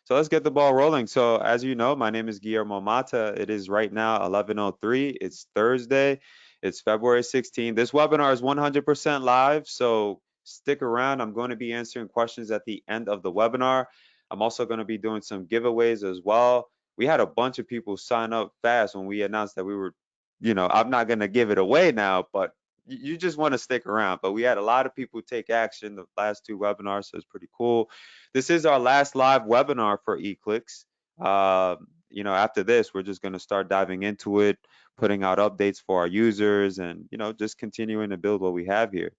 So let's get the ball rolling. So as you know, my name is Guillermo Mata. It is right now 11:03. It's Thursday. It's February 16th. This webinar is 100% live, so stick around. I'm going to be answering questions at the end of the webinar. I'm also going to be doing some giveaways as well. We had a bunch of people sign up fast when we announced that we were, I'm not going to give it away now, but you just want to stick around. But we had a lot of people take action the last two webinars, so it's pretty cool. This is our last live webinar for Eclicks. After this, we're just going to start diving into it, putting out updates for our users, and just continuing to build what we have here.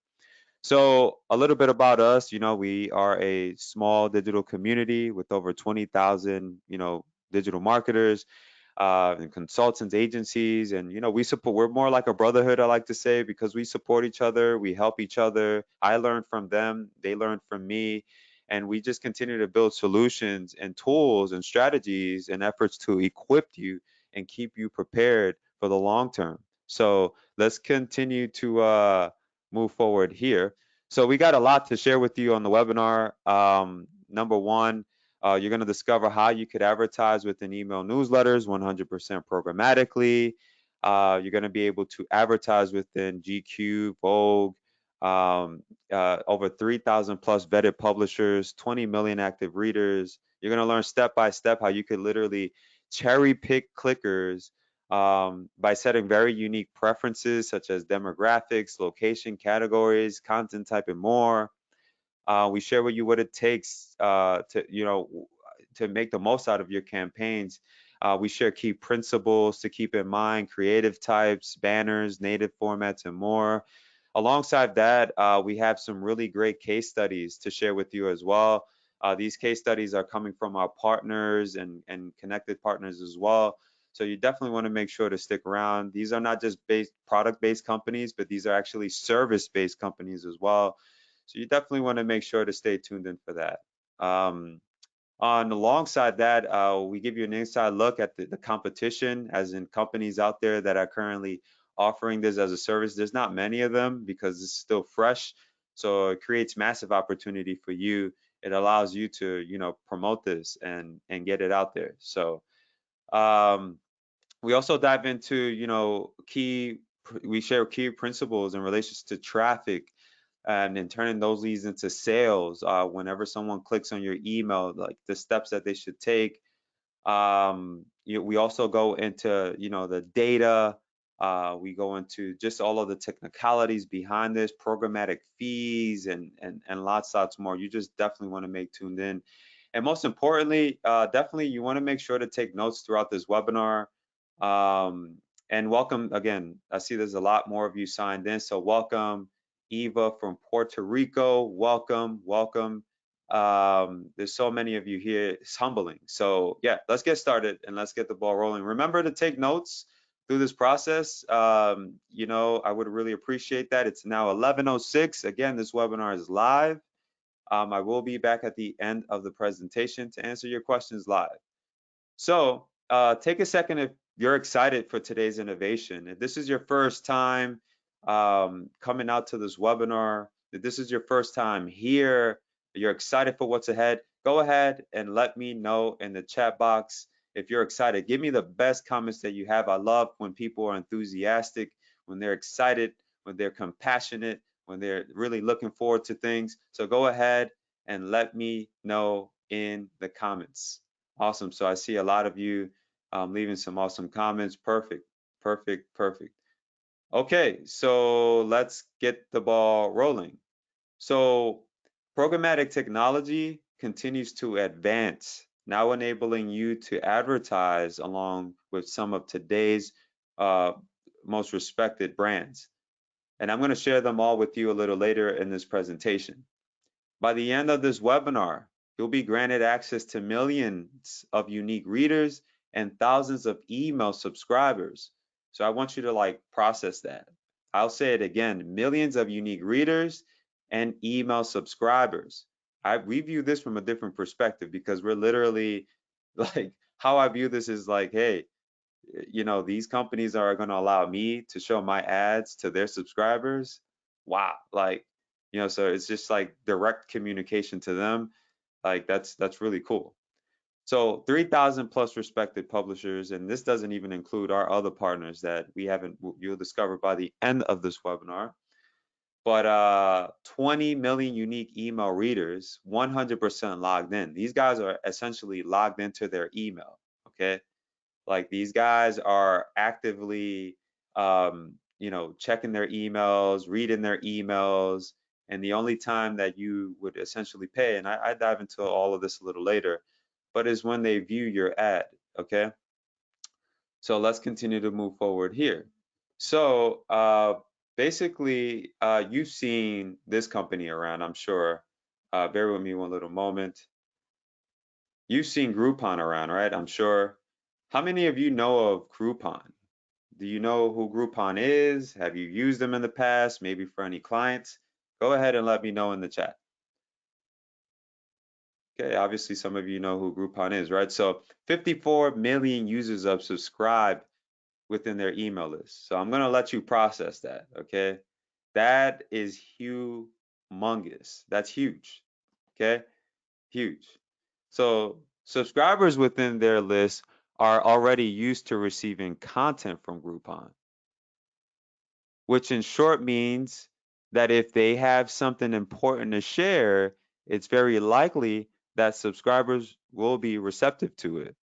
So a little bit about us, we are a small digital community with over 20,000, digital marketers and consultants, agencies, and we support. We're more like a brotherhood, I like to say, because we support each other, we help each other. I learn from them, they learn from me, and we just continue to build solutions and tools and strategies and efforts to equip you and keep you prepared for the long term. So let's continue to move forward here. So we got a lot to share with you on the webinar. Number one, you're going to discover how you could advertise within email newsletters 100% programmatically. You're going to be able to advertise within GQ, Vogue, over 3,000 plus vetted publishers, 20 million active readers. You're going to learn step by step how you could literally cherry pick clickers by setting very unique preferences such as demographics, location, categories, content type, and more. We share with you what it takes to make the most out of your campaigns. We share key principles to keep in mind, creative types, banners, native formats, and more. Alongside that, we have some really great case studies to share with you as well. These case studies are coming from our partners and connected partners as well. So you definitely want to make sure to stick around. These are not just product-based companies, but these are actually service-based companies as well. So you definitely want to make sure to stay tuned in for that. Alongside that, we give you an inside look at the competition, as in companies out there that are currently offering this as a service. There's not many of them because it's still fresh. So it creates massive opportunity for you. It allows you to, promote this and get it out there. So um, we also dive into, we share key principles in relation to traffic and then turning those leads into sales. Whenever someone clicks on your email, like the steps that they should take. We also go into, the data. We go into just all of the technicalities behind this, programmatic fees, and lots more. You just definitely want to make tuned in. And most importantly, definitely you want to make sure to take notes throughout this webinar. And welcome again. I see there's a lot more of you signed in, so welcome. Eva from Puerto Rico, welcome, welcome. There's so many of you here. It's humbling. So yeah, let's get started and let's get the ball rolling. Remember to take notes through this process. I would really appreciate that. It's now 11:06. Again, this webinar is live. I will be back at the end of the presentation to answer your questions live. So take a second if you're excited for today's innovation. If this is your first time coming out to this webinar, if this is your first time here, you're excited for what's ahead, go ahead and let me know in the chat box if you're excited. Give me the best comments that you have. I love when people are enthusiastic, when they're excited, when they're compassionate, when they're really looking forward to things. So go ahead and let me know in the comments. Awesome. So I see a lot of you leaving some awesome comments. Perfect, perfect, perfect. Okay, so let's get the ball rolling. So programmatic technology continues to advance, now enabling you to advertise along with some of today's uh, most respected brands. And I'm going to share them all with you a little later in this presentation. By the end of this webinar, you'll be granted access to millions of unique readers and thousands of email subscribers. So I want you to process that. I'll say it again, millions of unique readers and email subscribers. We view this from a different perspective because we're literally how I view this is hey, these companies are going to allow me to show my ads to their subscribers. Wow. So it's just direct communication to them. That's really cool. So 3,000 plus respected publishers, and this doesn't even include our other partners that we haven't, you'll discover by the end of this webinar. But 20 million unique email readers, 100% logged in. These guys are essentially logged into their email, okay? Like these guys are actively, checking their emails, reading their emails, and the only time that you would essentially pay, and I dive into all of this a little later, but is when they view your ad, okay? So let's continue to move forward here. So basically, you've seen this company around, I'm sure. Bear with me one little moment. You've seen Groupon around, right? I'm sure. How many of you know of Groupon? Do you know who Groupon is? Have you used them in the past, maybe for any clients? Go ahead and let me know in the chat. Okay, obviously some of you know who Groupon is, right? So 54 million users have subscribed within their email list. So I'm gonna let you process that, okay? That is humongous. That's huge, okay? Huge. So subscribers within their list are already used to receiving content from Groupon, which in short means that if they have something important to share, it's very likely that subscribers will be receptive to it.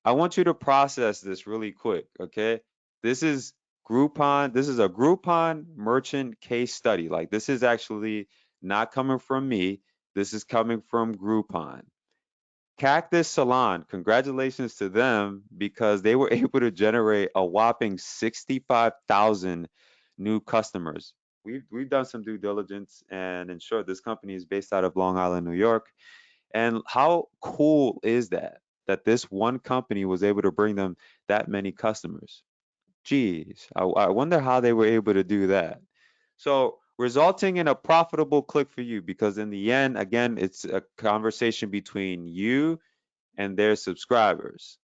I want you to process this really quick, okay? This is Groupon. This is a Groupon merchant case study. Like this is actually not coming from me. This is coming from Groupon. Cactus Salon, congratulations to them because they were able to generate a whopping 65,000 new customers. We've done some due diligence, and in short, this company is based out of Long Island, New York. And how cool is that? That this one company was able to bring them that many customers. Geez, I wonder how they were able to do that. So, resulting in a profitable click for you because in the end, again, it's a conversation between you and their subscribers.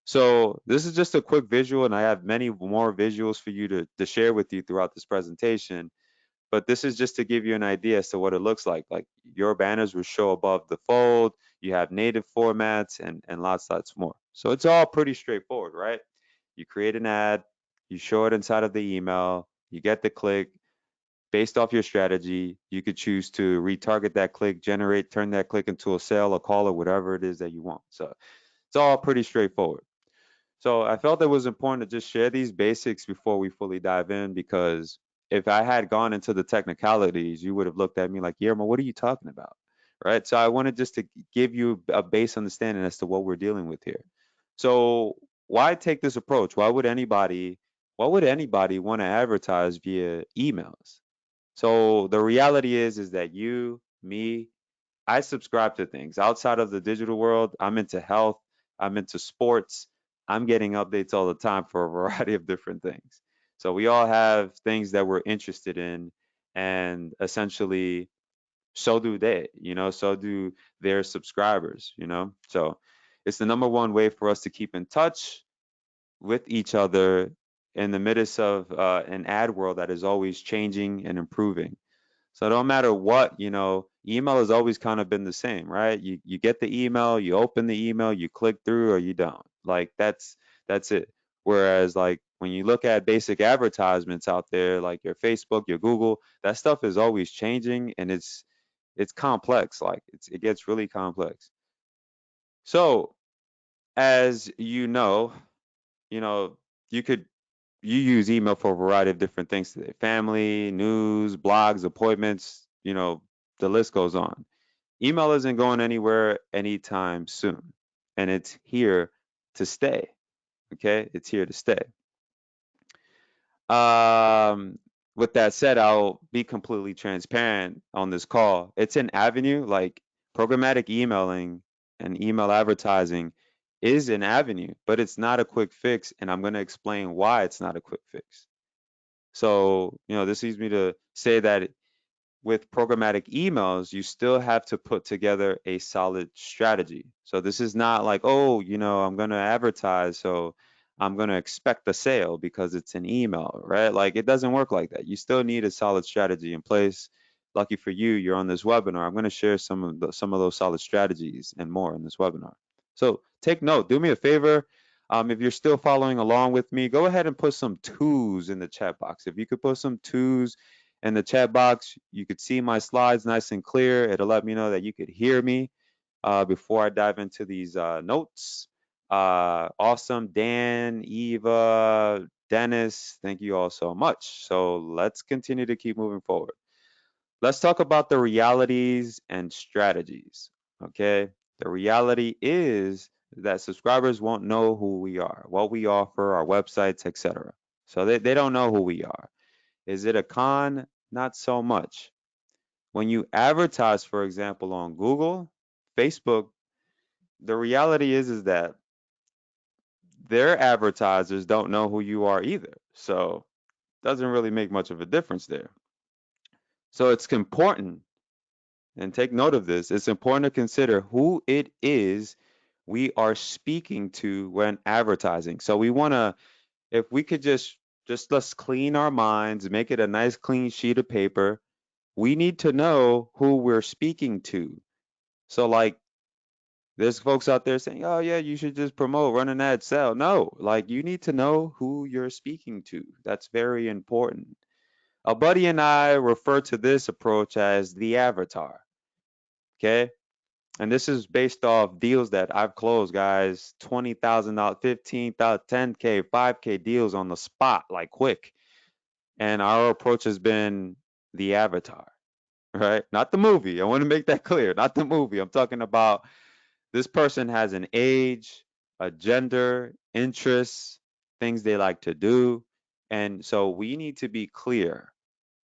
So, this is just a quick visual, and I have many more visuals for you to share with you throughout this presentation. But this is just to give you an idea as to what it looks like. Like your banners will show above the fold, you have native formats and lots more. So it's all pretty straightforward, right? You create an ad, you show it inside of the email, you get the click. Based off your strategy, you could choose to retarget that click, turn that click into a sale, a call, or whatever it is that you want. So it's all pretty straightforward. So I felt it was important to just share these basics before we fully dive in because if I had gone into the technicalities, you would have looked at me like, Guillermo, what are you talking about? Right. So I wanted just to give you a base understanding as to what we're dealing with here. So why take this approach? Why would anybody want to advertise via emails? So the reality is that you, me, I subscribe to things outside of the digital world. I'm into health, I'm into sports. I'm getting updates all the time for a variety of different things. So we all have things that we're interested in, and essentially, so do they, so do their subscribers. So it's the number one way for us to keep in touch with each other in the midst of an ad world that is always changing and improving. So no matter what, email has always kind of been the same, right? You get the email, you open the email, you click through or you don't. Like that's it. Whereas like when you look at basic advertisements out there, like your Facebook, your Google, that stuff is always changing and it's complex. Like it gets really complex. So as you know, you could you use email for a variety of different things today. Family, news, blogs, appointments, the list goes on. Email isn't going anywhere anytime soon, and it's here to stay. Okay, it's here to stay. Um, with that said, I'll be completely transparent on this call. It's an avenue like programmatic emailing and email advertising is an avenue, but it's not a quick fix, and I'm going to explain why it's not a quick fix. So, this leads me to say that with programmatic emails, you still have to put together a solid strategy. So this is not like, oh, I'm going to advertise, so I'm going to expect a sale because it's an email, right? Like it doesn't work like that. You still need a solid strategy in place. Lucky for you, you're on this webinar. I'm going to share some of those solid strategies and more in this webinar. So take note. Do me a favor. If you're still following along with me, go ahead and put some twos in the chat box. If you could put some twos in the chat box, you could see my slides nice and clear. It'll let me know that you could hear me before I dive into these notes. Awesome. Dan, Eva, Dennis, thank you all so much. So let's continue to keep moving forward. Let's talk about the realities and strategies. Okay. The reality is that subscribers won't know who we are, what we offer, our websites, etc. So they don't know who we are. Is it a con? Not so much. When you advertise, for example, on Google, Facebook, the reality is that their advertisers don't know who you are either. So it doesn't really make much of a difference there. So it's important, and take note of this, it's important to consider who it is we are speaking to when advertising. So we want to, if we could just let's clean our minds, make it a nice clean sheet of paper. We need to know who we're speaking to. So like there's folks out there saying, "Oh yeah, you should just promote, run an ad, sell." No, like you need to know who you're speaking to. That's very important. A buddy and I refer to this approach as the avatar. Okay, and this is based off deals that I've closed, guys. $20,000, 15,000, 10K, 5K deals on the spot, like quick. And our approach has been the avatar, right? Not the movie. I want to make that clear. Not the movie. I'm talking about this person has an age, a gender, interests, things they like to do. And so we need to be clear.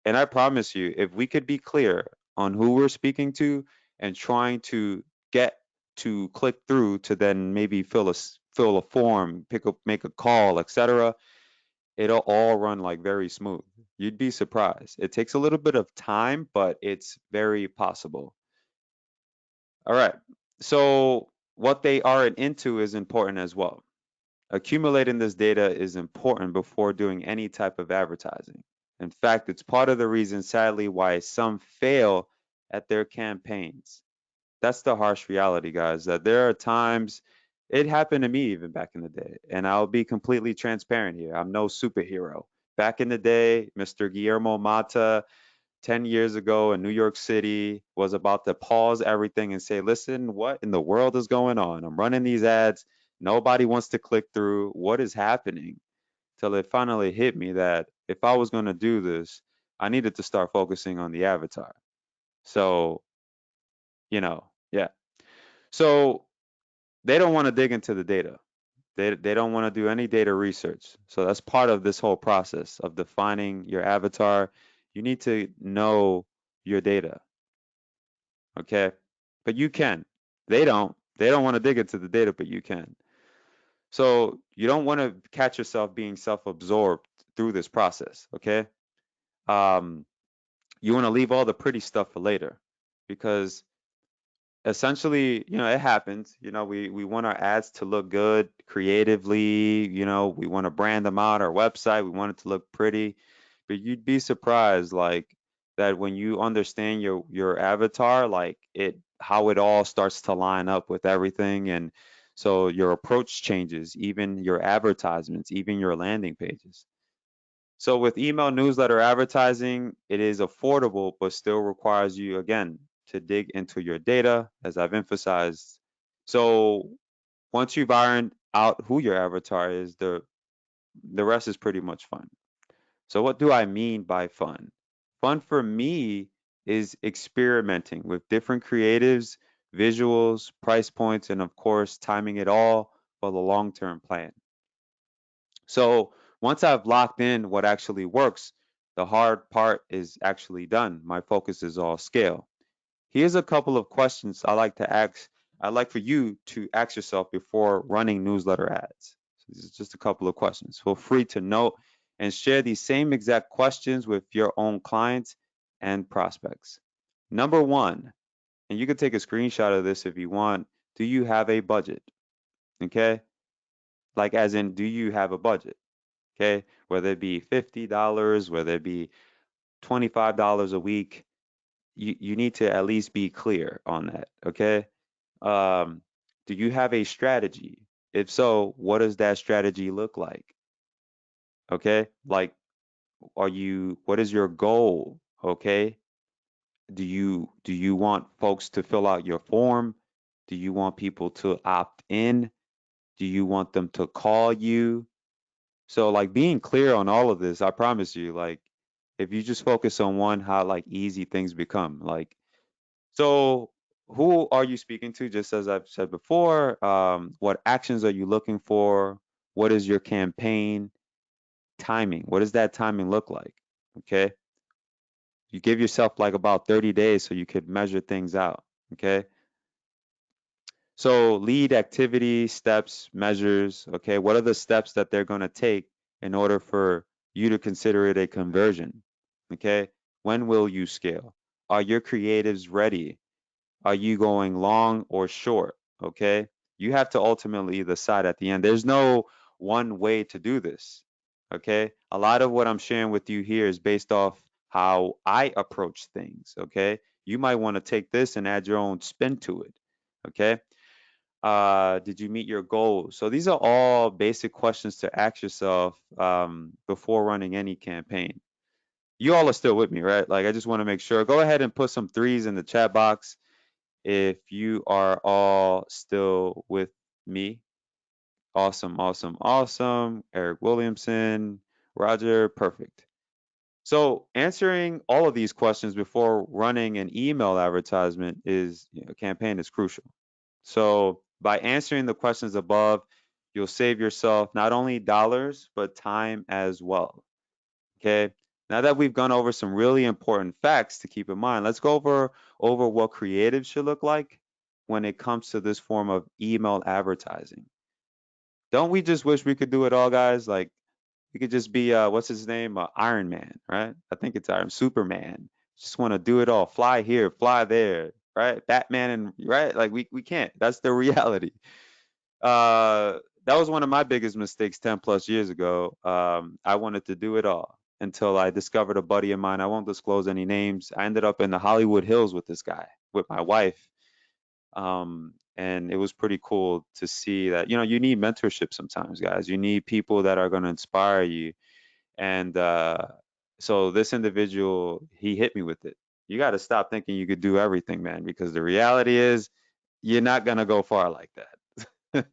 And I promise you, if we could be clear on who we're speaking to and trying to get to click through to then maybe fill a form, make a call, etc., it'll all run like very smooth. You'd be surprised. It takes a little bit of time, but it's very possible. All right. So what they aren't into is important as well. Accumulating this data is important before doing any type of advertising. In fact, it's part of the reason, sadly, why some fail at their campaigns. That's the harsh reality, guys, that there are times it happened to me even back in the day. And I'll be completely transparent here. I'm no superhero. Back in the day, Mr. Guillermo Mata 10 years ago in New York City was about to pause everything and say, listen, what in the world is going on? I'm running these ads. Nobody wants to click through. What is happening? Till it finally hit me that if I was going to do this, I needed to start focusing on the avatar. So, yeah. So they don't want to dig into the data. They don't want to do any data research. So that's part of this whole process of defining your avatar. You need to know your data. Okay, but you can. They don't want to dig into the data, but you can. So you don't want to catch yourself being self-absorbed through this process. Okay, um, you want to leave all the pretty stuff for later, because essentially, it happens. We want our ads to look good creatively. We want to brand them out, our website, we want it to look pretty. But you'd be surprised, like, that when you understand your avatar, like how it all starts to line up with everything. And so your approach changes, even your advertisements, even your landing pages. So with email newsletter advertising, it is affordable, but still requires you, again, to dig into your data, as I've emphasized. So once you've ironed out who your avatar is, the rest is pretty much fun. So what do I mean by fun? Fun for me is experimenting with different creatives, visuals, price points, and of course, timing it all for the long-term plan. So once I've locked in what actually works, the hard part is actually done. My focus is all scale. Here's a couple of questions I like to ask. I'd like for you to ask yourself before running newsletter ads. So this is just a couple of questions. Feel free to note and share these same exact questions with your own clients and prospects. Number one, and you can take a screenshot of this if you want. Do you have a budget? Okay. Like, as in, do you have a budget? Okay, whether it be $50, whether it be $25 a week, you need to at least be clear on that. Okay, um, Do you have a strategy? If so, what does that strategy look like? Okay? Like, what is your goal? Okay? Do you want folks to fill out your form? Do you want people to opt in? Do you want them to call you? So like being clear on all of this, I promise you, like if you just focus on one, how like easy things become. Like, so who are you speaking to? Just as I've said before, what actions are you looking for? What is your campaign timing? What does that timing look like? Okay. You give yourself like about 30 days so you could measure things out. Okay. So lead activity, steps, measures. Okay. What are the steps that they're going to take in order for you to consider it a conversion? Okay. When will you scale? Are your creatives ready? Are you going long or short? Okay. You have to ultimately decide at the end. There's no one way to do this. Okay. A lot of what I'm sharing with you here is based off how I approach things. Okay. You might want to take this and add your own spin to it. Okay. Did you meet your goals? So these are all basic questions to ask yourself before running any campaign. You all are still with me, right? Like, I just want to make sure. Go ahead and put some threes in the chat box if you are all still with me. Awesome, awesome, awesome. Eric Williamson, Roger, perfect. So answering all of these questions before running an email advertisement campaign is crucial. So by answering the questions above, you'll save yourself not only dollars, but time as well. Okay. Now that we've gone over some really important facts to keep in mind, let's go over what creative should look like when it comes to this form of email advertising. Don't we just wish we could do it all, guys? Like we could just be what's his name? Iron Man, right? I think it's Iron Superman. Just want to do it all. Fly here, fly there, right? Batman and right? Like we can't. That's the reality. That was one of my biggest mistakes 10 plus years ago. I wanted to do it all until I discovered a buddy of mine. I won't disclose any names. I ended up in the Hollywood Hills with this guy, with my wife. And it was pretty cool to see that, you need mentorship sometimes, guys. You need people that are going to inspire you. And so this individual, he hit me with it. You got to stop thinking you could do everything, man, because the reality is you're not going to go far like that.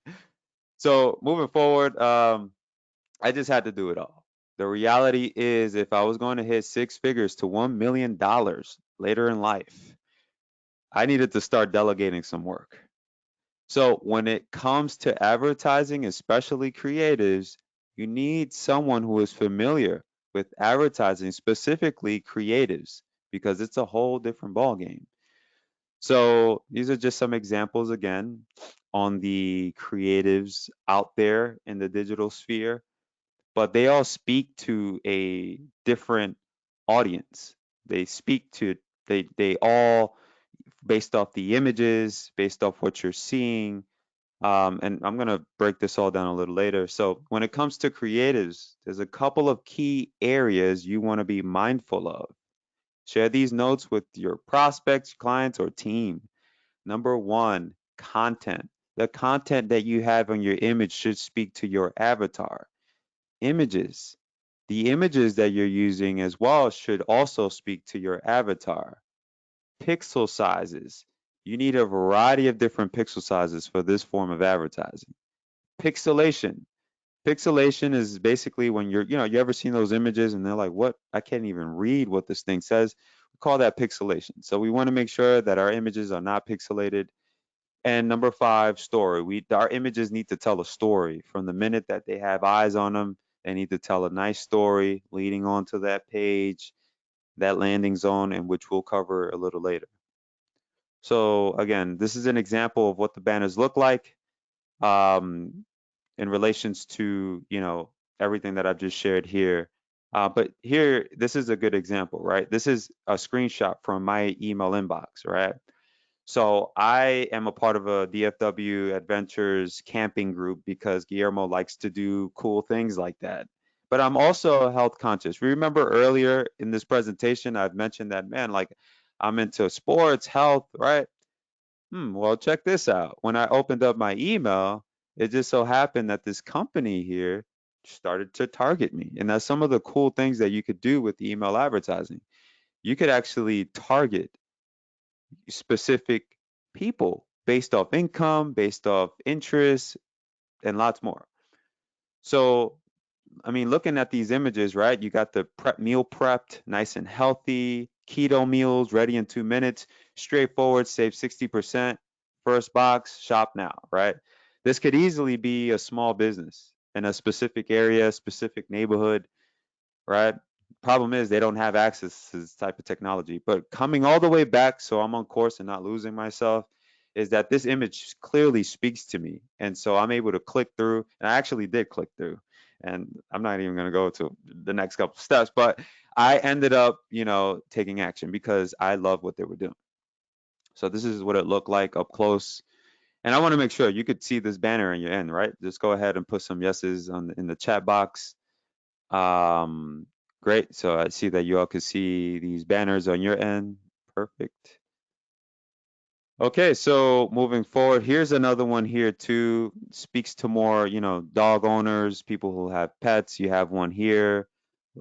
So moving forward, I just had to do it all. The reality is, if I was going to hit six figures to $1 million later in life, I needed to start delegating some work. So when it comes to advertising, especially creatives, you need someone who is familiar with advertising, specifically creatives, because it's a whole different ballgame. So these are just some examples again on the creatives out there in the digital sphere, but they all speak to a different audience. They speak to they all based off the images, based off what you're seeing. And I'm gonna break this all down a little later. So when it comes to creatives, there's a couple of key areas you want to be mindful of. Share these notes with your prospects, clients, or team. Number one, content. The content that you have on your image should speak to your avatar. Images. The images that you're using as well should also speak to your avatar. Pixel sizes. You need a variety of different pixel sizes for this form of advertising. Pixelation. Pixelation is basically when you ever seen those images and they're like, what? I can't even read what this thing says. We call that pixelation. So we want to make sure that our images are not pixelated. And number five, story. Our images need to tell a story from the minute that they have eyes on them. They need to tell a nice story leading on to that page, that landing zone, and which we'll cover a little later. So again, this is an example of what the banners look like in relations to everything that I've just shared here. But here, this is a good example, right? This is a screenshot from my email inbox, right? So I am a part of a DFW Adventures camping group because Guillermo likes to do cool things like that. But I'm also health conscious. Remember earlier in this presentation, I've mentioned that, man, like I'm into sports, health, right? Well, check this out. When I opened up my email, it just so happened that this company here started to target me. And that's some of the cool things that you could do with email advertising. You could actually target specific people based off income, based off interest, and lots more. So, I mean, looking at these images, right? You got the meal prepped, nice and healthy, keto meals ready in 2 minutes, straightforward, save 60%, first box, shop now, right? This could easily be a small business in a specific area, specific neighborhood, right? Problem is they don't have access to this type of technology. But coming all the way back, so I'm on course and not losing myself, is that this image clearly speaks to me. And so I'm able to click through, and I actually did click through. And I'm not even going to go to the next couple steps, but I ended up, taking action because I love what they were doing. So this is what it looked like up close. And I want to make sure you could see this banner in your end, right? Just go ahead and put some yeses in the chat box. Um, Great. So I see that you all can see these banners on your end. Perfect. Okay, so moving forward, here's another one here too. Speaks to more, dog owners, people who have pets. You have one here.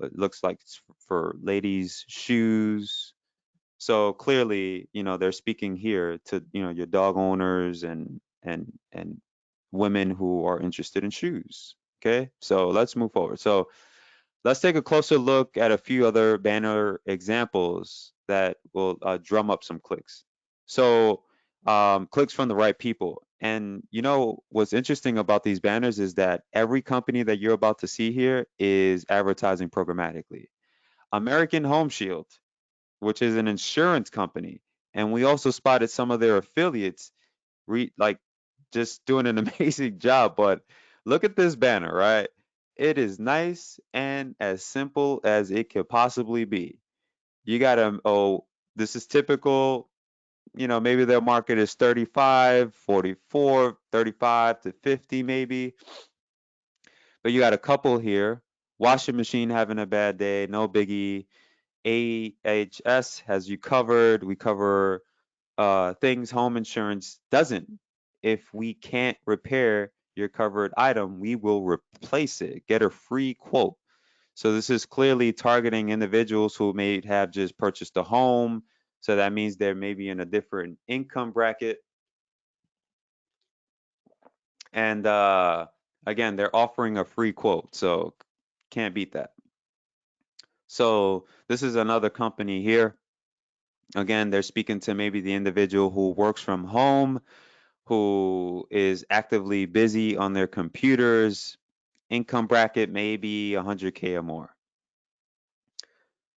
It looks like it's for ladies' shoes. So clearly, they're speaking here to, your dog owners and women who are interested in shoes. Okay, so let's move forward. So let's take a closer look at a few other banner examples that will drum up some clicks. So, clicks from the right people. And what's interesting about these banners is that every company that you're about to see here is advertising programmatically. American Home Shield, which is an insurance company, and we also spotted some of their affiliates like just doing an amazing job. But look at this banner, right? It is nice and as simple as it could possibly be. You got to, oh, this is typical. Maybe their market is 35, 44, 35 to 50 maybe. But you got a couple here. Washing machine having a bad day, no biggie. AHS has you covered. We cover things home insurance doesn't. If we can't repair your covered item, we will replace it. Get a free quote. So this is clearly targeting individuals who may have just purchased a home. So that means they're maybe in a different income bracket. And again, they're offering a free quote. So can't beat that. So this is another company here. Again, they're speaking to maybe the individual who works from home, who is actively busy on their computers, income bracket maybe 100K or more.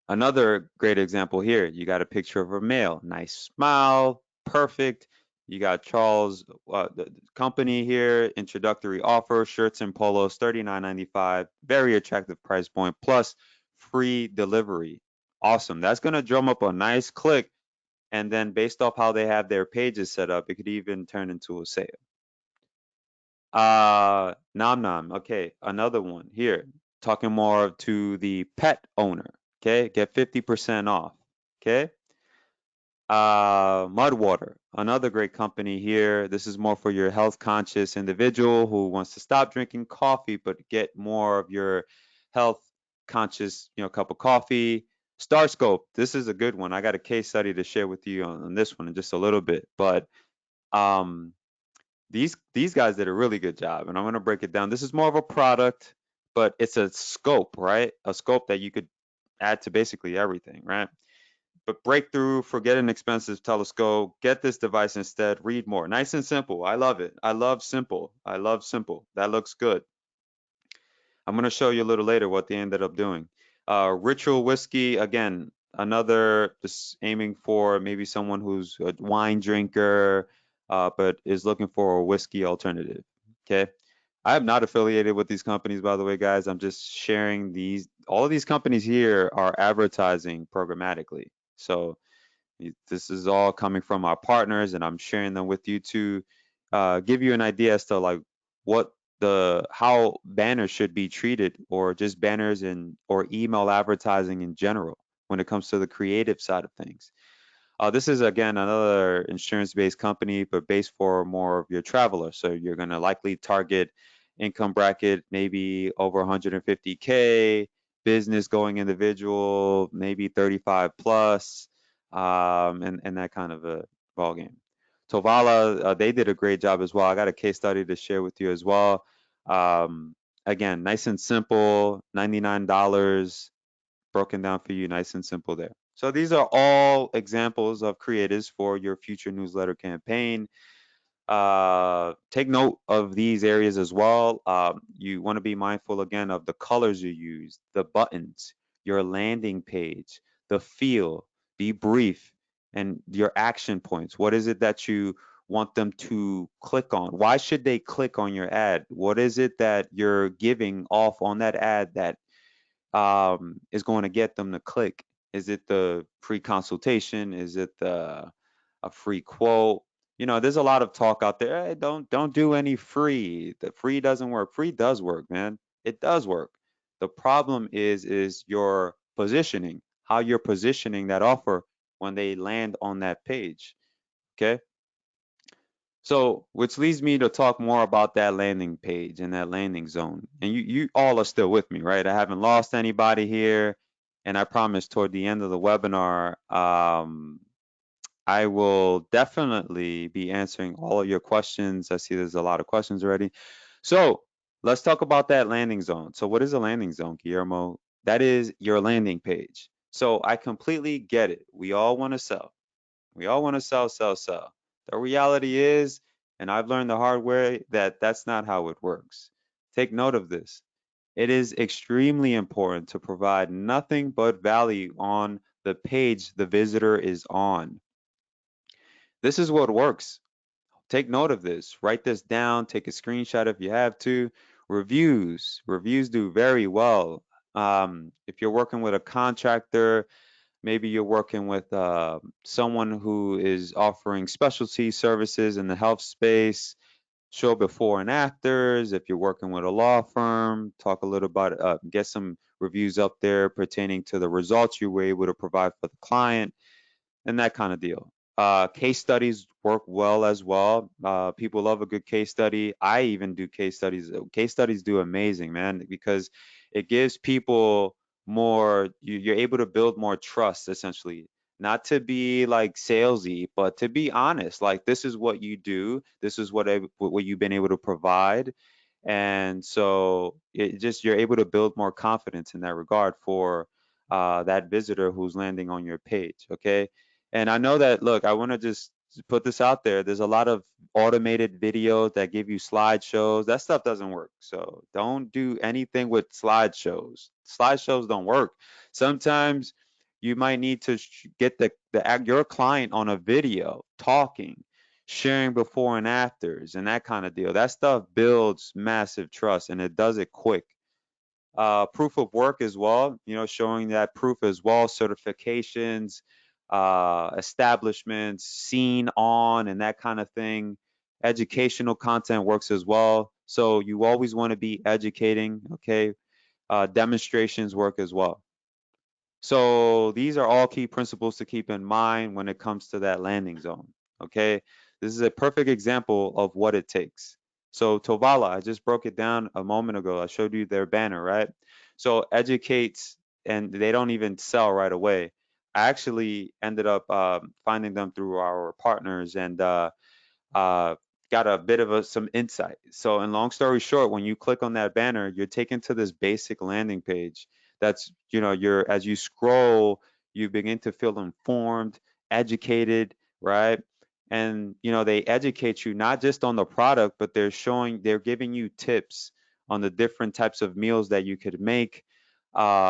Another great example here, you got a picture of a male, nice smile, perfect. You got Charles, the company here, introductory offer, shirts and polos, $39.95, very attractive price point, plus free delivery. Awesome. That's going to drum up a nice click. And then based off how they have their pages set up, it could even turn into a sale. Nom nom. Okay, another one here. Talking more to the pet owner. Okay, get 50% off. Okay. Mudwater, another great company here. This is more for your health conscious individual who wants to stop drinking coffee but get more of your health conscious, cup of coffee. Starscope, this is a good one. I got a case study to share with you on this one in just a little bit, but um, these guys did a really good job, and I'm gonna break it down. This is more of a product, but it's a scope, right? A scope that you could add to basically everything, right? But breakthrough, forget an expensive telescope, get this device instead, read more. Nice and simple. I love it. I love simple. I love simple. That looks good. I'm going to show you a little later what they ended up doing. Ritual whiskey, again, another just aiming for maybe someone who's a wine drinker, but is looking for a whiskey alternative. Okay. I am not affiliated with these companies, by the way, guys. I'm just sharing these. All of these companies here are advertising programmatically. So this is all coming from our partners, and I'm sharing them with you to give you an idea as to like what how banners should be treated, or just banners and or email advertising in general when it comes to the creative side of things. This is again another insurance-based company, but based for more of your travelers. So you're going to likely target income bracket maybe over 150K, business going individual maybe 35 plus, and that kind of a ball game. Tovala, they did a great job as well. I got a case study to share with you as well. Um, Again, nice and simple, $99 broken down for you, nice and simple there. So these are all examples of creators for your future newsletter campaign. Take note of these areas as well. You want to be mindful again of the colors you use, the buttons, your landing page, the feel, be brief, and your action points. What is it that you want them to click on? Why should they click on your ad? What is it that you're giving off on that ad that is going to get them to click? Is it the free consultation? Is it a free quote? You know, there's a lot of talk out there. Hey, don't do any free. The free doesn't work. Free does work, man. It does work. The problem is your positioning, how you're positioning that offer when they land on that page. Okay. So, which leads me to talk more about that landing page and that landing zone. And you all are still with me, right? I haven't lost anybody here. And I promise toward the end of the webinar, I will definitely be answering all of your questions. I see there's a lot of questions already. So let's talk about that landing zone. So what is a landing zone, Guillermo? That is your landing page. So I completely get it. We all want to sell. We all want to sell, sell, sell. The reality is, and I've learned the hard way, that that's not how it works. Take note of this. It is extremely important to provide nothing but value on the page the visitor is on. This is what works. Take note of this. Write this down. Take a screenshot if you have to. Reviews. Reviews do very well. If you're working with a contractor, maybe you're working with someone who is offering specialty services in the health space. Show before and afters. If you're working with a law firm, talk a little about get some reviews up there pertaining to the results you were able to provide for the client and that kind of deal. Case studies work well as well. People love a good case study. I even do case studies. Case studies do amazing, man, because it gives people more, you're able to build more trust essentially. Not to be like salesy, but to be honest. Like this is what you do. This is what you've been able to provide, and so it just you're able to build more confidence in that regard for that visitor who's landing on your page. Okay, and I know that, look, I want to just put this out there. There's a lot of automated videos that give you slideshows. That stuff doesn't work. So don't do anything with slideshows. Slideshows don't work. Sometimes you might need to get your client on a video talking, sharing before and afters and that kind of deal. That stuff builds massive trust and it does it quick. Proof of work as well, you know, showing that proof as well, certifications, establishments, seen on, and that kind of thing. Educational content works as well. So you always want to be educating, okay? Demonstrations work as well. So these are all key principles to keep in mind when it comes to that landing zone. Okay, this is a perfect example of what it takes. So Tovala, I just broke it down a moment ago. I showed you their banner, right? So educates, and they don't even sell right away. I actually ended up finding them through our partners and uh, got a bit of some insight. So, in long story short, when you click on that banner, you're taken to this basic landing page. That's, you know, you're as you scroll, you begin to feel informed, educated, right? And you know, they educate you not just on the product, but they're giving you tips on the different types of meals that you could make,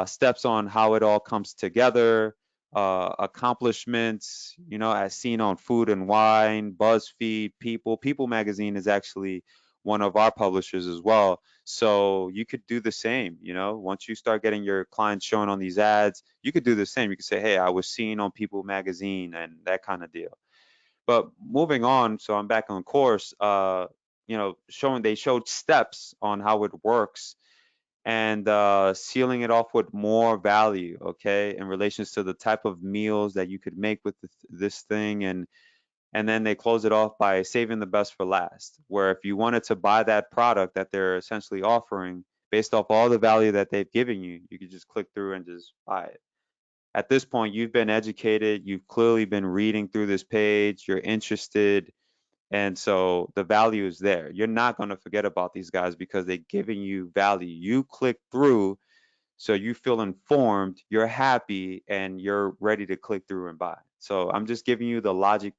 steps on how it all comes together, accomplishments, you know, as seen on Food and Wine, BuzzFeed, People. People magazine is actually one of our publishers as well. So you could do the same, you know, once you start getting your clients shown on these ads, you could do the same. You could say, hey, I was seen on People magazine and that kind of deal. But moving on, so I'm back on course, you know, they showed steps on how it works and sealing it off with more value, okay, in relations to the type of meals that you could make with this thing, and then they close it off by saving the best for last. Where if you wanted to buy that product that they're essentially offering based off all the value that they've given you, you could just click through and just buy it. At this point, you've been educated, you've clearly been reading through this page, you're interested, and so the value is there. You're not going to forget about these guys because they're giving you value. You click through, so you feel informed, you're happy, and you're ready to click through and buy. So I'm just giving you the logic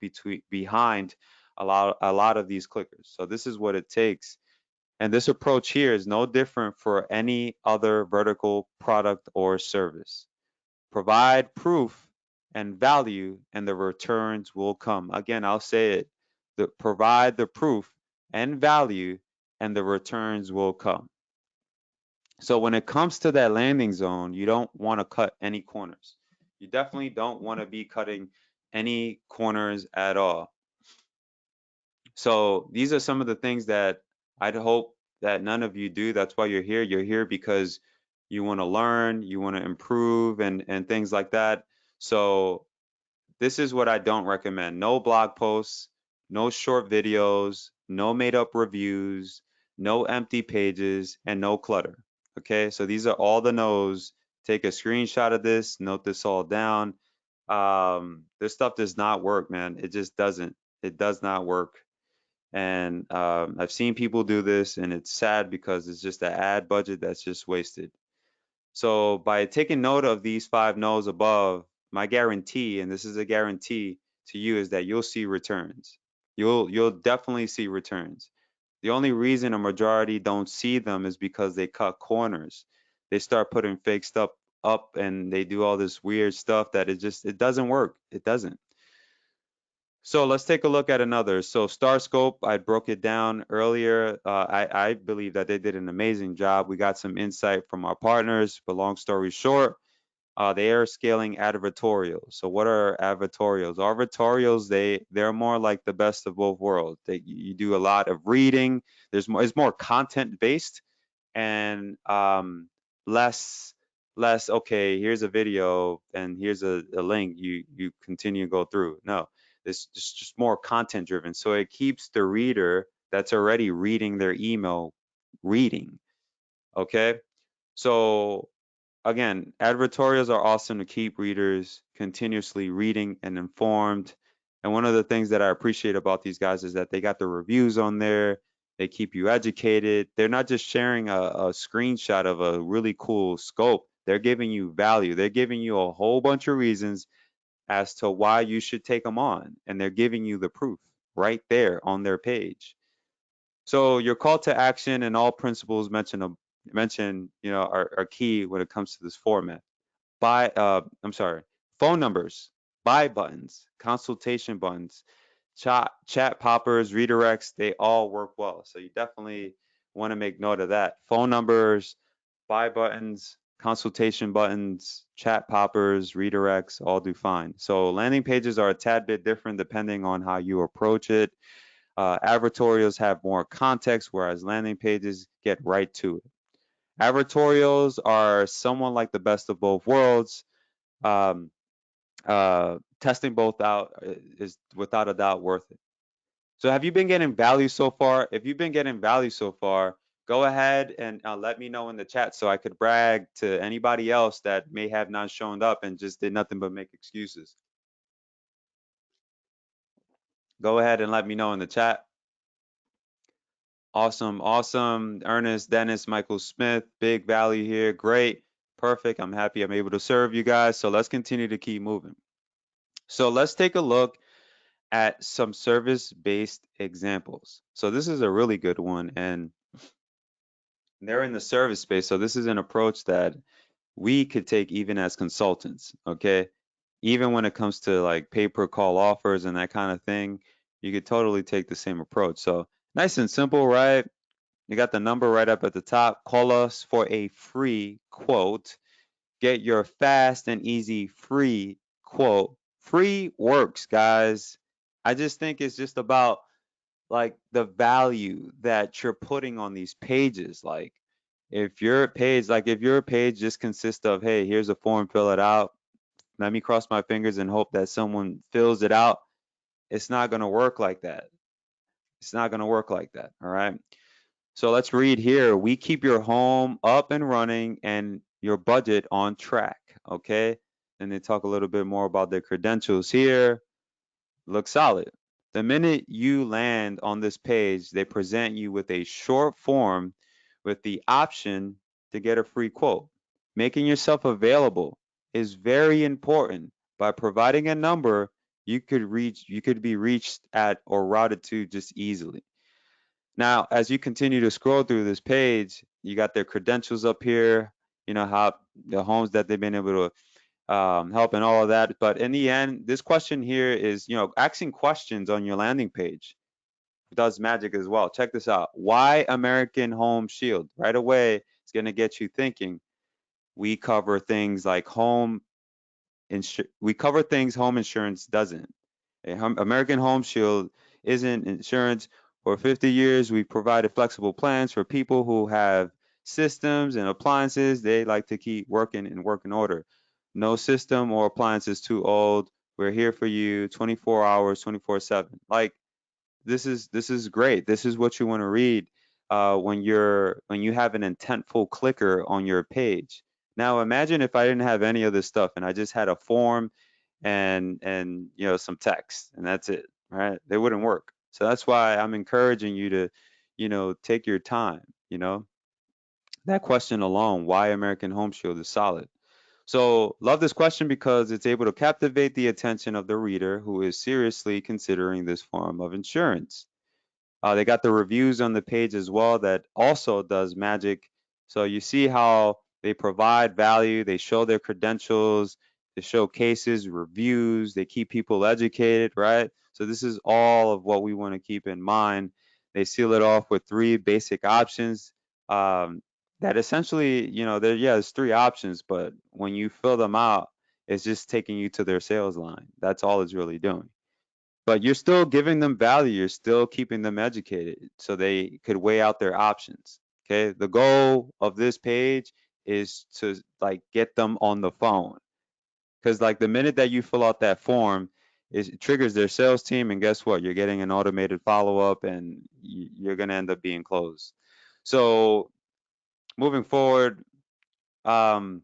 behind a lot of these clickers. So this is what it takes. And this approach here is no different for any other vertical product or service. Provide proof and value, and the returns will come. Again, I'll say it. Provide the proof and value, and the returns will come. So when it comes to that landing zone, you don't want to cut any corners. You definitely don't want to be cutting any corners at all. So these are some of the things that I'd hope that none of you do. That's why you're here. You're here because you want to learn, you want to improve, and things like that. So this is what I don't recommend. No blog posts, no short videos, no made up reviews, no empty pages, and no clutter. Okay, so these are all the no's. Take a screenshot of this, note this all down. This stuff does not work, man. It just doesn't. It does not work. And I've seen people do this, and it's sad because it's just an ad budget that's just wasted. So by taking note of these 5 no's above, my guarantee, and this is a guarantee to you, is that you'll see returns. You'll definitely see returns. The only reason a majority don't see them is because they cut corners. They start putting fake stuff up and they do all this weird stuff that it doesn't work. It doesn't. So let's take a look at another. So Starscope, I broke it down earlier. I believe that they did an amazing job. We got some insight from our partners, but long story short, they are scaling advertorials. So what are advertorials? Advertorials, they're more like the best of both worlds. You do a lot of reading. It's more content based and less okay, here's a video and here's a link, you continue to go through. No, it's just more content driven, so it keeps the reader that's already reading their email reading. Okay, so again, advertorials are awesome to keep readers continuously reading and informed. And one of the things that I appreciate about these guys is that they got the reviews on there. They keep you educated. They're not just sharing a screenshot of a really cool scope. They're giving you value. They're giving you a whole bunch of reasons as to why you should take them on. And they're giving you the proof right there on their page. So your call to action and all principles mentioned, are key when it comes to this format. I'm sorry, phone numbers, buy buttons, consultation buttons, chat poppers, redirects, they all work well. So you definitely want to make note of that. Phone numbers, buy buttons, consultation buttons, chat poppers, redirects, all do fine. So landing pages are a tad bit different depending on how you approach it. Advertorials have more context, whereas landing pages get right to it. Advertorials are somewhat like the best of both worlds. Um, Testing both out is without a doubt worth it. So have you been getting value so far? If you've been getting value so far, go ahead and let me know in the chat so I could brag to anybody else that may have not shown up and just did nothing but make excuses. Go ahead and let me know in the chat. Awesome, awesome. Ernest, Dennis, Michael Smith, big value here. Great, perfect. I'm happy I'm able to serve you guys. So let's continue to keep moving. So let's take a look at some service-based examples. So this is a really good one, and they're in the service space. So this is an approach that we could take even as consultants, okay? Even when it comes to like pay-per-call offers and that kind of thing, you could totally take the same approach. So nice and simple, right? You got the number right up at the top. Call us for a free quote. Get your fast and easy free quote. Free works, guys. I just think it's just about like the value that you're putting on these pages. Like If your page, like if your page just consists of, hey, here's a form, fill it out, let me cross my fingers and hope that someone fills it out, it's not going to work like that. It's not going to work like that. All right. So let's read here. We keep your home up and running and your budget on track. Okay. And they talk a little bit more about their credentials here. Look solid. The minute you land on this page, they present you with a short form with the option to get a free quote. Making yourself available is very important. By providing a number, you could be reached at or routed to just easily. Now, as you continue to scroll through this page, you got their credentials up here, you know, how the homes that they've been able to help and all of that. But in the end, this question here is, you know, asking questions on your landing page does magic as well. Check this out. Why American Home Shield? Right away, it's going to get you thinking. We cover things like we cover things home insurance doesn't. American Home Shield isn't insurance. For 50 years, we've provided flexible plans for people who have systems and appliances they like to keep working in working order. No system or appliance is too old. We're here for you 24 hours, 24/7. Like this is great. This is what you want to read when you have an intentful clicker on your page. Now imagine if I didn't have any of this stuff and I just had a form and you know some text and that's it, right? They wouldn't work. So that's why I'm encouraging you to, you know, take your time. You know, that question alone, why American Home Shield, is solid. So love this question because it's able to captivate the attention of the reader who is seriously considering this form of insurance. They got the reviews on the page as well that also does magic. So you see how they provide value, they show their credentials, they show cases, reviews, they keep people educated, right? So this is all of what we want to keep in mind. They seal it off with three basic options. Um, that essentially, you know, there's three options, but when you fill them out, it's just taking you to their sales line. That's all it's really doing, but you're still giving them value. You're still keeping them educated so they could weigh out their options. Okay. The goal of this page is to like get them on the phone because like the minute that you fill out that form, it triggers their sales team. And guess what? You're getting an automated follow up and you're going to end up being closed. So moving forward, um,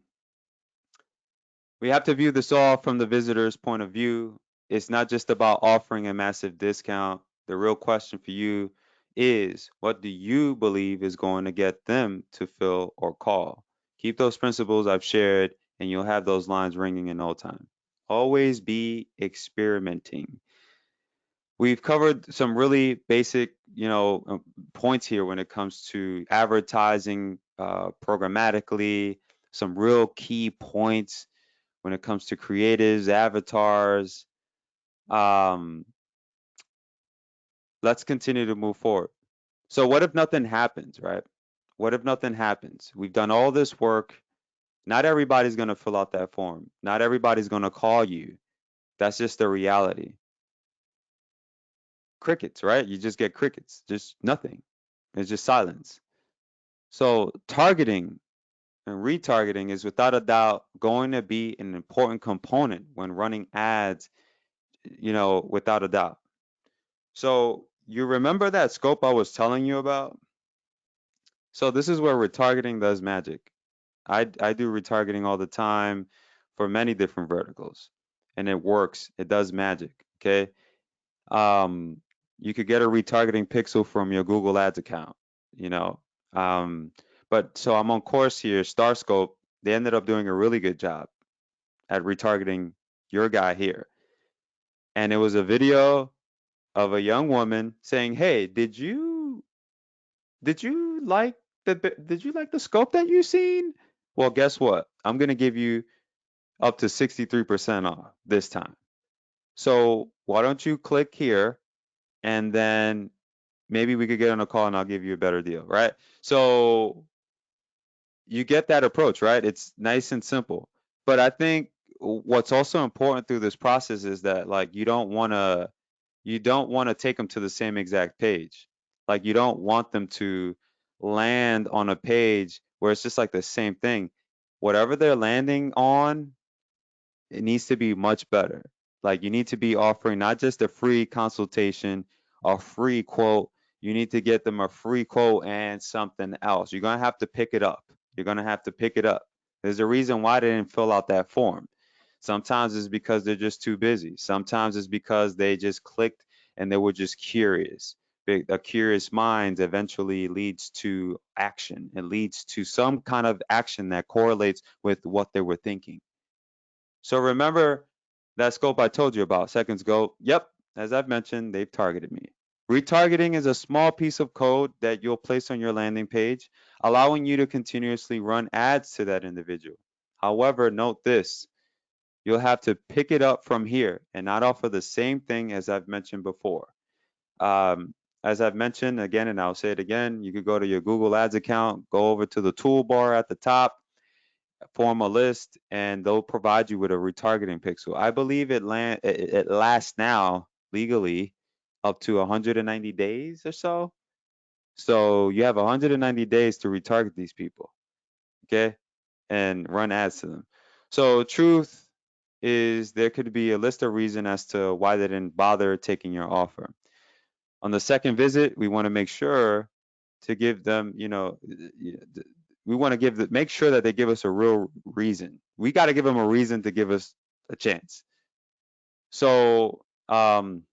we have to view this all from the visitor's point of view. It's not just about offering a massive discount. The real question for you is what do you believe is going to get them to fill or call? Keep those principles I've shared, and you'll have those lines ringing in no time. Always be experimenting. We've covered some really basic, you know, points here when it comes to advertising programmatically, some real key points when it comes to creatives, avatars. Um, let's continue to move forward. So, what if nothing happens, right? What if nothing happens? We've done all this work. Not everybody's going to fill out that form. Not everybody's going to call you. That's just the reality. Crickets, right? You just get crickets, just nothing. It's just silence. So, targeting and retargeting is without a doubt going to be an important component when running ads, you know, without a doubt. So you remember that scope I was telling you about? So this is where retargeting does magic. I do retargeting all the time for many different verticals, and it works. It does magic. Okay. Um, you could get a retargeting pixel from your Google Ads account. You know. Um, but so I'm on course here. Starscope. They ended up doing a really good job at retargeting your guy here, and it was a video of a young woman saying, "Hey, did you like the scope that you seen? Well, guess what? I'm gonna give you up to 63% off this time. So why don't you click here and then maybe we could get on a call and I'll give you a better deal, right? So you get that approach, right? It's nice and simple. But I think what's also important through this process is that like you don't want to take them to the same exact page. Like you don't want them to land on a page where it's just like the same thing. Whatever they're landing on, it needs to be much better. Like you need to be offering not just a free consultation, a free quote. You need to get them a free quote and something else. You're gonna have to pick it up. You're gonna have to pick it up. There's a reason why they didn't fill out that form. Sometimes it's because they're just too busy. Sometimes it's because they just clicked and they were just curious. A curious mind eventually leads to action. It leads to some kind of action that correlates with what they were thinking. So remember that scope I told you about seconds ago? Yep, as I've mentioned, they've targeted me. Retargeting is a small piece of code that you'll place on your landing page, allowing you to continuously run ads to that individual. However, note this, you'll have to pick it up from here and not offer the same thing as I've mentioned before. Um, as I've mentioned again, and I'll say it again, you could go to your Google Ads account, go over to the toolbar at the top, form a list, and they'll provide you with a retargeting pixel. I believe it lasts now legally up to 190 days or so. So you have 190 days to retarget these people, okay, and run ads to them. So truth is there could be a list of reasons as to why they didn't bother taking your offer. On the second visit, we want to make sure to give them, we want to make sure that they give us a real reason. We got to give them a reason to give us a chance. So on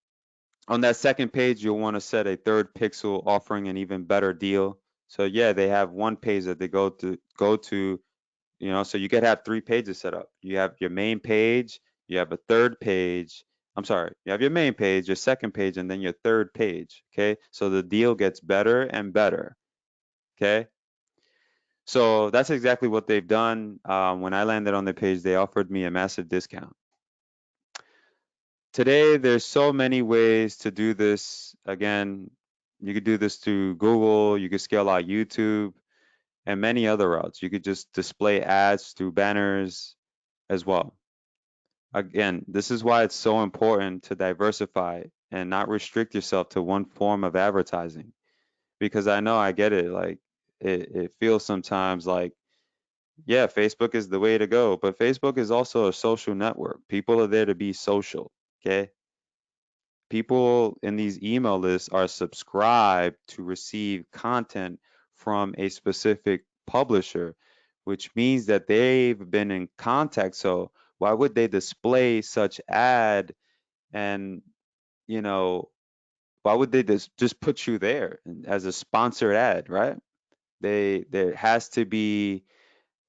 that second page, you'll want to set a third pixel offering an even better deal. So yeah, they have one page that they go to, so you could have 3 pages set up. You have your main page, you have a third page. I'm sorry, you have your main page, your second page, and then your third page. Okay, so the deal gets better and better. Okay, so that's exactly what they've done. When I landed on the page, they offered me a massive discount. Today, there's so many ways to do this. Again, you could do this through Google, you could scale out YouTube, and many other routes. You could just display ads through banners as well. Again, this is why it's so important to diversify and not restrict yourself to one form of advertising. Because I know I get it. Like it feels sometimes like, yeah, Facebook is the way to go, but Facebook is also a social network. People are there to be social. Okay. People in these email lists are subscribed to receive content from a specific publisher, which means that they've been in contact. So why would they display such ad and, you know, why would they just put you there as a sponsored ad, right? There has to be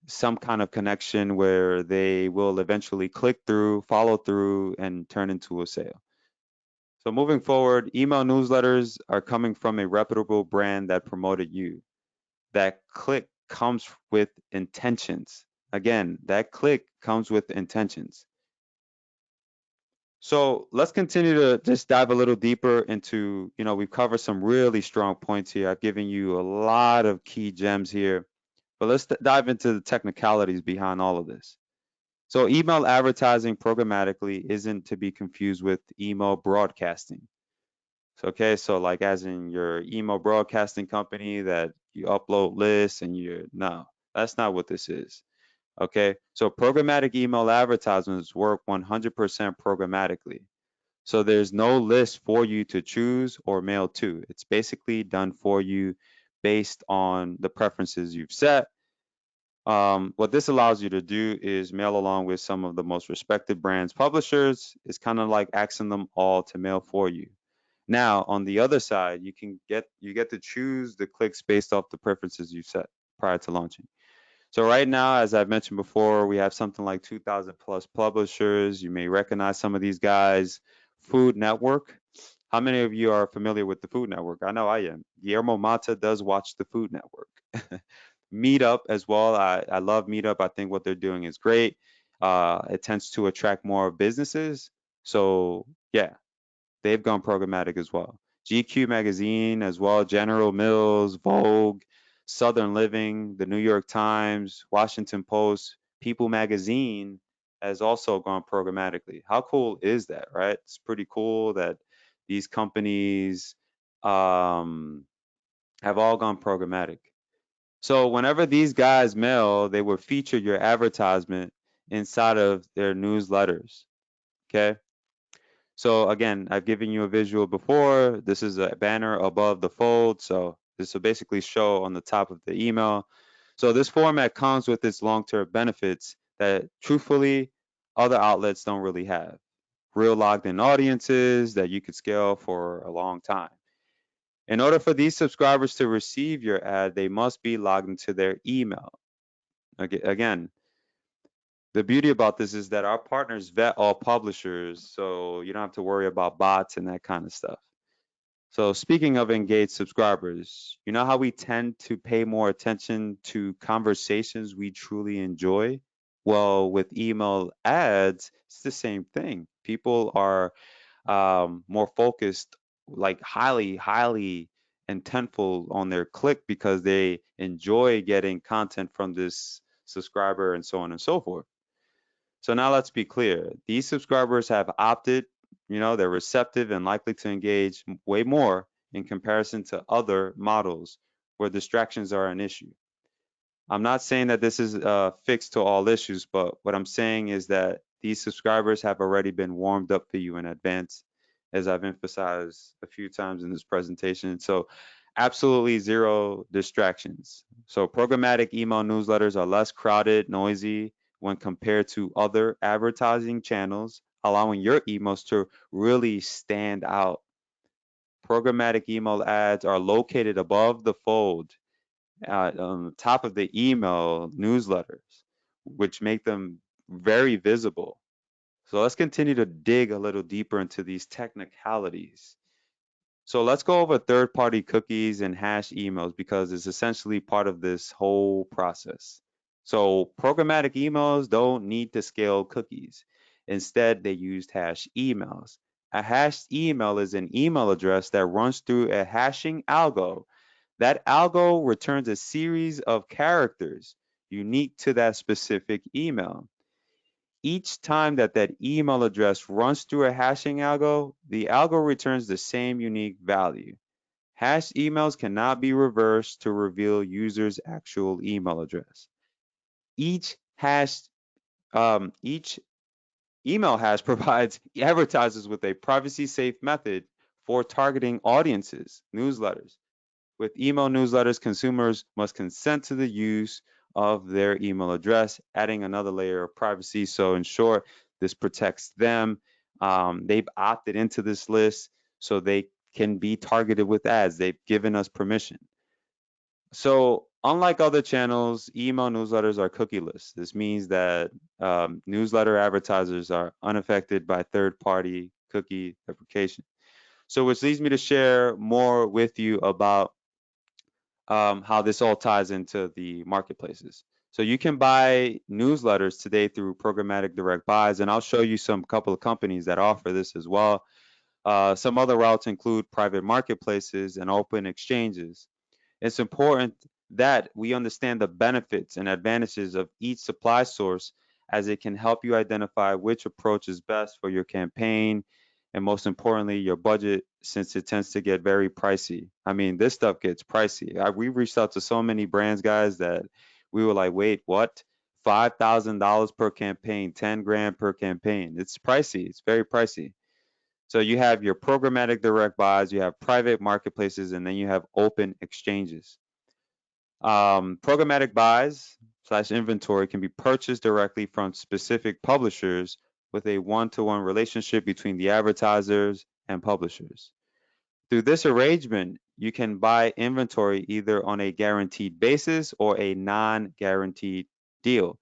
some kind of connection where they will eventually click through, follow through, and turn into a sale. So moving forward, email newsletters are coming from a reputable brand that promoted you. That click comes with intentions. Again, that click comes with intentions. So let's continue to just dive a little deeper into, we've covered some really strong points here. I've given you a lot of key gems here, but let's dive into the technicalities behind all of this. So email advertising programmatically isn't to be confused with email broadcasting. So, okay, so like as in your email broadcasting company that you upload lists and no, that's not what this is. Okay, so programmatic email advertisements work 100% programmatically. So there's no list for you to choose or mail to. It's basically done for you based on the preferences you've set. What this allows you to do is mail along with some of the most respected brands publishers. It's kind of like asking them all to mail for you. Now, on the other side, you get to choose the clicks based off the preferences you set prior to launching. So right now, as I've mentioned before, we have something like 2,000 plus publishers. You may recognize some of these guys. Food Network. How many of you are familiar with the Food Network? I know I am. Guillermo Mata does watch the Food Network. Meetup as well. I love Meetup. I think what they're doing is great. It tends to attract more businesses. So yeah, they've gone programmatic as well. GQ magazine as well, General Mills, Vogue, Southern Living, the New York Times, Washington Post, People magazine has also gone programmatically. How cool is that, right? It's pretty cool that these companies have all gone programmatic. So whenever these guys mail, they would feature your advertisement inside of their newsletters. Okay. So again, I've given you a visual before. This is a banner above the fold. So this will basically show on the top of the email. So this format comes with its long-term benefits that truthfully other outlets don't really have. Real logged in audiences that you could scale for a long time. In order for these subscribers to receive your ad, they must be logged into their email. Again, the beauty about this is that our partners vet all publishers, so you don't have to worry about bots and that kind of stuff. So speaking of engaged subscribers, you know how we tend to pay more attention to conversations we truly enjoy? Well, with email ads, it's the same thing. People are more focused, like highly intentful on their click because they enjoy getting content from this subscriber and so on and so forth. So now let's be clear. These subscribers have opted, they're receptive and likely to engage way more in comparison to other models where distractions are an issue. I'm not saying that this is fixed to all issues, but what I'm saying is that these subscribers have already been warmed up for you in advance, as I've emphasized a few times in this presentation. So, absolutely zero distractions. So, programmatic email newsletters are less crowded, noisy when compared to other advertising channels, allowing your emails to really stand out. Programmatic email ads are located above the fold on the top of the email newsletters, which make them very visible. So let's continue to dig a little deeper into these technicalities. So let's go over third-party cookies and hash emails because it's essentially part of this whole process. So programmatic emails don't need to scale cookies. Instead, they used hash emails. A hashed email is an email address that runs through a hashing algo. That algo returns a series of characters unique to that specific email. Each time that that email address runs through a hashing algo, the algo returns the same unique value. Hashed emails cannot be reversed to reveal users' actual email address. Each each email hash provides advertisers with a privacy-safe method for targeting audiences, newsletters. With email newsletters, consumers must consent to the use of their email address, adding another layer of privacy. So, in short, this protects them. They've opted into this list so they can be targeted with ads. They've given us permission. So, unlike other channels, email newsletters are cookieless. This means that newsletter advertisers are unaffected by third party cookie deprecation. So, which leads me to share more with you about how this all ties into the marketplaces. So you can buy newsletters today through programmatic direct buys, and I'll show you some couple of companies that offer this as well. Some other routes include private marketplaces and open exchanges. It's important that we understand the benefits and advantages of each supply source as it can help you identify which approach is best for your campaign and most importantly, your budget since it tends to get very pricey. I mean, this stuff gets pricey. We reached out to so many brands, guys, that we were like, wait, what? $5,000 per campaign, 10 grand per campaign. It's pricey. It's very pricey. So you have your programmatic direct buys, you have private marketplaces, and then you have open exchanges. Programmatic buys slash inventory can be purchased directly from specific publishers with a one-to-one relationship between the advertisers and publishers. Through this arrangement, you can buy inventory either on a guaranteed basis or a non-guaranteed deal.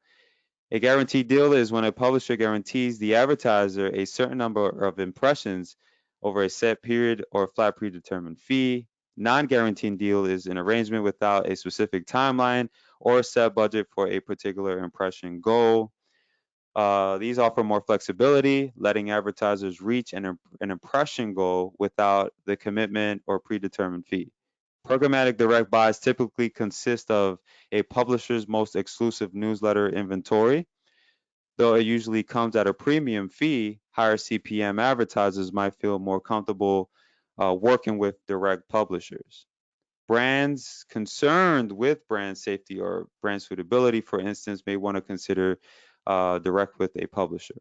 A guaranteed deal is when a publisher guarantees the advertiser a certain number of impressions over a set period or a flat predetermined fee. Non-guaranteed deal is an arrangement without a specific timeline or a set budget for a particular impression goal. These offer more flexibility, letting advertisers reach an impression goal without the commitment or predetermined fee. Programmatic direct buys typically consist of a publisher's most exclusive newsletter inventory. Though it usually comes at a premium fee, higher CPM advertisers might feel more comfortable working with direct publishers. Brands concerned with brand safety or brand suitability, for instance, may want to consider direct with a publisher.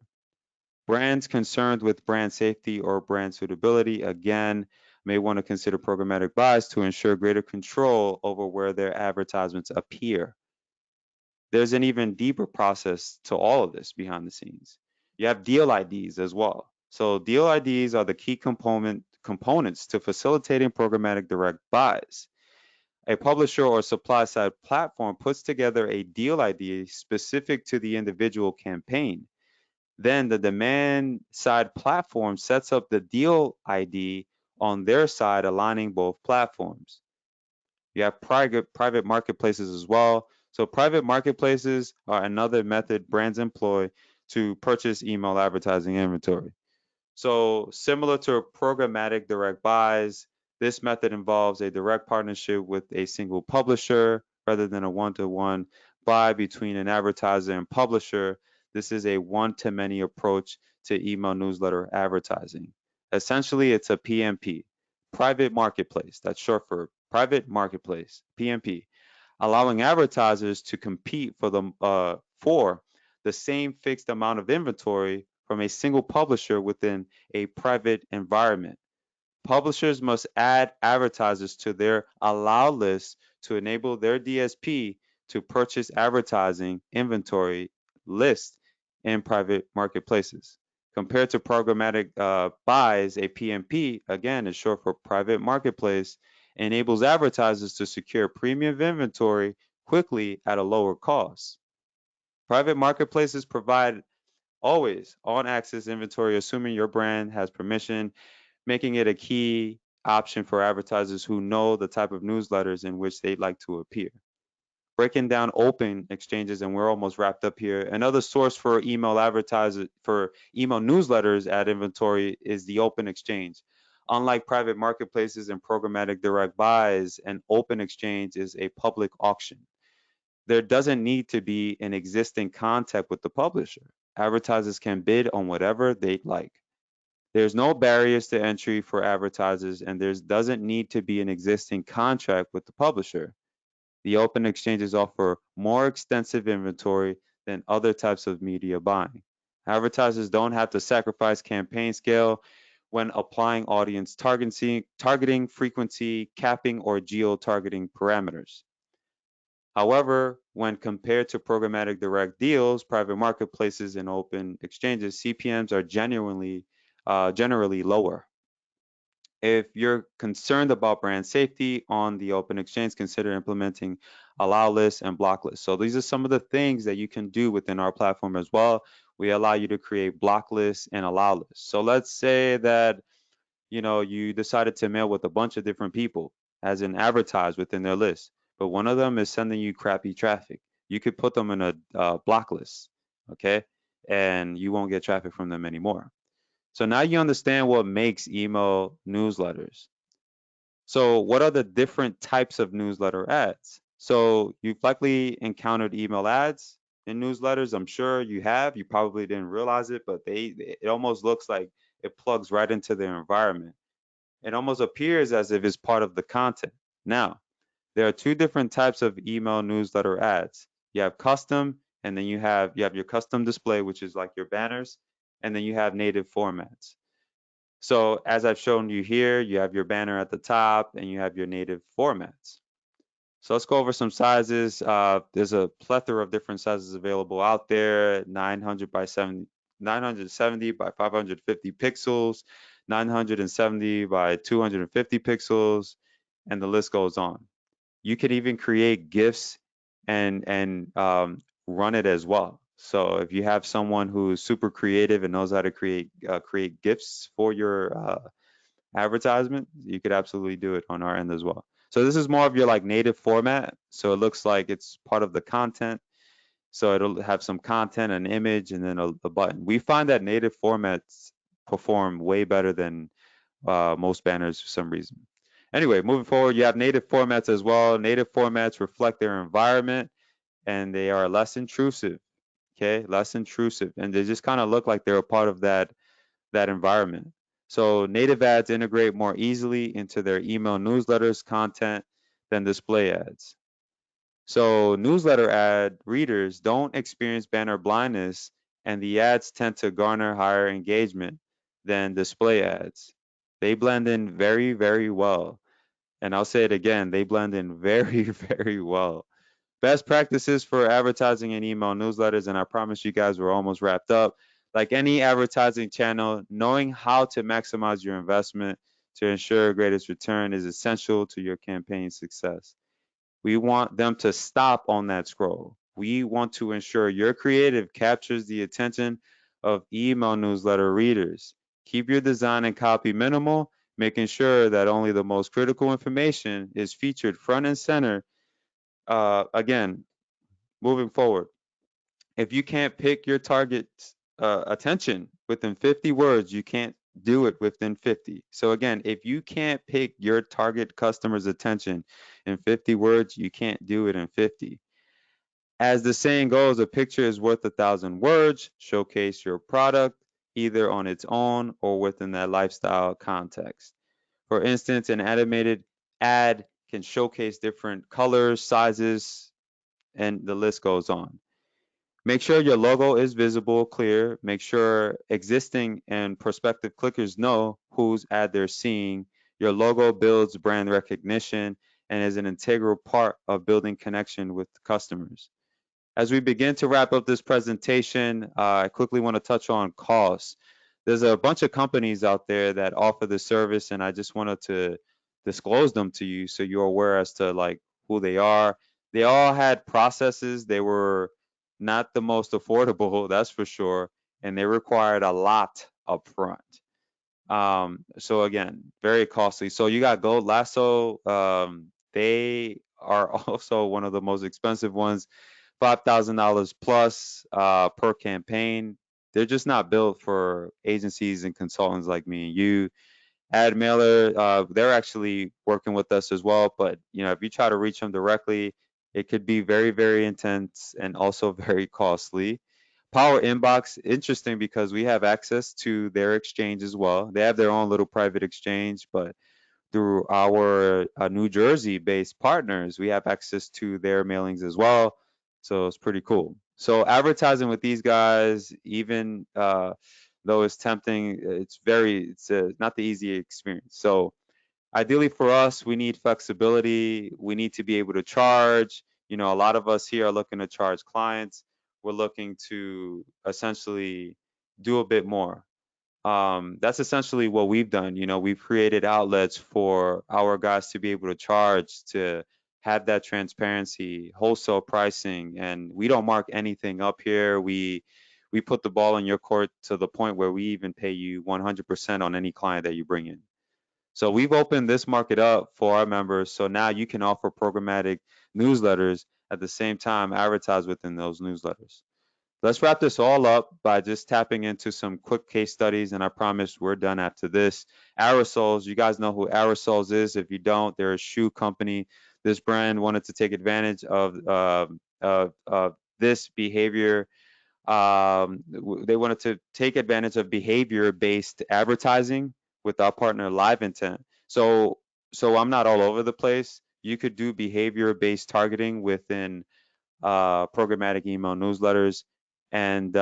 Brands concerned with brand safety or brand suitability, again, may want to consider programmatic buys to ensure greater control over where their advertisements appear. There's an even deeper process to all of this behind the scenes. You have deal IDs as well. So deal IDs are the key components to facilitating programmatic direct buys. A publisher or supply side platform puts together a deal ID specific to the individual campaign. Then the demand side platform sets up the deal ID on their side, aligning both platforms. You have private marketplaces as well. So private marketplaces are another method brands employ to purchase email advertising inventory. So similar to programmatic direct buys, this method involves a direct partnership with a single publisher rather than a one-to-one buy between an advertiser and publisher. This is a one-to-many approach to email newsletter advertising. Essentially, it's a PMP, private marketplace. That's short for private marketplace, PMP, allowing advertisers to compete for the same fixed amount of inventory from a single publisher within a private environment. Publishers must add advertisers to their allow list to enable their DSP to purchase advertising inventory list in private marketplaces. Compared to programmatic buys, a PMP, again, is short for private marketplace, enables advertisers to secure premium inventory quickly at a lower cost. Private marketplaces provide always on access inventory, assuming your brand has permission, making it a key option for advertisers who know the type of newsletters in which they'd like to appear. Breaking down open exchanges, and we're almost wrapped up here. Another source for email advertisers for email newsletters at inventory is the open exchange. Unlike private marketplaces and programmatic direct buys, an open exchange is a public auction. There doesn't need to be an existing contact with the publisher. Advertisers can bid on whatever they'd like. There's no barriers to entry for advertisers, and there doesn't need to be an existing contract with the publisher. The open exchanges offer more extensive inventory than other types of media buying. Advertisers don't have to sacrifice campaign scale when applying audience targeting frequency, capping, or geo-targeting parameters. However, when compared to programmatic direct deals, private marketplaces, and open exchanges, CPMs are generally lower. If you're concerned about brand safety on the open exchange, consider implementing allow lists and block lists. So these are some of the things that you can do within our platform as well. We allow you to create block lists and allow lists. So let's say that you decided to mail with a bunch of different people, as in advertise within their list, but one of them is sending you crappy traffic. You could put them in a block list, okay, and you won't get traffic from them anymore. So now you understand what makes email newsletters. So what are the different types of newsletter ads? So you've likely encountered email ads in newsletters. I'm sure you have. You probably didn't realize it, but it almost looks like it plugs right into their environment. It almost appears as if it's part of the content. Now, there are two different types of email newsletter ads. You have custom, and then you have your custom display, which is like your banners, and then you have native formats. So as I've shown you here, you have your banner at the top and you have your native formats. So let's go over some sizes. There's a plethora of different sizes available out there: 970 by 550 pixels, 970 by 250 pixels, and the list goes on. You can even create GIFs and run it as well. So if you have someone who is super creative and knows how to create GIFs for your advertisement, you could absolutely do it on our end as well. So this is more of your like native format. So it looks like it's part of the content. So it'll have some content, an image, and then a button. We find that native formats perform way better than most banners for some reason. Anyway, moving forward, you have native formats as well. Native formats reflect their environment and they are less intrusive. Okay, less intrusive, and they just kind of look like they're a part of that environment. So native ads integrate more easily into their email newsletters content. than display ads. So newsletter ad readers don't experience banner blindness, and the ads tend to garner higher engagement than display ads. They blend in very, very well. And I'll say it again, they blend in very, very well. Best practices for advertising and email newsletters, and I promise you guys we're almost wrapped up. Like any advertising channel, knowing how to maximize your investment to ensure greatest return is essential to your campaign success. We want them to stop on that scroll. We want to ensure your creative captures the attention of email newsletter readers. Keep your design and copy minimal, making sure that only the most critical information is featured front and center. Again, moving forward, if you can't pick your target's attention within 50 words, you can't do it within 50. So again, if you can't pick your target customer's attention in 50 words, you can't do it in 50. As the saying goes, a picture is worth 1,000 words. Showcase your product either on its own or within that lifestyle context. For instance, an animated ad can showcase different colors, sizes, and the list goes on. Make sure your logo is visible, clear. Make sure existing and prospective clickers know whose ad they're seeing. Your logo builds brand recognition and is an integral part of building connection with customers. As we begin to wrap up this presentation, I quickly want to touch on costs. There's a bunch of companies out there that offer the service, and I just wanted to disclose them to you so you're aware as to like who they are. They all had processes. They were not the most affordable, that's for sure, and they required a lot up front. So again, very costly. So you got Gold Lasso. They are also one of the most expensive ones, $5,000 plus per campaign. They're just not built for agencies and consultants like me and you. Ad Mailer, they're actually working with us as well. But you know, if you try to reach them directly, it could be very, very intense and also very costly. Power Inbox, interesting because we have access to their exchange as well. They have their own little private exchange, but through our New Jersey-based partners, we have access to their mailings as well. So it's pretty cool. So advertising with these guys, even though it's tempting, it's not the easy experience. So ideally for us, we need flexibility. We need to be able to charge. You know, a lot of us here are looking to charge clients. We're looking to essentially do a bit more. That's essentially what we've done. You know, we've created outlets for our guys to be able to charge, to have that transparency, wholesale pricing, and we don't mark anything up here. We put the ball in your court to the point where we even pay you 100% on any client that you bring in. So we've opened this market up for our members. So now you can offer programmatic newsletters at the same time advertise within those newsletters. Let's wrap this all up by just tapping into some quick case studies, and I promise we're done after this. Aerosols, you guys know who Aerosols is. If you don't, they're a shoe company. This brand wanted to take advantage of this behavior. They wanted to take advantage of behavior-based advertising with our partner Live Intent. So I'm not all over the place. You could do behavior-based targeting within programmatic email newsletters, and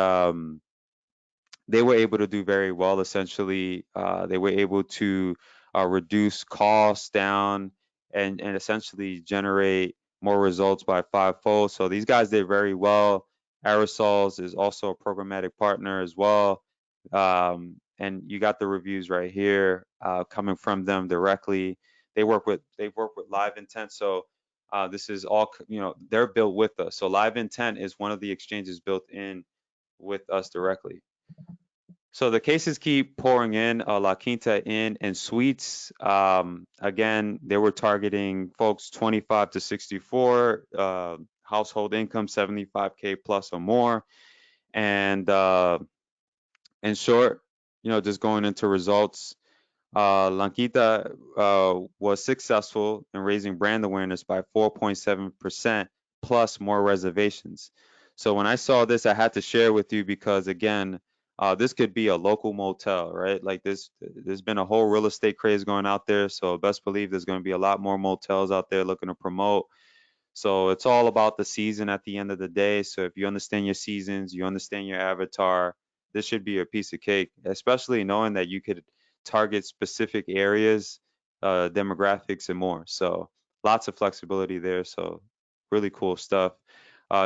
they were able to do very well. Essentially, they were able to reduce costs down and essentially generate more results by fivefold. So these guys did very well. Aerosols is also a programmatic partner as well. And you got the reviews right here coming from them directly. They've worked with Live Intent, so this is all, you know, they're built with us. So Live Intent is one of the exchanges built in with us directly. So the cases keep pouring in. La Quinta Inn and Suites. Again, they were targeting folks 25 to 64, household income 75K plus or more. And in short, you know, just going into results, Lanquita was successful in raising brand awareness by 4.7% plus more reservations. So when I saw this, I had to share with you because again, This could be a local motel, right? Like this, there's been a whole real estate craze going out there. So best believe there's going to be a lot more motels out there looking to promote. So it's all about the season at the end of the day. So if you understand your seasons, you understand your avatar, this should be a piece of cake, especially knowing that you could target specific areas, demographics, and more. So lots of flexibility there. So really cool stuff.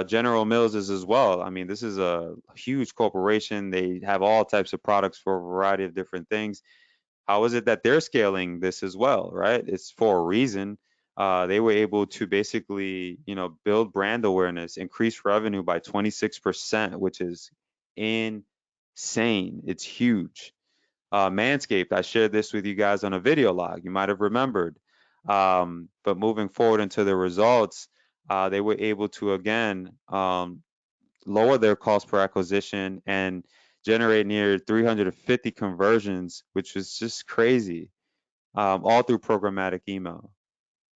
General Mills is as well. I mean, this is a huge corporation. They have all types of products for a variety of different things. How is it that they're scaling this as well, right? It's for a reason. They were able to basically, build brand awareness, increase revenue by 26%, which is insane. It's huge. Manscaped, I shared this with you guys on a video log. You might have remembered. But moving forward into the results, they were able to again lower their cost per acquisition and generate near 350 conversions, which is just crazy, all through programmatic email.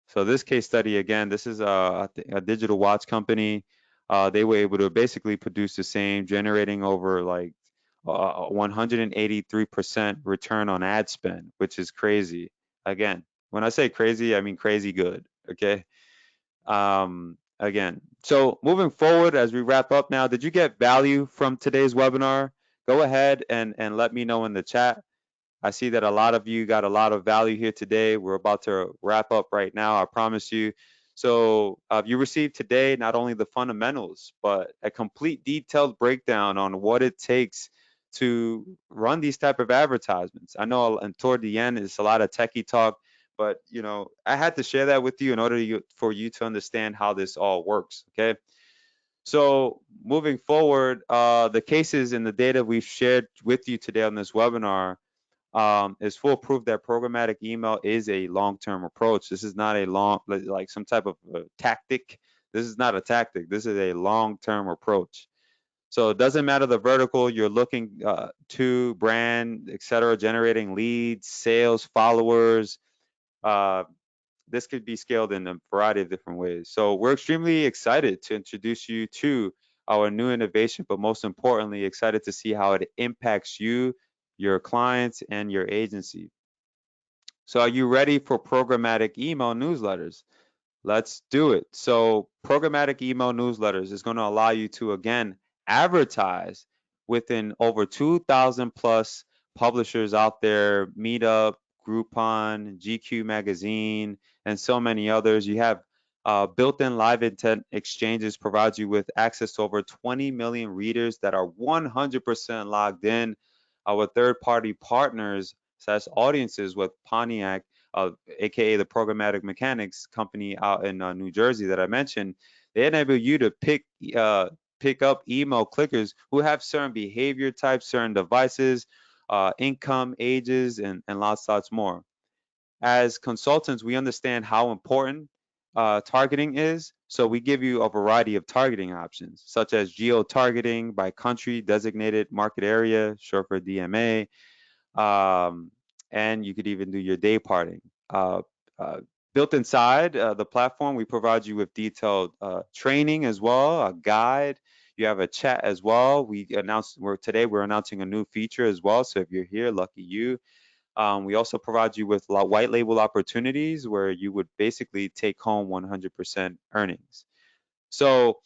So this case study, again, this is a digital watch company. They were able to basically produce the same, generating over like 183% return on ad spend, which is crazy. Again, when I say crazy, I mean crazy good. Okay. Again, so moving forward as we wrap up now, did you get value from today's webinar? Go ahead and let me know in the chat. I see that a lot of you got a lot of value here today. We're about to wrap up right now, I promise you. So you received today not only the fundamentals, but a complete detailed breakdown on what it takes to run these type of advertisements. I know and toward the end, it's a lot of techie talk, but I had to share that with you in order for you to understand how this all works, okay? So moving forward, the cases and the data we've shared with you today on this webinar is full proof that programmatic email is a long-term approach. This is not a like some type of tactic. This is not a tactic. This is a long-term approach. So it doesn't matter the vertical you're looking to, brand, etc., generating leads, sales, followers. Uh, this could be scaled in a variety of different ways. So we're extremely excited to introduce you to our new innovation, but most importantly, excited to see how it impacts you, your clients, and your agency. So are you ready for programmatic email newsletters? Let's do it. So programmatic email newsletters is going to allow you to, again, advertise within over 2,000 plus publishers out there, Meetup, Groupon, GQ Magazine, and so many others. You have built-in live intent exchanges provides you with access to over 20 million readers that are 100% logged in. Our third-party partners slash audiences with Pontiac, aka the Programmatic Mechanics company out in New Jersey that I mentioned, they enable you to pick up email clickers who have certain behavior types, certain devices, income, ages, and lots more. As consultants, we understand how important targeting is, so we give you a variety of targeting options, such as geo-targeting by country, designated market area, short for DMA, and you could even do your day parting. Uh, uh, Built inside the platform, we provide you with detailed training as well, a guide. You have a chat as well. Today we're announcing a new feature as well. So if you're here, lucky you. We also provide you with white label opportunities where you would basically take home 100% earnings. So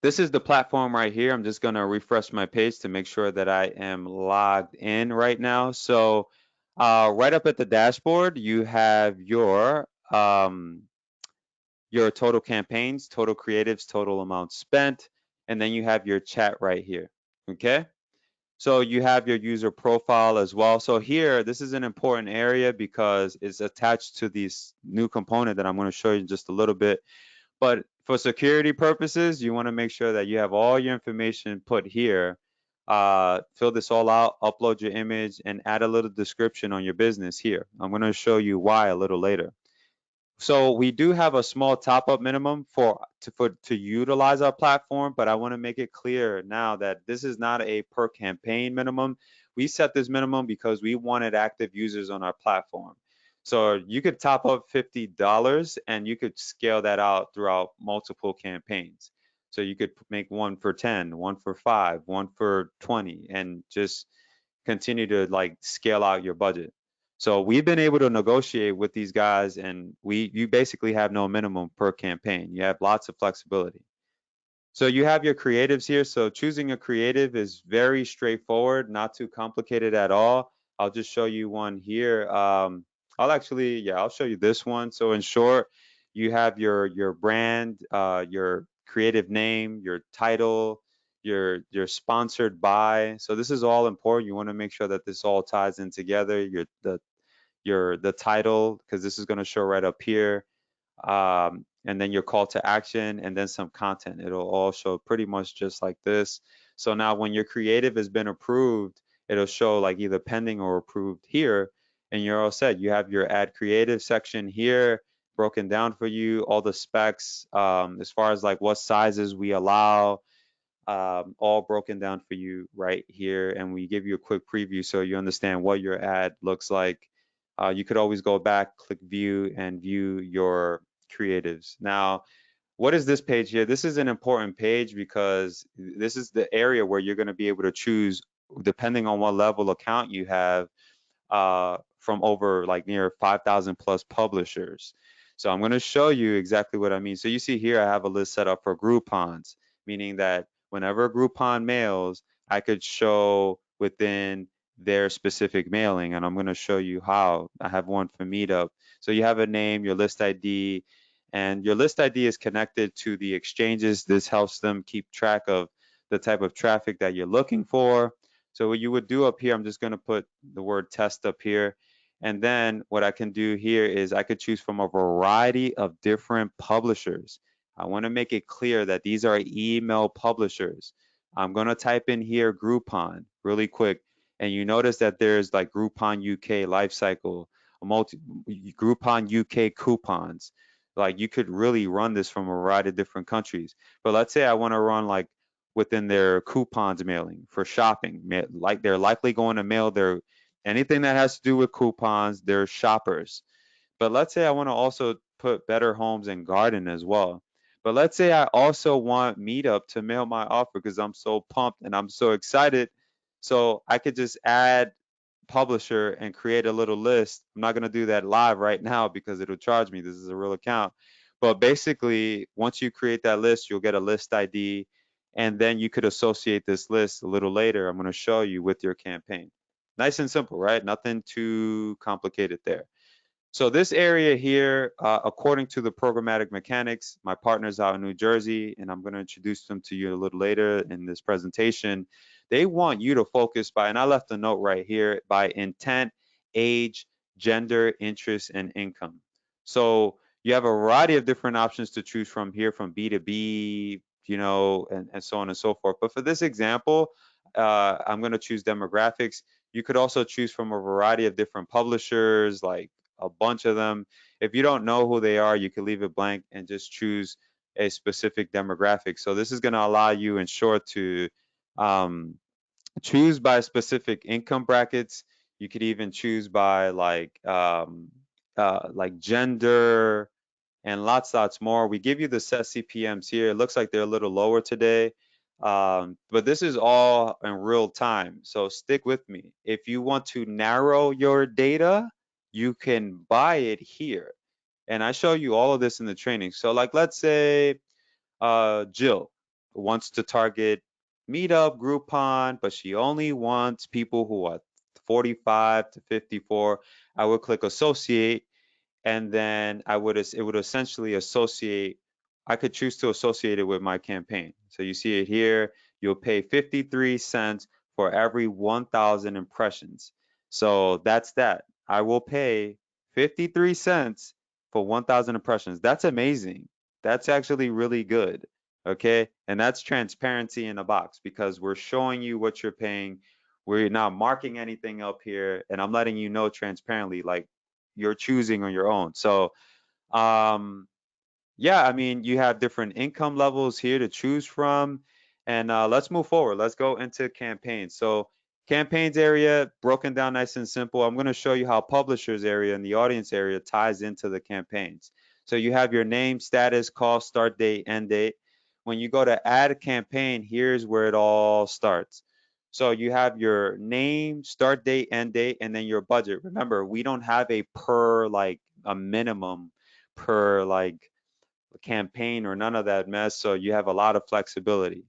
this is the platform right here. I'm just going to refresh my page to make sure that I am logged in right now. So right up at the dashboard, you have your total campaigns, total creatives, total amount spent, and then you have your chat right here. Okay. So you have your user profile as well. So here, this is an important area because it's attached to this new component that I'm going to show you in just a little bit. But for security purposes, you want to make sure that you have all your information put here. Fill this all out, upload your image, and add a little description on your business here. I'm going to show you why a little later. So we do have a small top-up minimum to utilize our platform, but I want to make it clear now that this is not a per campaign minimum. We set this minimum because we wanted active users on our platform. So you could top up $50 and you could scale that out throughout multiple campaigns. So you could make one for 10, one for 5, one for 20, and just continue to like scale out your budget. So we've been able to negotiate with these guys, and you basically have no minimum per campaign. You have lots of flexibility. So you have your creatives here. So choosing a creative is very straightforward, not too complicated at all. I'll just show you one here. I'll show you this one. So in short, you have your brand, your creative name, your title, your sponsored by. So this is all important. You want to make sure that this all ties in together. The title, because this is going to show right up here, and then your call to action, and then some content. It'll all show pretty much just like this. So now when your creative has been approved, it'll show like either pending or approved here, and you're all set. You have your add creative section here broken down for you, all the specs, as far as like what sizes we allow, all broken down for you right here. And we give you a quick preview so you understand what your ad looks like. You could always go back, click view, and view your creatives. Now, what is this page here? This is an important page because this is the area where you're going to be able to choose, depending on what level account you have, from over like near 5,000 plus publishers. So I'm going to show you exactly what I mean. So you see here, I have a list set up for Groupons, meaning that whenever a Groupon mails, I could show within their specific mailing, and I'm going to show you how. I have one for Meetup. So you have a name, your list ID, and your list ID is connected to the exchanges. This helps them keep track of the type of traffic that you're looking for. So what you would do up here, I'm just going to put the word test up here. And then what I can do here is I could choose from a variety of different publishers. I want to make it clear that these are email publishers. I'm going to type in here Groupon really quick. And you notice that there's like Groupon UK Lifecycle, Groupon UK coupons. Like you could really run this from a variety of different countries. But let's say I want to run like within their coupons mailing for shopping. Like they're likely going to mail their anything that has to do with coupons, they're shoppers. But let's say I want to also put Better Homes and Garden as well. But let's say I also want Meetup to mail my offer because I'm so pumped and I'm so excited. So I could just add publisher and create a little list. I'm not going to do that live right now because it'll charge me. This is a real account. But basically, once you create that list, you'll get a list ID, and then you could associate this list a little later. I'm going to show you with your campaign. Nice and simple, right? Nothing too complicated there. So this area here, according to the programmatic mechanics, my partner's out in New Jersey, and I'm going to introduce them to you a little later in this presentation. They want you to focus by, and I left a note right here, by intent, age, gender, interest, and income. So you have a variety of different options to choose from here, from B2B, and so on and so forth. But for this example, I'm going to choose demographics. You could also choose from a variety of different publishers, like a bunch of them. If you don't know who they are, you can leave it blank and just choose a specific demographic. So this is going to allow you, in short, to um, choose by specific income brackets. You could even choose by like gender and lots more. We give you the set CPMs here. It looks like they're a little lower today. But this is all in real time. So stick with me. If you want to narrow your data, you can buy it here. And I show you all of this in the training. So like, let's say Jill wants to target Meetup, Groupon, but she only wants people who are 45 to 54. I would click associate, and then it would essentially associate. I could choose to associate it with my campaign. So you see it here. You'll pay 53 cents for every 1,000 impressions. So that's that. I will pay 53 cents for 1,000 impressions. That's amazing. That's actually really good. Okay. And that's transparency in a box because we're showing you what you're paying. We're not marking anything up here. And I'm letting you know transparently, like, you're choosing on your own. So, yeah, I mean, you have different income levels here to choose from. And let's move forward. Let's go into campaigns. So, campaigns area broken down nice and simple. I'm going to show you how publishers area and the audience area ties into the campaigns. So, you have your name, status, cost, start date, end date. when you go to add a campaign, here's where it all starts. So you have your name, start date, end date, and then your budget. Remember, we don't have a per like a minimum per like campaign or none of that mess. So you have a lot of flexibility.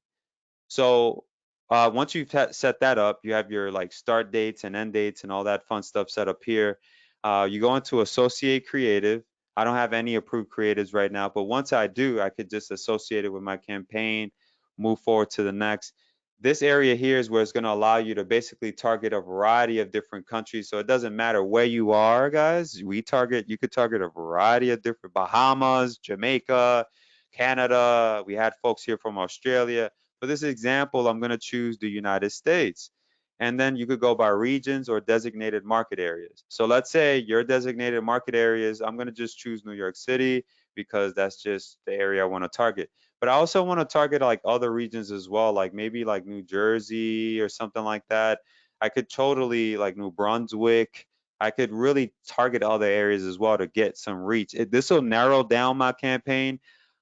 So once you've set that up, you have your like start dates and end dates and all that fun stuff set up here. You go into associate creative. I don't have any approved creatives right now, but once I do, I could just associate it with my campaign, move forward to the next. This area here is where it's going to allow you to basically target a variety of different countries. So it doesn't matter where you are, guys. You could target a variety of different Bahamas, Jamaica, Canada. We had folks here from Australia. For this example, I'm going to choose the United States. And then you could go by regions or designated market areas. So let's say your designated market areas, I'm going to just choose New York City because that's just the area I want to target. But I also want to target like other regions as well, like maybe like New Jersey or something like that. I could totally like New Brunswick. I could really target other areas as well to get some reach. This will narrow down my campaign.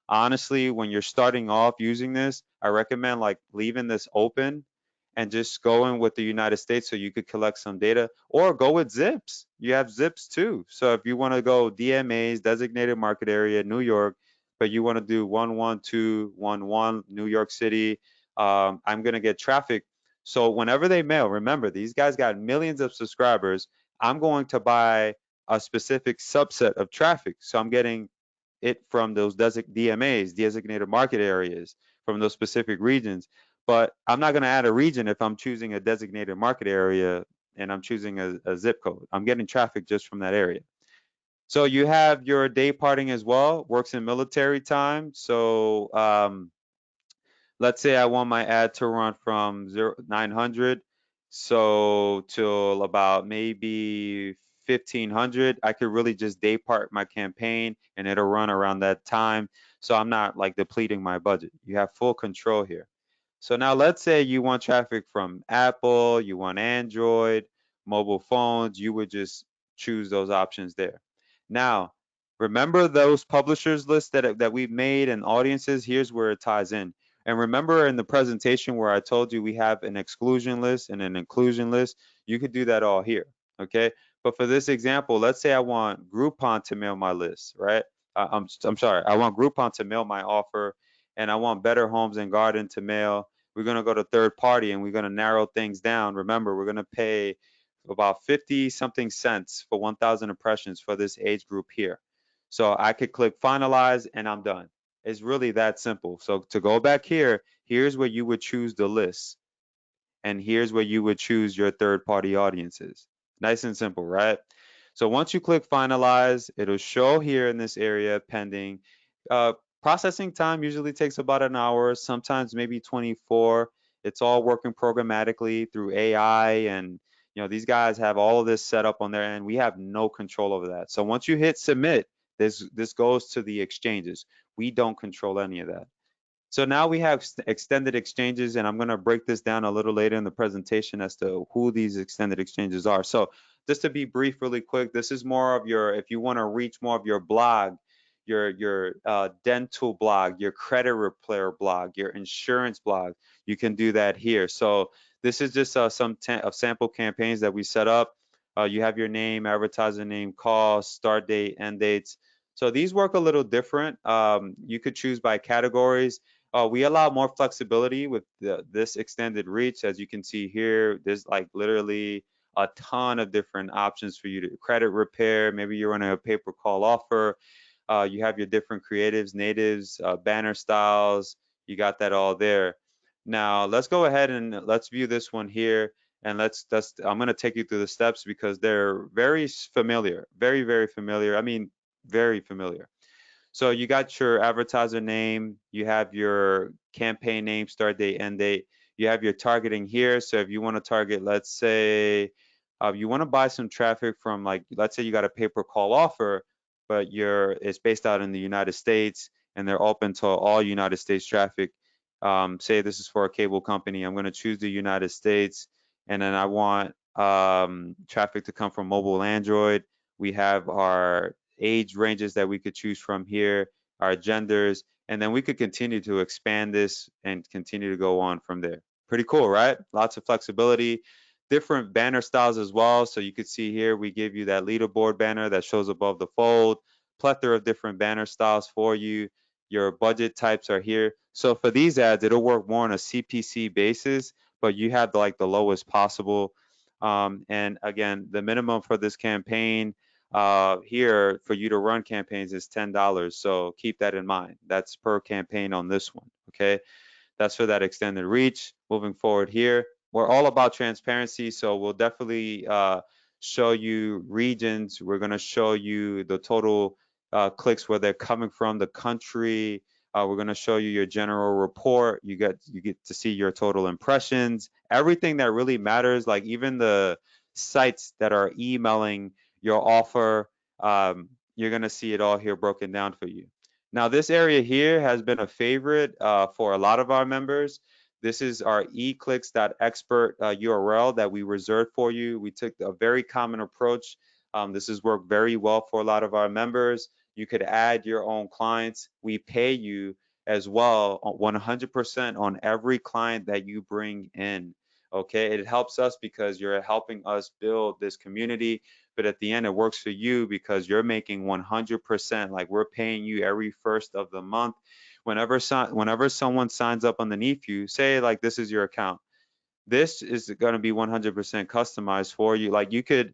Honestly, when you're starting off using this, I recommend like leaving this open and just going with the United States so you could collect some data, or go with zips. You have zips too. So if you want to go DMAs, designated market area, New York, but you want to do 11211 New York City, I'm going to get traffic. So whenever they mail, remember, these guys got millions of subscribers. I'm going to buy a specific subset of traffic. So I'm getting it from those DMAs, designated market areas, from those specific regions. But I'm not going to add a region if I'm choosing a designated market area and I'm choosing a zip code. I'm getting traffic just from that area. So you have your day parting as well, works in military time. So let's say I want my ad to run from 900 so till about maybe 1500. I could really just day part my campaign and it'll run around that time. So I'm not like depleting my budget. You have full control here. So now let's say you want traffic from Apple, you want Android, mobile phones, you would just choose those options there. Now, remember those publishers lists that we've made and audiences? Here's where it ties in. And remember in the presentation where I told you we have an exclusion list and an inclusion list, you could do that all here, okay? But for this example, let's say I want Groupon to mail my list, right? I'm sorry, I want Groupon to mail my offer, and I want Better Homes and Garden to mail. We're gonna go to third party and we're gonna narrow things down. Remember, we're gonna pay about 50 something cents for 1,000 impressions for this age group here. So I could click finalize and I'm done. It's really that simple. So to go back here, here's where you would choose the list. And here's where you would choose your third party audiences. Nice and simple, right? So once you click finalize, it'll show here in this area pending. Uh, Processing time usually takes about an hour, sometimes maybe 24. It's all working programmatically through AI, and these guys have all of this set up on their end. We have no control over that. So once you hit submit, this goes to the exchanges. We don't control any of that. So now we have extended exchanges, and I'm going to break this down a little later in the presentation as to who these extended exchanges are. So just to be brief really quick, this is more of your, if you want to reach more of your blog, your dental blog, your credit repair blog, your insurance blog, you can do that here. So this is just some of sample campaigns that we set up. You have your name, advertiser name, cost, start date, end dates. So these work a little different. You could choose by categories. We allow more flexibility with this extended reach. As you can see here, there's like literally a ton of different options for you to credit repair. Maybe you're running a pay-per-call offer. You have your different creatives, natives, banner styles. You got that all there. Now let's go ahead and let's view this one here. And I'm going to take you through the steps because they're very familiar, very, very familiar. I mean, very familiar. So you got your advertiser name, you have your campaign name, start date, end date. You have your targeting here. So if you want to target, let's say, you want to buy some traffic from like, let's say you got a pay-per-call offer, but it's based out in the United States and they're open to all United States traffic. Say this is for a cable company. I'm going to choose the United States, and then I want traffic to come from mobile Android. We have our age ranges that we could choose from here, our genders, And then we could continue to expand this and continue to go on from there. Pretty cool, right? Lots of flexibility, different banner styles as well. So you could see here, we give you that leaderboard banner that shows above the fold, plethora of different banner styles for you. Your budget types are here. So for these ads, it'll work more on a CPC basis, but you have like the lowest possible. And again, the minimum for this campaign here for you to run campaigns is $10. So keep that in mind. That's per campaign on this one. Okay. That's for that extended reach. Moving forward here, we're all about transparency. So we'll definitely show you regions. We're going to show you the total clicks, where they're coming from, the country. We're going to show you your general report. You get to see your total impressions, everything that really matters, like even the sites that are emailing your offer. You're going to see it all here broken down for you. Now, this area here has been a favorite for a lot of our members. This is our eclicks.expert URL that we reserved for you. We took a very common approach. This has worked very well for a lot of our members. You could add your own clients. We pay you as well 100% on every client that you bring in. Okay, it helps us because you're helping us build this community, but at the end it works for you because you're making 100%. Like, we're paying you every first of the month. Whenever someone signs up underneath you, say like this is your account, this is going to be 100% customized for you. Like, you could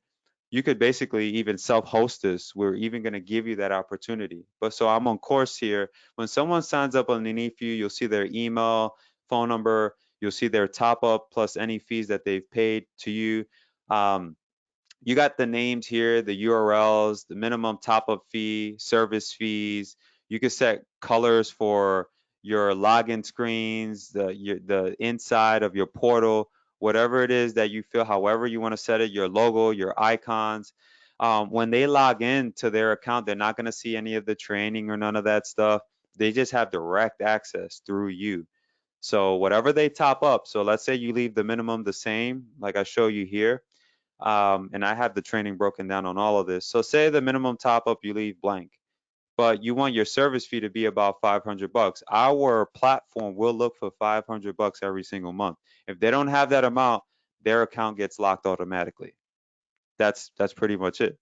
basically even self-host this. We're even going to give you that opportunity. But so I'm on course here. When someone signs up underneath you, you'll see their email, phone number, you'll see their top up plus any fees that they've paid to you. You got the names here, the URLs, the minimum top up fee, service fees. You can set colors for your login screens, the inside of your portal, whatever it is that you feel, however you want to set it, your logo, your icons. When they log in to their account, they're not going to see any of the training or none of that stuff. They just have direct access through you. So whatever they top up, so let's say you leave the minimum the same, like I show you here, and I have the training broken down on all of this. So say the minimum top up you leave blank, but you want your service fee to be about 500 bucks. Our platform will look for 500 bucks every single month. If they don't have that amount, their account gets locked automatically. That's pretty much it.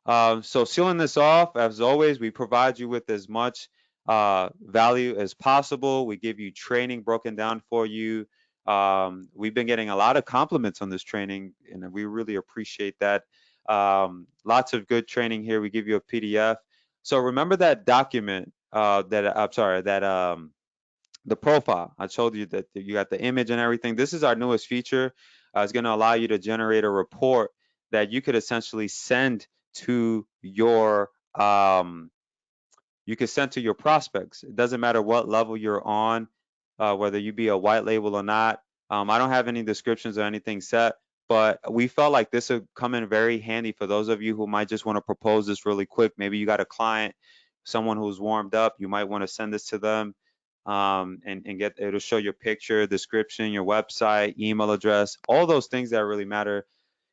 So sealing this off, as always, we provide you with as much value as possible. We give you training broken down for you. We've been getting a lot of compliments on this training, and we really appreciate that. Lots of good training here. We give you a PDF. So remember that document that I'm sorry, that the profile. I showed you that you got the image and everything. This is our newest feature. It's going to allow you to generate a report that you could essentially send to your prospects. It doesn't matter what level you're on, whether you be a white label or not. I don't have any descriptions or anything set, but we felt like this would come in very handy for those of you who might just want to propose this really quick. Maybe you got a client, someone who's warmed up, you might want to send this to them, and get, it'll show your picture, description, your website, email address, all those things that really matter.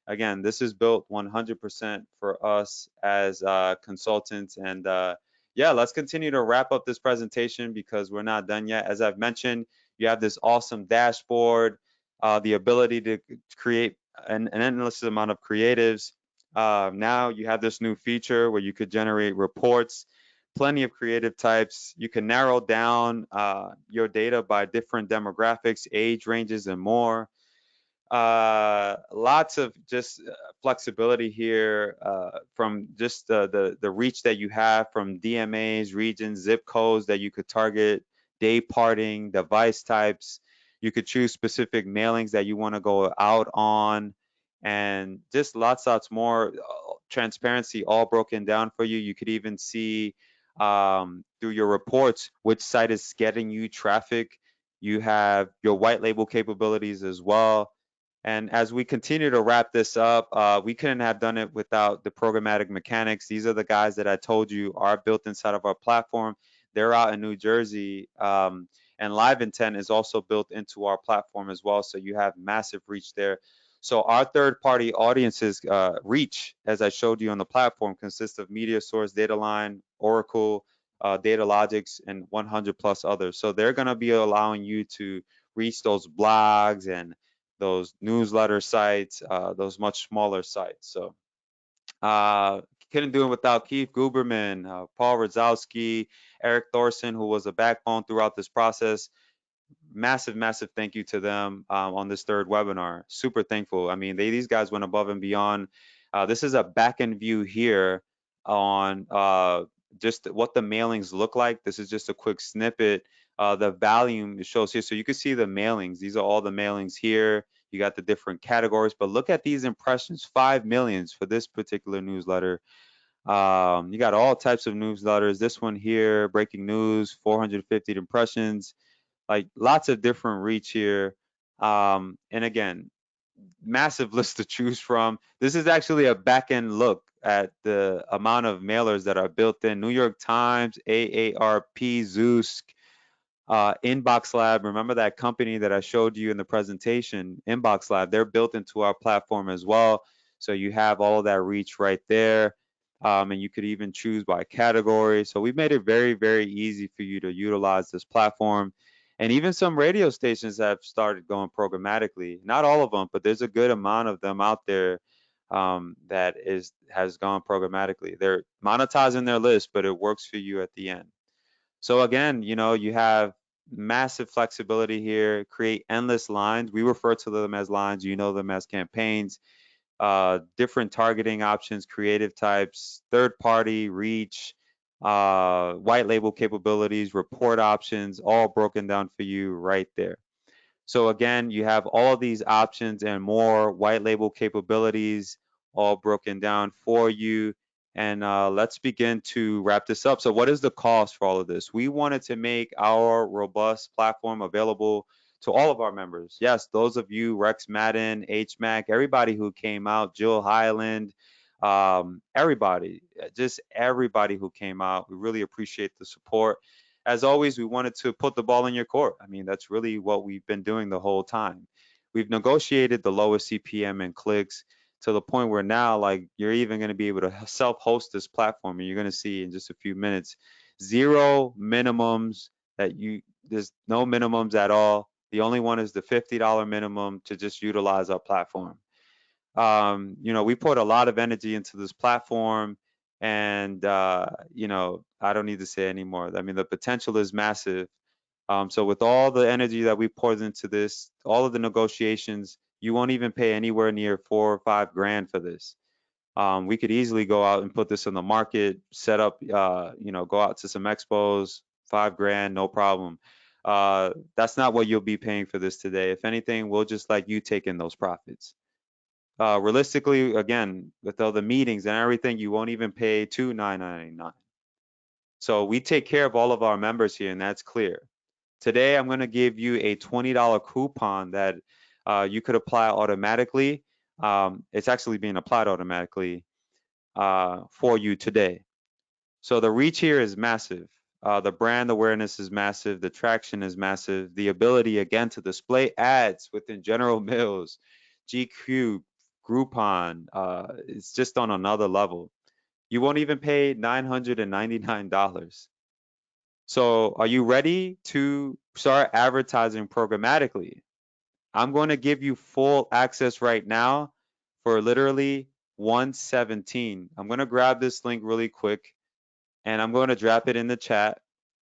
Again, this is built 100% for us as consultants. And yeah, let's continue to wrap up this presentation because we're not done yet. As I've mentioned, you have this awesome dashboard, the ability to create an endless amount of creatives. Now you have this new feature where you could generate reports, plenty of creative types. You can narrow down your data by different demographics, age ranges, and more. Lots of just flexibility here, from just the reach that you have from DMAs, regions, zip codes that you could target, day parting, device types. You could choose specific mailings that you want to go out on, and just lots more transparency all broken down for you. You could even see through your reports which site is getting you traffic. You have your white label capabilities as well. And as we continue to wrap this up, we couldn't have done it without the programmatic mechanics. These are the guys that I told you are built inside of our platform. They're out in New Jersey. And Live Intent is also built into our platform as well. So you have massive reach there. So our third-party audiences reach, as I showed you on the platform, consists of Media Source, Data Line, Oracle, Datalogics, and 100 plus others. So they're going to be allowing you to reach those blogs and those newsletter sites, those much smaller sites. So uh, couldn't do it without Keith Guberman, Paul Radzowski, Eric Thorson, who was a backbone throughout this process. Massive, massive thank you to them on this third webinar. Super thankful. I mean, these guys went above and beyond. This is a back end view here on just what the mailings look like. This is just a quick snippet. The volume it shows here. So you can see the mailings. These are all the mailings here. You got the different categories, but look at these impressions, 5 millions for this particular newsletter. You got all types of newsletters. This one here, breaking news, 450 impressions, like lots of different reach here. And again, massive list to choose from. This is actually a back end look at the amount of mailers that are built in. New York Times, AARP, Zeus, Inbox Lab. Remember that company that I showed you in the presentation, Inbox Lab? They're built into our platform as well. So you have all of that reach right there. And you could even choose by category. So we've made it very, very easy for you to utilize this platform. And even some radio stations have started going programmatically. Not all of them, but there's a good amount of them out there that has gone programmatically. They're monetizing their list, but it works for you at the end. So again, you have massive flexibility here, create endless lines. We refer to them as lines, you know them as campaigns, different targeting options, creative types, third party reach, white label capabilities, report options, all broken down for you right there. So again, you have all these options and more white label capabilities all broken down for you. And let's begin to wrap this up. So what is the cost for all of this? We wanted to make our robust platform available to all of our members. Yes, those of you, Rex Madden, HMAC, everybody who came out, Jill Highland, everybody, just everybody who came out. We really appreciate the support. As always, we wanted to put the ball in your court. I mean, that's really what we've been doing the whole time. We've negotiated the lowest CPM and clicks to the point where now, like, you're even going to be able to self-host this platform, and you're going to see in just a few minutes, zero minimums there's no minimums at all. The only one is the $50 minimum to just utilize our platform. We put a lot of energy into this platform, and I don't need to say anymore. I mean, the potential is massive. So with all the energy that we poured into this, all of the negotiations, you won't even pay anywhere near 4 or 5 grand for this. We could easily go out and put this in the market, set up, go out to some expos, 5 grand, no problem. That's not what you'll be paying for this today. If anything, we'll just let you take in those profits. Realistically, again, with all the meetings and everything, you won't even pay $2,999. So we take care of all of our members here, and that's clear. Today, I'm going to give you a $20 coupon that you could apply automatically. It's actually being applied automatically for you today. So the reach here is massive. The brand awareness is massive. The traction is massive. The ability, again, to display ads within General Mills, GQ, Groupon, it's just on another level. You won't even pay $999. So are you ready to start advertising programmatically? I'm going to give you full access right now for literally 117. I'm going to grab this link really quick, and I'm going to drop it in the chat.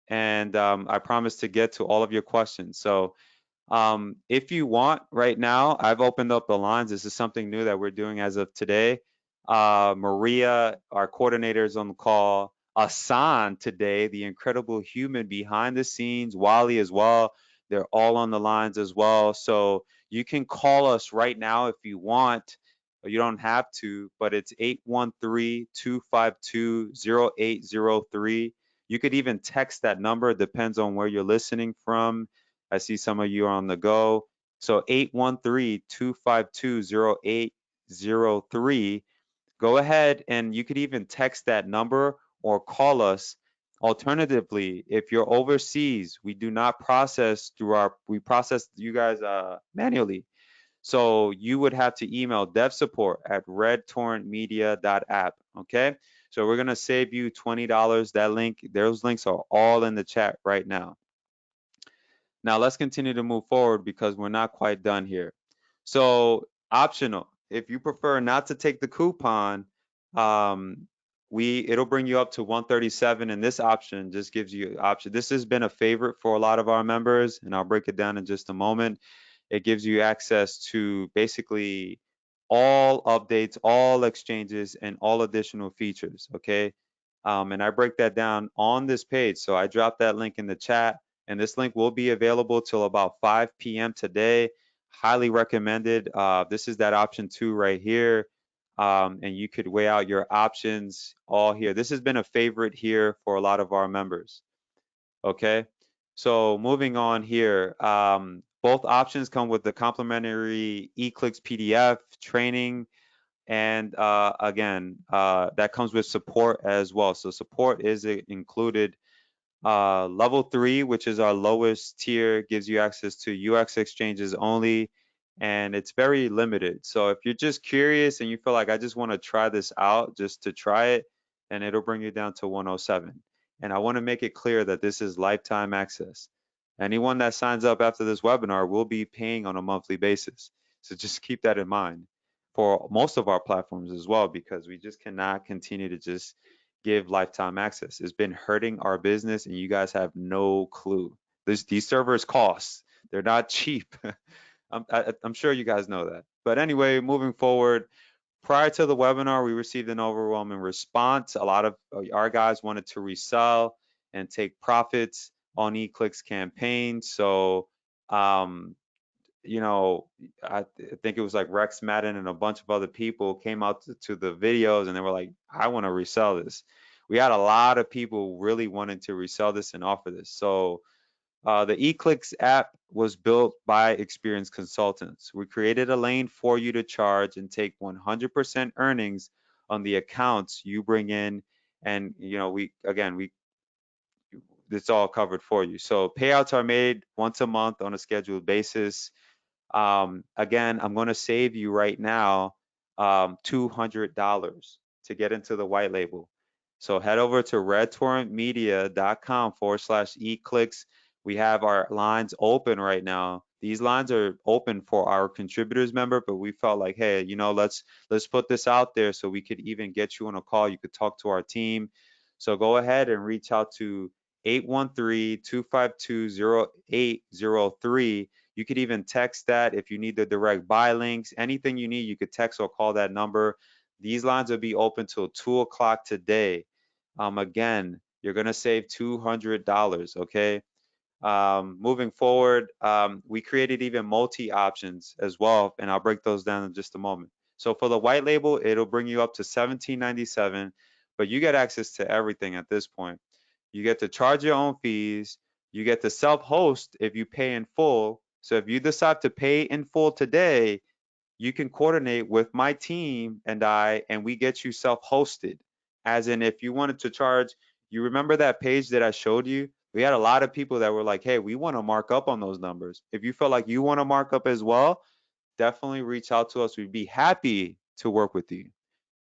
And I promise to get to all of your questions. So if you want right now, I've opened up the lines. This is something new that we're doing as of today. Maria, our coordinator, is on the call. Asan today, the incredible human behind the scenes, Wally as well. They're all on the lines as well. So you can call us right now if you want. You don't have to, but it's 813-252-0803. You could even text that number. It depends on where you're listening from. I see some of you are on the go. So 813-252-0803. Go ahead and you could even text that number or call us. Alternatively, if you're overseas, we do not process we process you guys manually. So you would have to email devsupport@redtorrentmedia.app. Okay. So we're gonna save you $20. That link, those links are all in the chat right now. Now let's continue to move forward because we're not quite done here. So optional, if you prefer not to take the coupon, um, it'll bring you up to 137, and this option just gives you option. This has been a favorite for a lot of our members, and I'll break it down in just a moment. It gives you access to basically all updates, all exchanges, and all additional features. Okay. And I break that down on this page. So I dropped that link in the chat, and this link will be available till about 5 p.m. today. Highly recommended. This is that option 2 right here. And you could weigh out your options all here. This has been a favorite here for a lot of our members. Okay. So moving on here, both options come with the complimentary Eclicks PDF training, and again, that comes with support as well. So support is included. Level 3, which is our lowest tier, gives you access to UX exchanges only, and it's very limited. So if you're just curious and you feel like I just want to try this out just to try it, then it'll bring you down to 107. And I want to make it clear that this is lifetime access. Anyone that signs up after this webinar will be paying on a monthly basis. So just keep that in mind for most of our platforms as well, because we just cannot continue to just give lifetime access. It's been hurting our business, and you guys have no clue. These servers cost. They're not cheap. I'm sure you guys know that. But anyway, moving forward, prior to the webinar, we received an overwhelming response. A lot of our guys wanted to resell and take profits on Eclicks campaigns. So, um, you know, I think it was like Rex Madden and a bunch of other people came out to the videos, and they were like, I want to resell this. We had a lot of people really wanting to resell this and offer this. So the Eclicks app was built by experienced consultants. We created a lane for you to charge and take 100% earnings on the accounts you bring in. And, you know, it's all covered for you. So payouts are made once a month on a scheduled basis. Again, I'm going to save you right now $200 to get into the white label. So head over to redtorrentmedia.com/eclicks. We have our lines open right now. These lines are open for our contributors member, but we felt like, hey, you know, let's put this out there so we could even get you on a call. You could talk to our team. So go ahead and reach out to 813-252-0803. You could even text that if you need the direct buy links. Anything you need, you could text or call that number. These lines will be open till 2 o'clock today. Again, you're going to save $200, okay? Moving forward, we created even multi options as well, and I'll break those down in just a moment. So for the white label, it'll bring you up to $17.97, but you get access to everything at this point. You get to charge your own fees. You get to self-host if you pay in full. So if you decide to pay in full today, you can coordinate with my team and and we get you self-hosted. As in, if you wanted to charge, you remember that page that I showed you? We had a lot of people that were like, hey, we want to mark up on those numbers. If you feel like you want to mark up as well, definitely reach out to us. We'd be happy to work with you.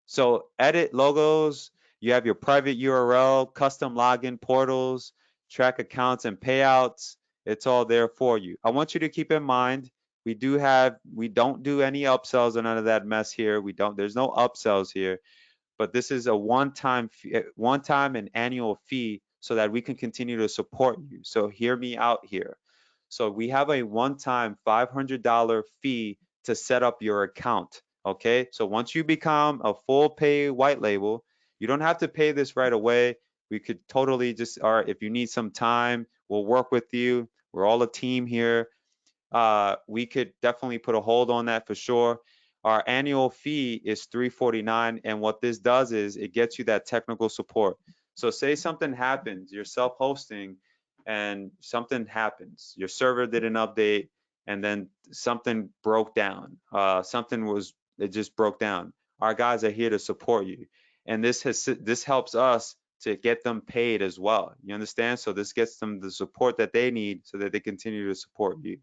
So edit logos, you have your private URL, custom login portals, track accounts and payouts. It's all there for you. I want you to keep in mind, we don't do any upsells or none of that mess here. There's no upsells here, but this is a one-time and annual fee so that we can continue to support you. So hear me out here. So we have a one-time $500 fee to set up your account. Okay, so once you become a full pay white label, you don't have to pay this right away. We could totally just, or if you need some time, we'll work with you. We're all a team here. We could definitely put a hold on that for sure. Our annual fee is $349, and what this does is it gets you that technical support. So say something happens, you're self-hosting, and something happens. Your server didn't update, and then something broke down. It just broke down. Our guys are here to support you, and this helps us to get them paid as well. You understand? So this gets them the support that they need so that they continue to support you.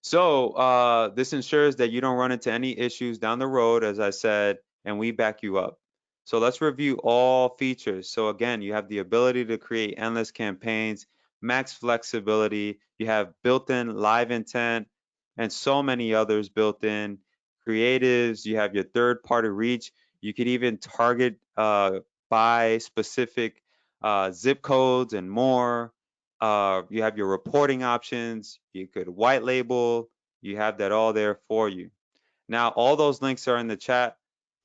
So this ensures that you don't run into any issues down the road, as I said, and we back you up. So let's review all features. So again, you have the ability to create endless campaigns, max flexibility, you have built-in live intent, and so many others built in. Creatives, you have your third-party reach. You could even target by specific zip codes and more. You have your reporting options. You could white label. You have that all there for you. Now, all those links are in the chat.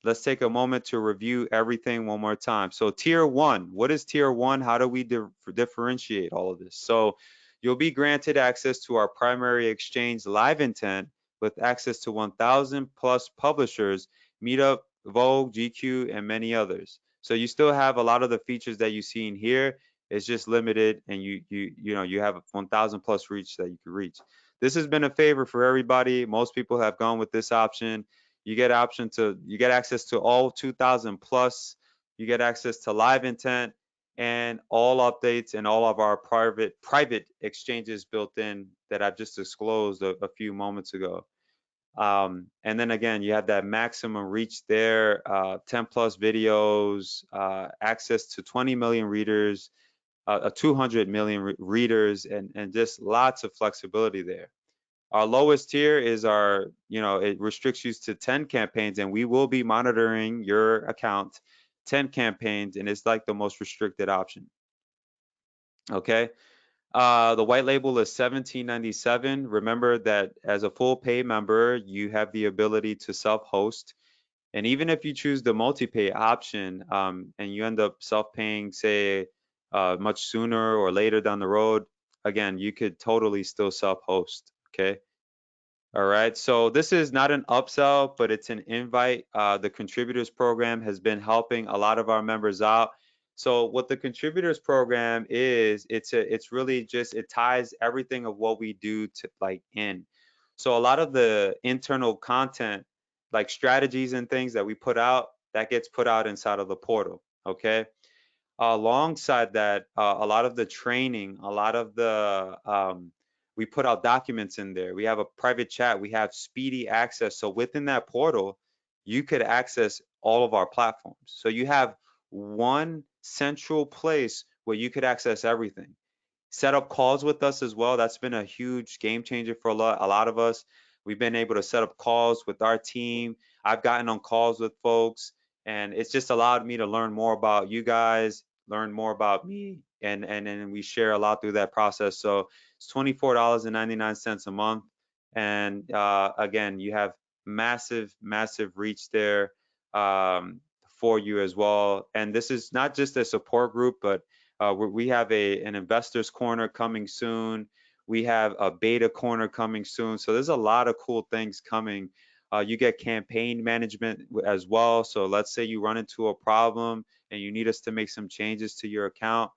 Let's take a moment to review everything one more time. So tier one, what is tier one? How do we differentiate all of this? So you'll be granted access to our primary exchange live intent with access to 1,000 plus publishers, Meetup, Vogue, GQ, and many others. So you still have a lot of the features that you see in here. It's just limited, and you have 1,000 plus reach that you can reach. This has been a favor for everybody. Most people have gone with this option. You get access to all 2000 plus. You get access to live intent and all updates and all of our private exchanges built in that I've just disclosed a few moments ago. And then again, you have that maximum reach there, 10 plus videos, access to 20 million readers, 200 million readers, and just lots of flexibility there. Our lowest tier is it restricts you to 10 campaigns, and we will be monitoring your account 10 campaigns, and it's like the most restricted option. Okay. The white label is $17.97. Remember that as a full pay member, you have the ability to self-host. And even if you choose the multi-pay option, and you end up self-paying, say, much sooner or later down the road, again, you could totally still self-host. Okay. All right, so this is not an upsell, but it's an invite. The contributors program has been helping a lot of our members out. So what the contributors program is, it's really just, it ties everything of what we do to like in. So a lot of the internal content, like strategies and things that we put out, that gets put out inside of the portal. Okay. Alongside that, a lot of the training, a lot of the we put out documents in there. We have a private chat. We have speedy access. So within that portal, you could access all of our platforms. So you have one central place where you could access everything. Set up calls with us as well. That's been a huge game changer for a lot of us. We've been able to set up calls with our team. I've gotten on calls with folks, and it's just allowed me to learn more about you guys, learn more about me, and then we share a lot through that process. So it's $24.99 a month, and again, you have massive reach there for you as well. And this is not just a support group, but we have an investors corner coming soon. We have a beta corner coming soon. So there's a lot of cool things coming. You get campaign management as well. So let's say you run into a problem and you need us to make some changes to your account.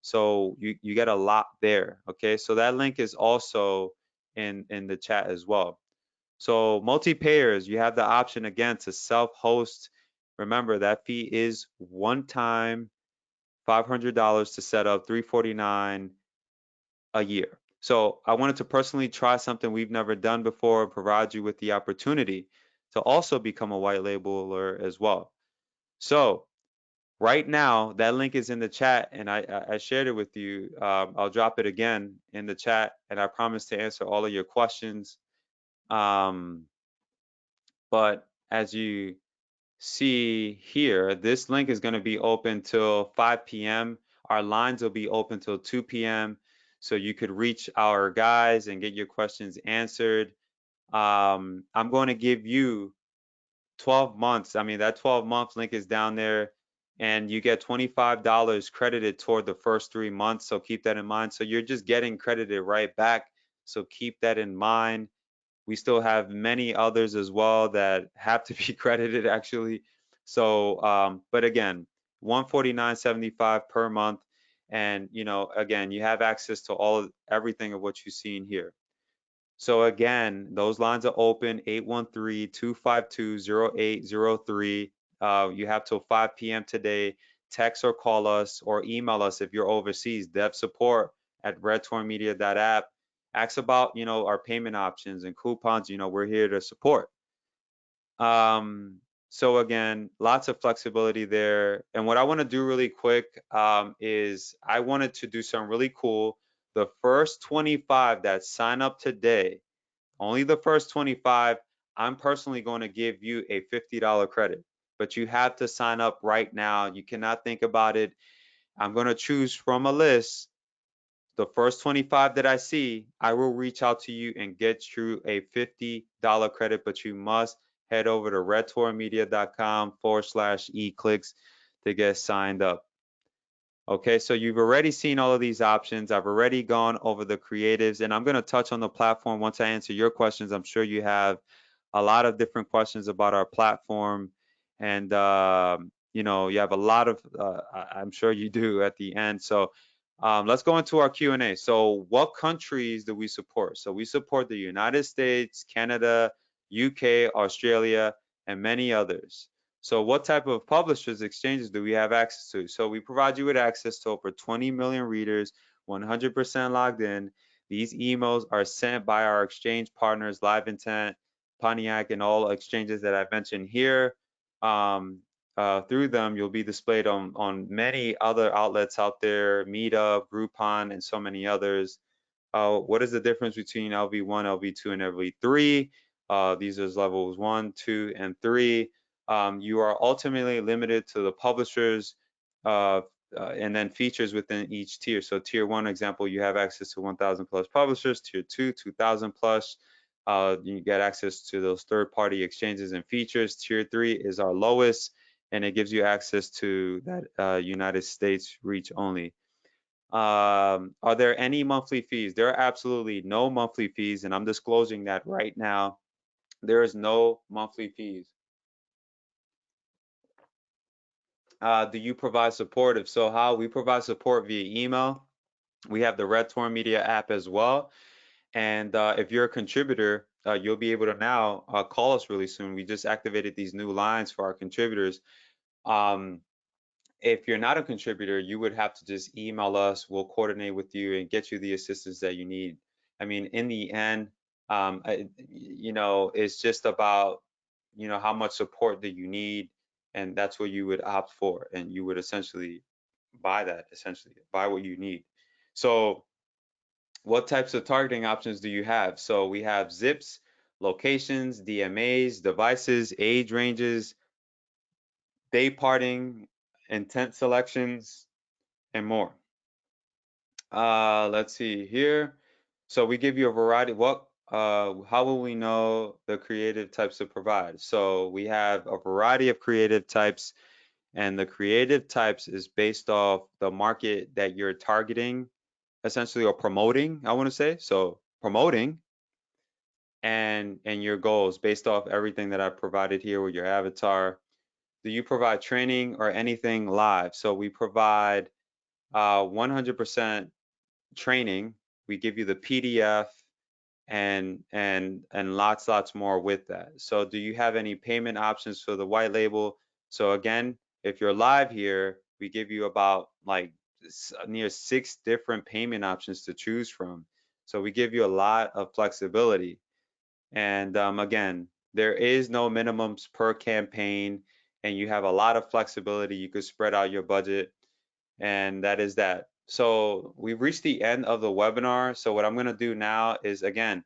So you get a lot there. Okay, so that link is also in the chat as well. So multi-payers, you have the option again to self-host. Remember that fee is one time, $500 to set up, $349 a year. So I wanted to personally try something we've never done before and provide you with the opportunity to also become a white labeler as well. So right now, that link is in the chat, and I shared it with you. I'll drop it again in the chat, and I promise to answer all of your questions. But as you see here, this link is going to be open till 5 p.m. Our lines will be open till 2 p.m. So you could reach our guys and get your questions answered. I'm going to give you 12 months. I mean, that 12-month link is down there, and you get $25 credited toward the first 3 months. So keep that in mind. So you're just getting credited right back. So keep that in mind. We still have many others as well that have to be credited actually. So, but again, 149.75 per month. And again, you have access to everything of what you've seen here. So again, those lines are open, 813-252-0803. You have till 5 p.m. today. Text or call us or email us if you're overseas, dev support at redtorrentmedia.app. Ask about, our payment options and coupons. We're here to support. So again, lots of flexibility there. And what I want to do really quick is I wanted to do something really cool. The first 25 that sign up today, only the first 25, I'm personally going to give you a $50 credit. But you have to sign up right now. You cannot think about it. I'm going to choose from a list. The first 25 that I see, I will reach out to you and get you a $50 credit, but you must head over to redtorrentmedia.com/eclicks to get signed up. Okay, so you've already seen all of these options. I've already gone over the creatives, and I'm going to touch on the platform once I answer your questions. I'm sure you have a lot of different questions about our platform, and you have a lot of. I'm sure you do at the end. So let's go into our Q&A. So, what countries do we support? So we support the United States, Canada, UK, Australia, and many others. So what type of publishers exchanges do we have access to? So we provide you with access to over 20 million readers, 100% logged in. These emails are sent by our exchange partners, Live Intent, Pontiac, and all exchanges that I've mentioned here. Through them, you'll be displayed on many other outlets out there, Meetup, Groupon, and so many others. What is the difference between LV1, LV2, and LV3? These are levels 1, 2, and 3. You are ultimately limited to the publishers uh, and then features within each tier. So tier 1 example, you have access to 1,000 plus publishers. Tier 2, 2,000 plus. You get access to those third-party exchanges and features. Tier 3 is our lowest, and it gives you access to that United States reach only. Are there any monthly fees? There are absolutely no monthly fees, and I'm disclosing that right now. There is no monthly fees. Do you provide support? If so, how? We provide support via email. We have the Red Torrent Media app as well. And if you're a contributor, you'll be able to now call us really soon. We just activated these new lines for our contributors. Um, if you're not a contributor, you would have to just email us. We'll coordinate with you and get you the assistance that you need. I mean, in the end, it's just about, how much support do you need, and that's what you would opt for, and you would essentially buy what you need. So, what types of targeting options do you have? So we have zips, locations, DMAs, devices, age ranges, day parting, intent selections, and more. Let's see here. So we give you a variety. How will we know the creative types to provide? So we have a variety of creative types, and the creative types is based off the market that you're targeting, essentially, or promoting, I want to say. So promoting and your goals based off everything that I've provided here with your avatar. Do you provide training or anything live? So we provide 100% training. We give you the PDF and lots more with that. So do you have any payment options for the white label? So again, if you're live here, we give you about like near 6 different payment options to choose from. So we give you a lot of flexibility. And again, there is no minimums per campaign, and you have a lot of flexibility. You could spread out your budget, and that is that. So we've reached the end of the webinar. So what I'm going to do now is, again,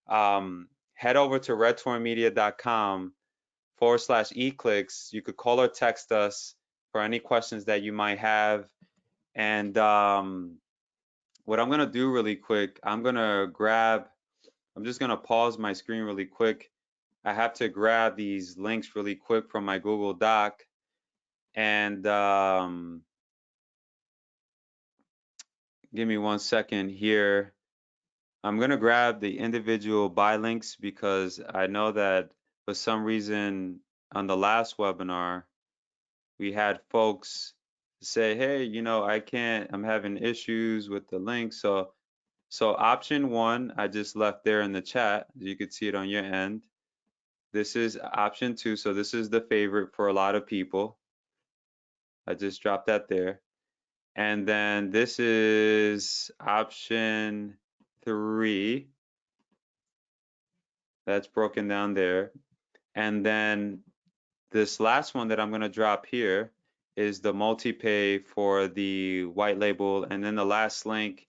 head over to redtorrentmedia.com/eclicks. You could call or text us for any questions that you might have. And what I'm going to do really quick, I'm just going to pause my screen really quick. I have to grab these links really quick from my Google Doc. And give me 1 second here. I'm going to grab the individual buy links because I know that for some reason on the last webinar, we had folks say, hey, I'm having issues with the link. So option 1, I just left there in the chat. You could see it on your end. This is option 2. So this is the favorite for a lot of people. I just dropped that there. And then this is option 3. That's broken down there. And then this last one that I'm going to drop here is the multi-pay for the white label. And then the last link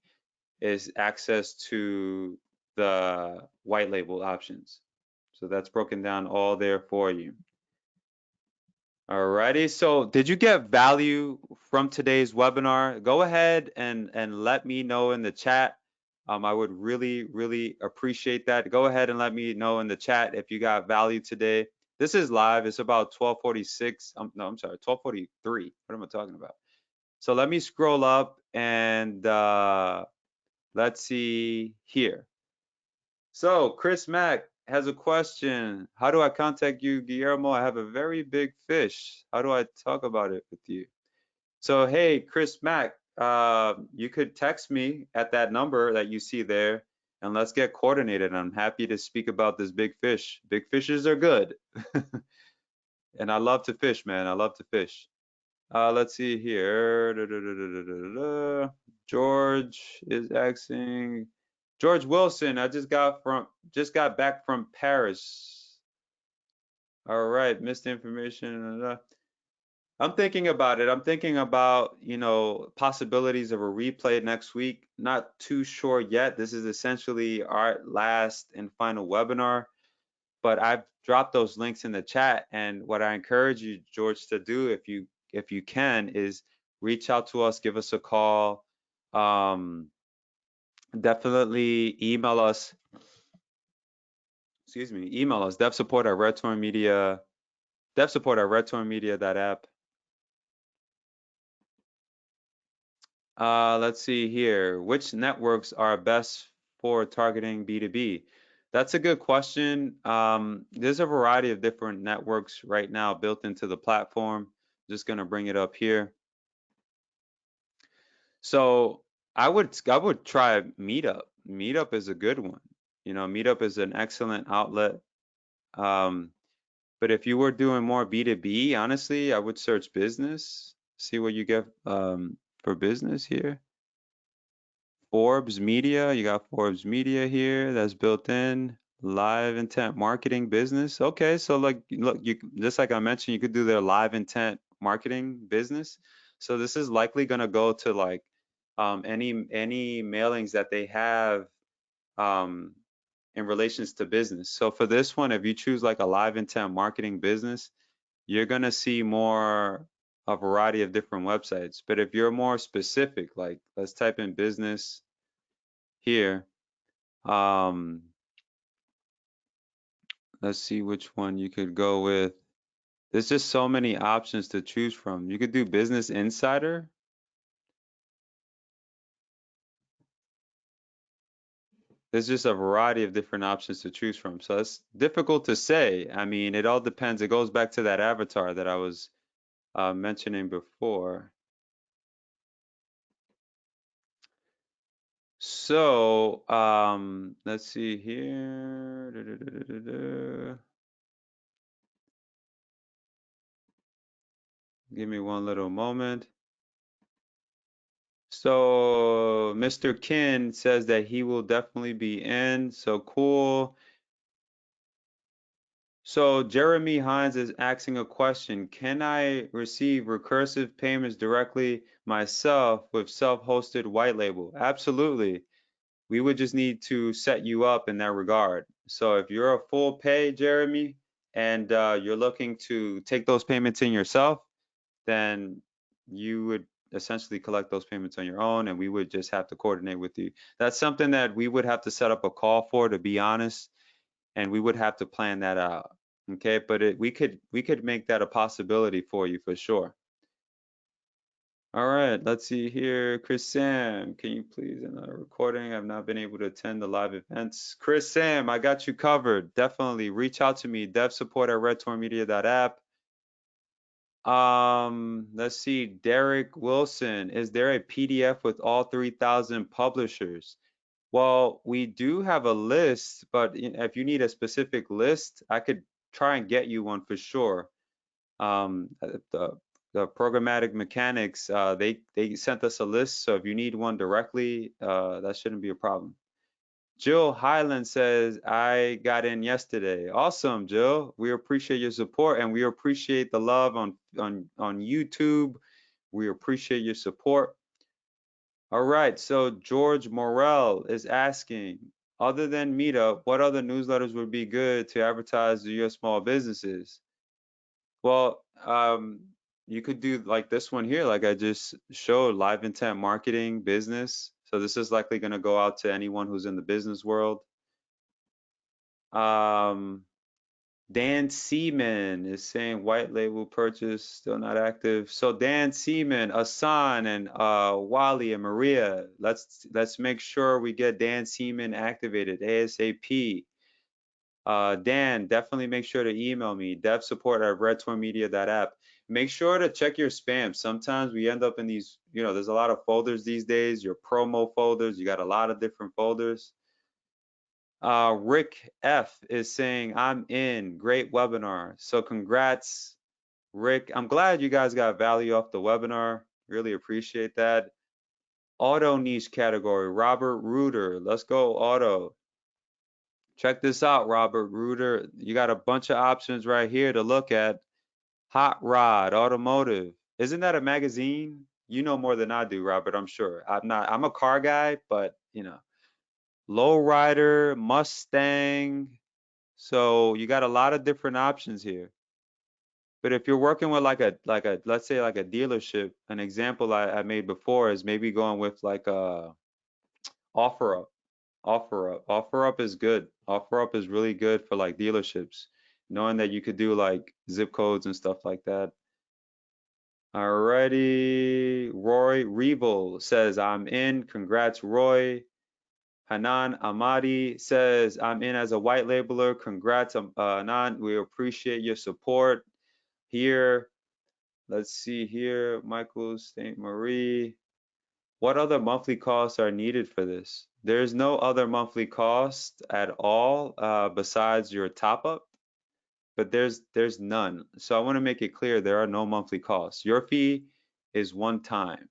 is access to the white label options. So that's broken down all there for you. Alrighty, so did you get value from today's webinar? Go ahead and let me know in the chat. I would really appreciate that. Go ahead and let me know in the chat if you got value today. This is live. It's about 12:46. No, I'm sorry, 12:43. What am I talking about? So let me scroll up and let's see here. So Chris Mack has a question. How do I contact you, Guillermo? I have a very big fish. How do I talk about it with you? So hey, Chris Mack, you could text me at that number that you see there, and let's get coordinated. I'm happy to speak about this big fish. Big fishes are good, and I love to fish, man. I love to fish. Let's see here. George is asking. George Wilson, I just got back from Paris. All right, missed information. I'm thinking about it. I'm thinking about, possibilities of a replay next week. Not too sure yet. This is essentially our last and final webinar, but I've dropped those links in the chat. And what I encourage you, George, to do if you can is reach out to us, give us a call. Definitely email us. Excuse me, email us, devsupport at Red Torrent Media, devsupport at redtorrentmedia.app. Let's see here. Which networks are best for targeting B2B? That's a good question. There's a variety of different networks right now built into the platform. Just gonna bring it up here. So I would try Meetup. Meetup is a good one. Meetup is an excellent outlet. Um, but if you were doing more B2B, honestly, I would search business, see what you get for business here. Forbes Media, you got Forbes Media here that's built in. Live intent marketing business. Okay, so like look, you just like I mentioned, you could do their live intent marketing business. So this is likely gonna go to like any mailings that they have um in relations to business. So for this one, if you choose like a live intent marketing business, you're gonna see more a variety of different websites. But if you're more specific, like let's type in business here. Um, let's see which one you could go with. There's just so many options to choose from. You could do Business Insider. There's just a variety of different options to choose from. So it's difficult to say. I mean, it all depends. It goes back to that avatar that I was mentioning before. So let's see here. Give me one little moment. So Mr. Kin says that he will definitely be in. So cool. So Jeremy Hines is asking a question. Can I receive recursive payments directly myself with self-hosted white label? Absolutely. We would just need to set you up in that regard. So if you're a full pay, Jeremy, and you're looking to take those payments in yourself, then you would essentially collect those payments on your own, and we would just have to coordinate with you. That's something that we would have to set up a call for, to be honest, and we would have to plan that out. Okay, but we could make that a possibility for you for sure. All right, let's see here. Chris Sam, can you please another recording? I've not been able to attend the live events. Chris Sam, I got you covered. Definitely reach out to me, devsupport at redtorrentmedia.app. Let's see, Derek Wilson, is there a PDF with all 3,000 publishers? Well, we do have a list, but if you need a specific list, I could try and get you one for sure. The programmatic mechanics, they sent us a list, so if you need one directly, that shouldn't be a problem. Jill Highland says, I got in yesterday. Awesome, Jill. We appreciate your support and we appreciate the love on YouTube. We appreciate your support. All right, so George Morel is asking, other than Meetup, what other newsletters would be good to advertise to your small businesses? Well, you could do like this one here, like I just showed, live intent marketing business. So this is likely going to go out to anyone who's in the business world. Um, Dan Seaman is saying white label purchase still not active. So Dan Seaman, Asan, and Wally and Maria, let's make sure we get Dan Seaman activated ASAP. Dan, definitely make sure to email me, devsupport@redtorrentmedia.app. Make sure to check your spam. Sometimes we end up in these, there's a lot of folders these days, your promo folders, you got a lot of different folders. Rick F is saying, I'm in, great webinar. So congrats, Rick. I'm glad you guys got value off the webinar. Really appreciate that. Auto niche category, Robert Reuter. Let's go, auto. Check this out, Robert Reuter. You got a bunch of options right here to look at. Hot Rod, Automotive. Isn't that a magazine? You know more than I do, Robert, I'm sure. I'm a car guy, but Lowrider, Mustang. So you got a lot of different options here. But if you're working with like a let's say like a dealership, an example I made before is maybe going with like a OfferUp. OfferUp is good. OfferUp is really good for like dealerships, knowing that you could do like zip codes and stuff like that. Alrighty. Roy Revel says, I'm in. Congrats, Roy. Hanan Amadi says, I'm in as a white labeler. Congrats, Hanan. We appreciate your support here. Let's see here. Michael St. Marie. What other monthly costs are needed for this? There's no other monthly cost at all besides your top up, but there's none. So I want to make it clear there are no monthly costs. Your fee is one time.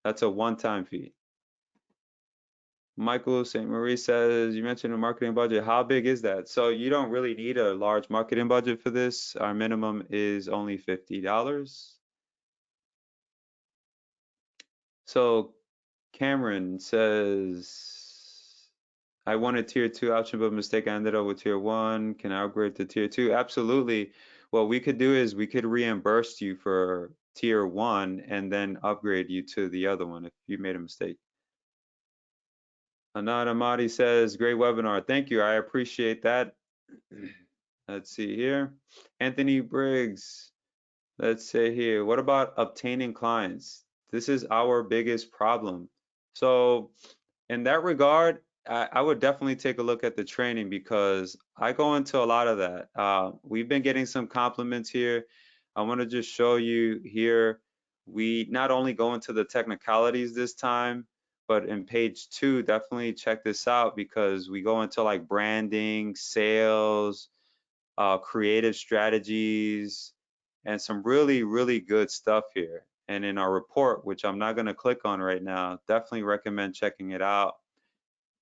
That's a one-time fee. Michael St. Marie says, you mentioned a marketing budget. How big is that? So you don't really need a large marketing budget for this. Our minimum is only $50. So Cameron says, I wanted tier 2 option, but mistake I ended up with tier 1. Can I upgrade to tier 2? Absolutely. What we could do is we could reimburse you for tier 1 and then upgrade you to the other one if you made a mistake. Anand Amadi says, great webinar. Thank you. I appreciate that. Let's see here. Anthony Briggs, let's say here, what about obtaining clients? This is our biggest problem. So in that regard, I would definitely take a look at the training because I go into a lot of that. We've been getting some compliments here. I want to just show you here. We not only go into the technicalities this time, but in page 2, definitely check this out because we go into like branding, sales, creative strategies, and some really, really good stuff here. And in our report, which I'm not going to click on right now, definitely recommend checking it out.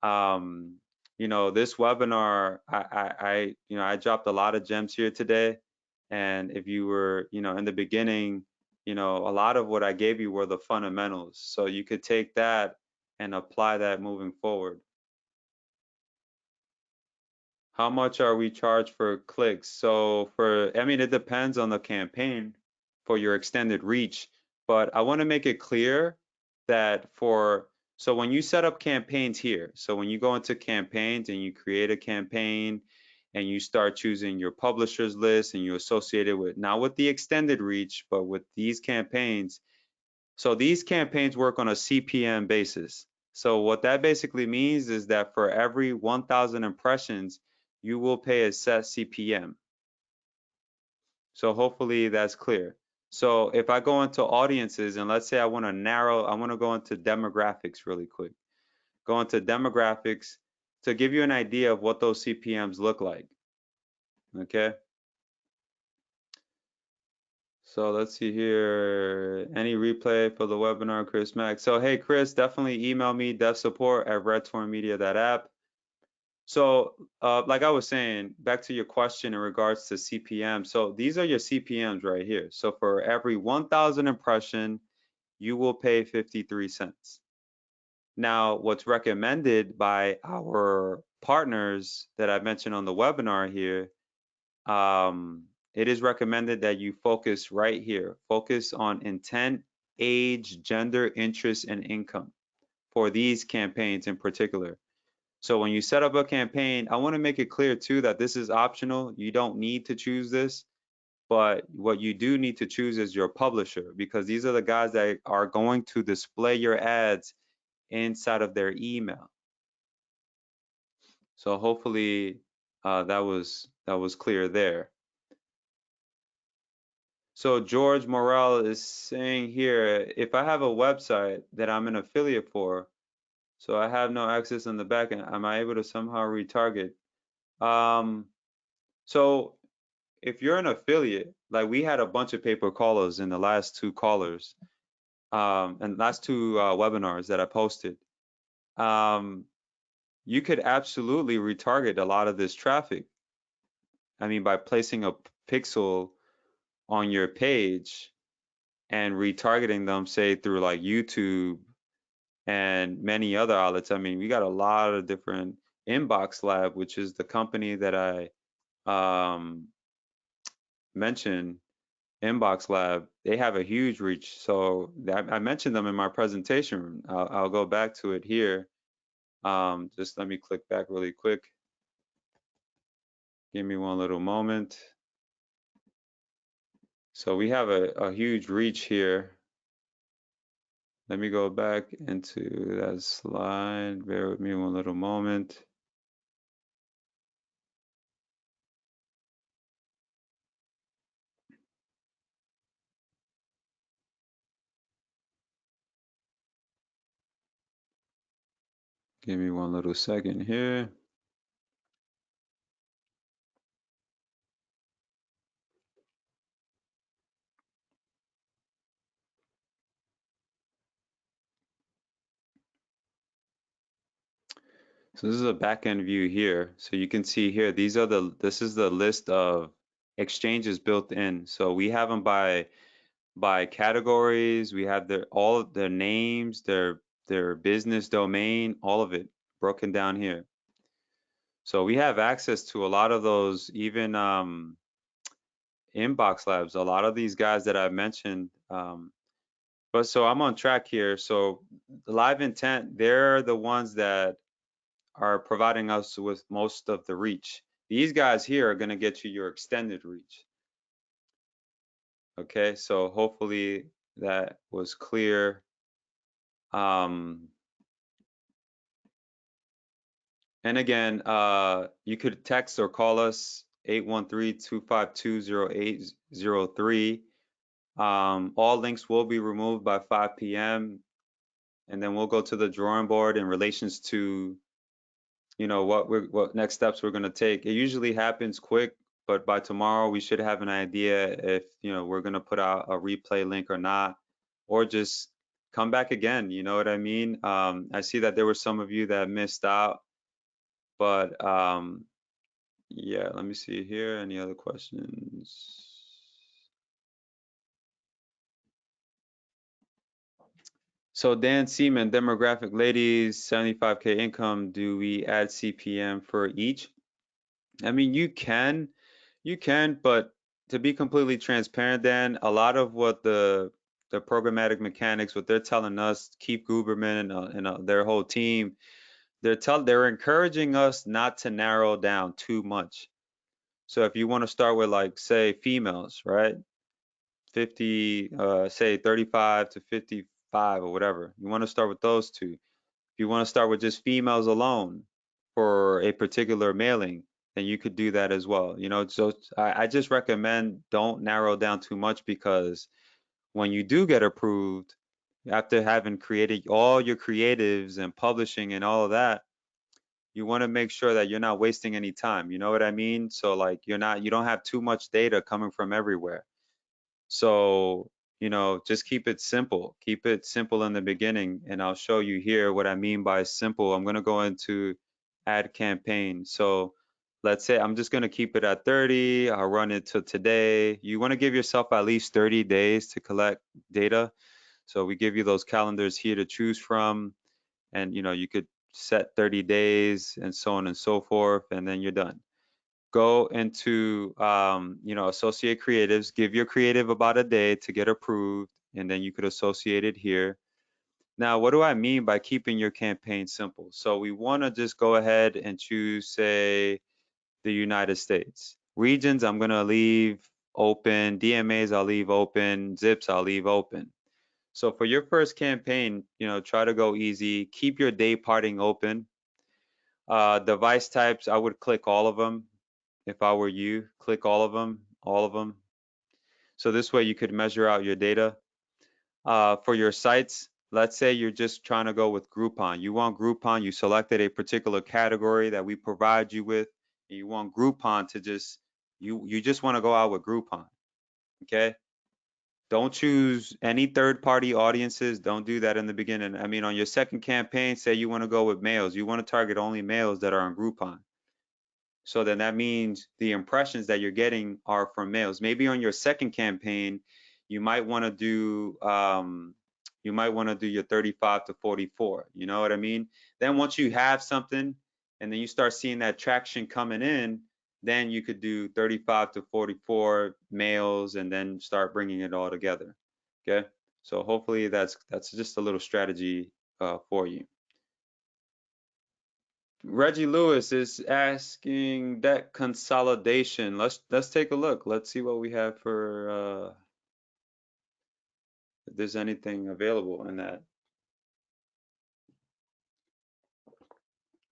This webinar, I dropped a lot of gems here today. And if you were, in the beginning, a lot of what I gave you were the fundamentals. So you could take that and apply that moving forward. How much are we charged for clicks? So it depends on the campaign for your extended reach, but I want to make it clear that so when you set up campaigns here, so when you go into campaigns and you create a campaign and you start choosing your publishers list and you associate it with, not with the extended reach, but with these campaigns. So these campaigns work on a CPM basis. So what that basically means is that for every 1,000 impressions, you will pay a set CPM. So hopefully that's clear. So if I go into audiences and let's say I want to go into demographics really quick. Go into demographics to give you an idea of what those CPMs look like. Okay. So let's see here. Any replay for the webinar, Chris Mack. So hey, Chris, definitely email me, devsupport@redtorrentmedia.app. So like I was saying, back to your question in regards to CPM. So these are your CPMs right here. So for every 1,000 impression, you will pay 53 cents. Now, what's recommended by our partners that I mentioned on the webinar here, it is recommended that you focus right here. Focus on intent, age, gender, interest, and income for these campaigns in particular. So when you set up a campaign, I want to make it clear too that this is optional. You don't need to choose this, but what you do need to choose is your publisher, because these are the guys that are going to display your ads inside of their email. So hopefully that was clear there. So George Morel is saying here, if I have a website that I'm an affiliate for, so I have no access on the back end, am I able to somehow retarget? Um, so if you're an affiliate, like we had a bunch of paper callers in the last two callers, and last two webinars that I posted, um, you could absolutely retarget a lot of this traffic. I mean, by placing a pixel on your page and retargeting them, say through like YouTube and many other outlets. I mean, we got a lot of different Inbox Lab, which is the company that I mentioned. Inbox Lab, they have a huge reach. So I mentioned them in my presentation. I'll go back to it here. Just let me click back really quick. Give me one little moment. So we have a huge reach here. Let me go back into that slide. Bear with me one little moment. Give me one little second here. So this is a back-end view here. So you can see here, this is the list of exchanges built in. So we have them by categories. We have all of their names, their business domain, all of it broken down here. So we have access to a lot of those, even Inbox Labs, a lot of these guys that I mentioned. But so I'm on track here. So the Live Intent, they're the ones that are providing us with most of the reach. These guys here are going to get you your extended reach. Okay, so hopefully that was clear. And again, you could text or call us 813-252-0803. All links will be removed by 5 p.m. and then we'll go to the drawing board in relations to what next steps we're going to take. It usually happens quick, but by tomorrow we should have an idea if we're going to put out a replay link or not, or just come back again. You know what I mean? I see that there were some of you that missed out, but yeah, let me see here. Any other questions? So Dan Seaman, demographic ladies, 75K income. Do we add CPM for each? I mean, you can, but to be completely transparent, Dan, a lot of what the programmatic mechanics, what they're telling us, Keith Guberman and their whole team, they're encouraging us not to narrow down too much. So if you want to start with like say females, right? 50, say 35 to 55 or whatever. You want to start with those two. If you want to start with just females alone for a particular mailing, then you could do that as well. So I just recommend don't narrow down too much, because when you do get approved, after having created all your creatives and publishing and all of that, you want to make sure that you're not wasting any time. You know what I mean? So like you don't have too much data coming from everywhere. So, just keep it simple. Keep it simple in the beginning, and I'll show you here what I mean by simple. I'm going to go into add campaign. So let's say I'm just going to keep it at 30. I'll run it to today. You want to give yourself at least 30 days to collect data. So we give you those calendars here to choose from, and you could set 30 days and so on and so forth, and then you're done. Go into associate creatives, give your creative about a day to get approved, and then you could associate it here. Now, what do I mean by keeping your campaign simple? So we want to just go ahead and choose, say, the United States. Regions, I'm going to leave open. DMAs, I'll leave open. Zips, I'll leave open. So for your first campaign, try to go easy. Keep your day parting open. Device types, I would click all of them. If I were you, click all of them, all of them. So this way you could measure out your data. For your sites, let's say you're just trying to go with Groupon. You want Groupon, you selected a particular category that we provide you with, and you want Groupon to you just want to go out with Groupon, okay? Don't choose any third-party audiences. Don't do that in the beginning. I mean, on your second campaign, say you want to go with males. You want to target only males that are on Groupon. So then that means the impressions that you're getting are from males. Maybe on your second campaign, you might want to do your 35 to 44. You know what I mean? Then once you have something and then you start seeing that traction coming in, then you could do 35 to 44 males and then start bringing it all together. Okay? So hopefully that's just a little strategy for you. Reggie Lewis is asking debt consolidation. Let's take a look. Let's see what we have for if there's anything available in that.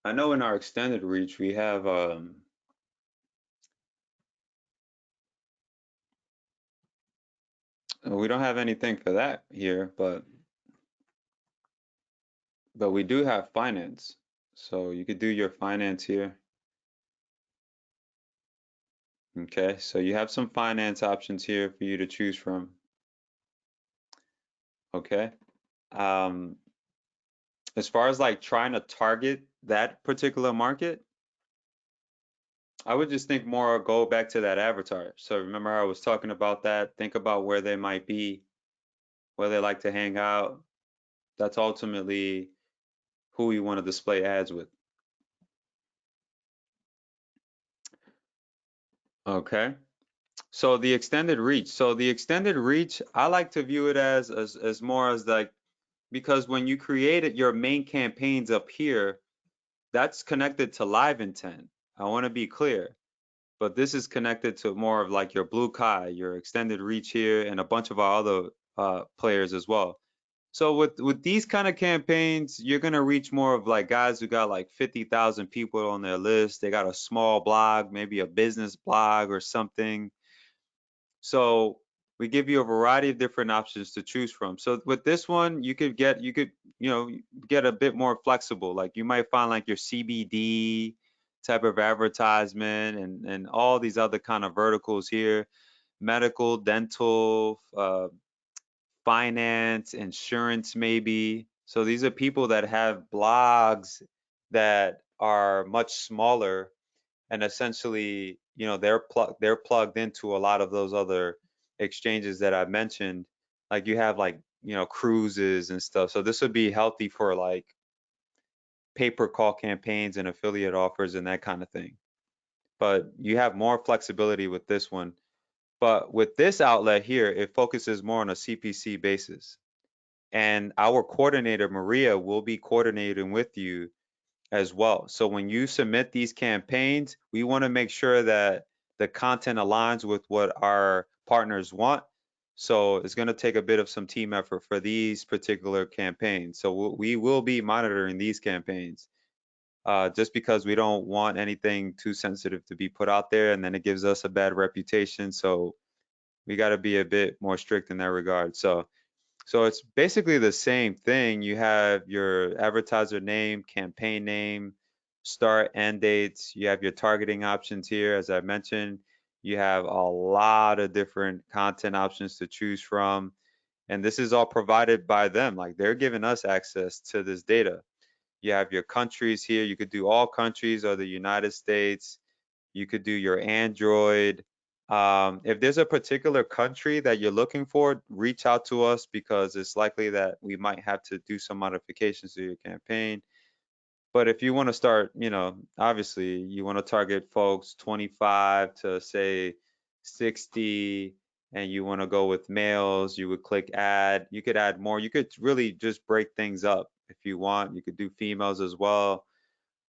I know in our extended reach we don't have anything for that here, but we do have finance. So you could do your finance here. Okay, so you have some finance options here for you to choose from. Okay. Um, as far as like trying to target that particular market, I would just think more go back to that avatar. So remember I was talking about that. Think about where they might be, where they like to hang out. That's ultimately who you want to display ads with. Okay. So the extended reach. So the extended reach, I like to view it as more as like because when you created your main campaigns up here, that's connected to live intent. I want to be clear. But this is connected to more of like your Blue Kai, your extended reach here, and a bunch of our other players as well. So with these kind of campaigns, you're gonna reach more of like guys who got like 50,000 people on their list. They got a small blog, maybe a business blog or something. So we give you a variety of different options to choose from. So with this one, you could get a bit more flexible. Like you might find like your CBD type of advertisement and all these other kind of verticals here, medical, dental, finance, insurance maybe. So these are people that have blogs that are much smaller and essentially, they're plugged into a lot of those other exchanges that I mentioned. Like you have like, cruises and stuff. So this would be healthy for like pay-per-call campaigns and affiliate offers and that kind of thing. But you have more flexibility with this one. But with this outlet here, it focuses more on a CPC basis. And our coordinator, Maria, will be coordinating with you as well. So when you submit these campaigns, we want to make sure that the content aligns with what our partners want. So it's going to take a bit of some team effort for these particular campaigns. So we will be monitoring these campaigns just because we don't want anything too sensitive to be put out there and then it gives us a bad reputation. So we got to be a bit more strict in that regard. So it's basically the same thing. You have your advertiser name, campaign name, start, end dates. You have your targeting options here, as I mentioned. You have a lot of different content options to choose from. And this is all provided by them. Like they're giving us access to this data. You have your countries here. You could do all countries or the United States. You could do your Android. If there's a particular country that you're looking for, reach out to us because it's likely that we might have to do some modifications to your campaign. But if you want to start, obviously you want to target folks 25 to say 60, and you want to go with males, you would click add. You could add more. You could really just break things up if you want. You could do females as well.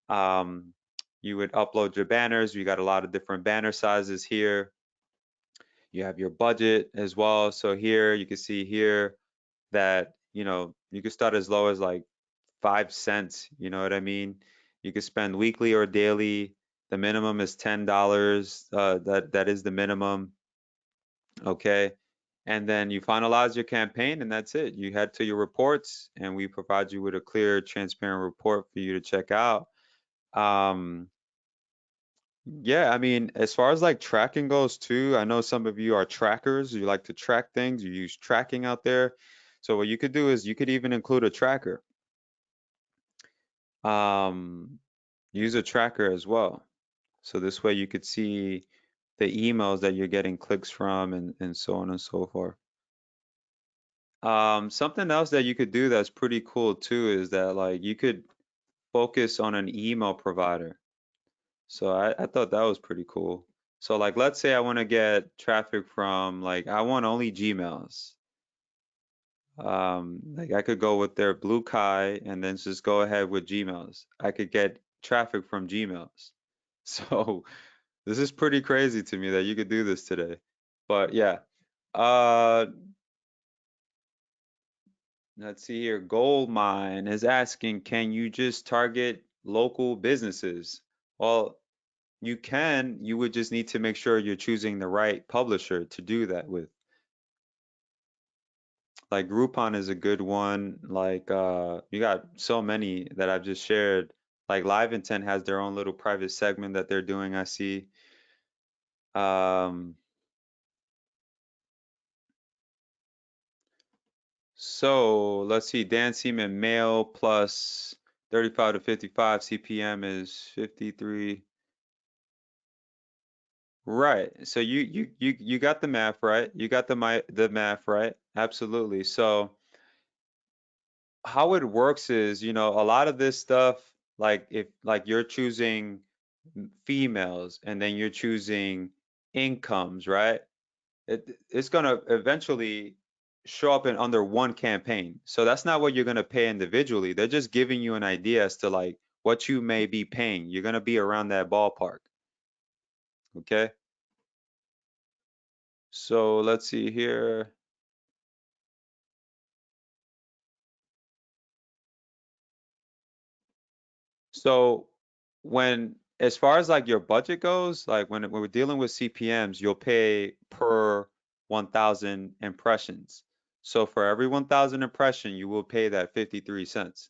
Um, you would upload your banners. We got a lot of different banner sizes here. You have your budget as well. So here you can see here that, you could start as low as like 5 cents, you know what I mean? You could spend weekly or daily. The minimum is $10. That is the minimum. Okay. And then you finalize your campaign and that's it. You head to your reports and we provide you with a clear, transparent report for you to check out. Um, yeah, I mean, as far as like tracking goes too, I know some of you are trackers. You like to track things. You use tracking out there. So what you could do is you could even include a tracker. Um, use a tracker as well. So this way you could see the emails that you're getting clicks from and so on and so forth. Something else that you could do that's pretty cool too is that like you could focus on an email provider. So I thought that was pretty cool. So like let's say I want to get traffic from like I want only Gmails. Like I could go with their Blue Kai and then just go ahead with Gmails. I could get traffic from Gmails. So this is pretty crazy to me that you could do this today. But yeah. Uh let's see here. Goldmine is asking, can you just target local businesses? Well, you can, you would just need to make sure you're choosing the right publisher to do that with. Like Groupon is a good one. Like you got so many that I've just shared. Like Live Intent has their own little private segment that they're doing, I see. Um so let's see, Dan Seaman male plus 35 to 55 CPM is 53. Right. So you got the math right. You got the math right. Absolutely. So how it works is, a lot of this stuff, like if like you're choosing females and then you're choosing incomes, right? It's gonna eventually show up in under one campaign. So that's not what you're gonna pay individually. They're just giving you an idea as to like what you may be paying. You're gonna be around that ballpark. Okay. So let's see here. So as far as like your budget goes, like when we're dealing with CPMs, you'll pay per 1,000 impressions. So for every 1,000 impression, you will pay that 53 cents,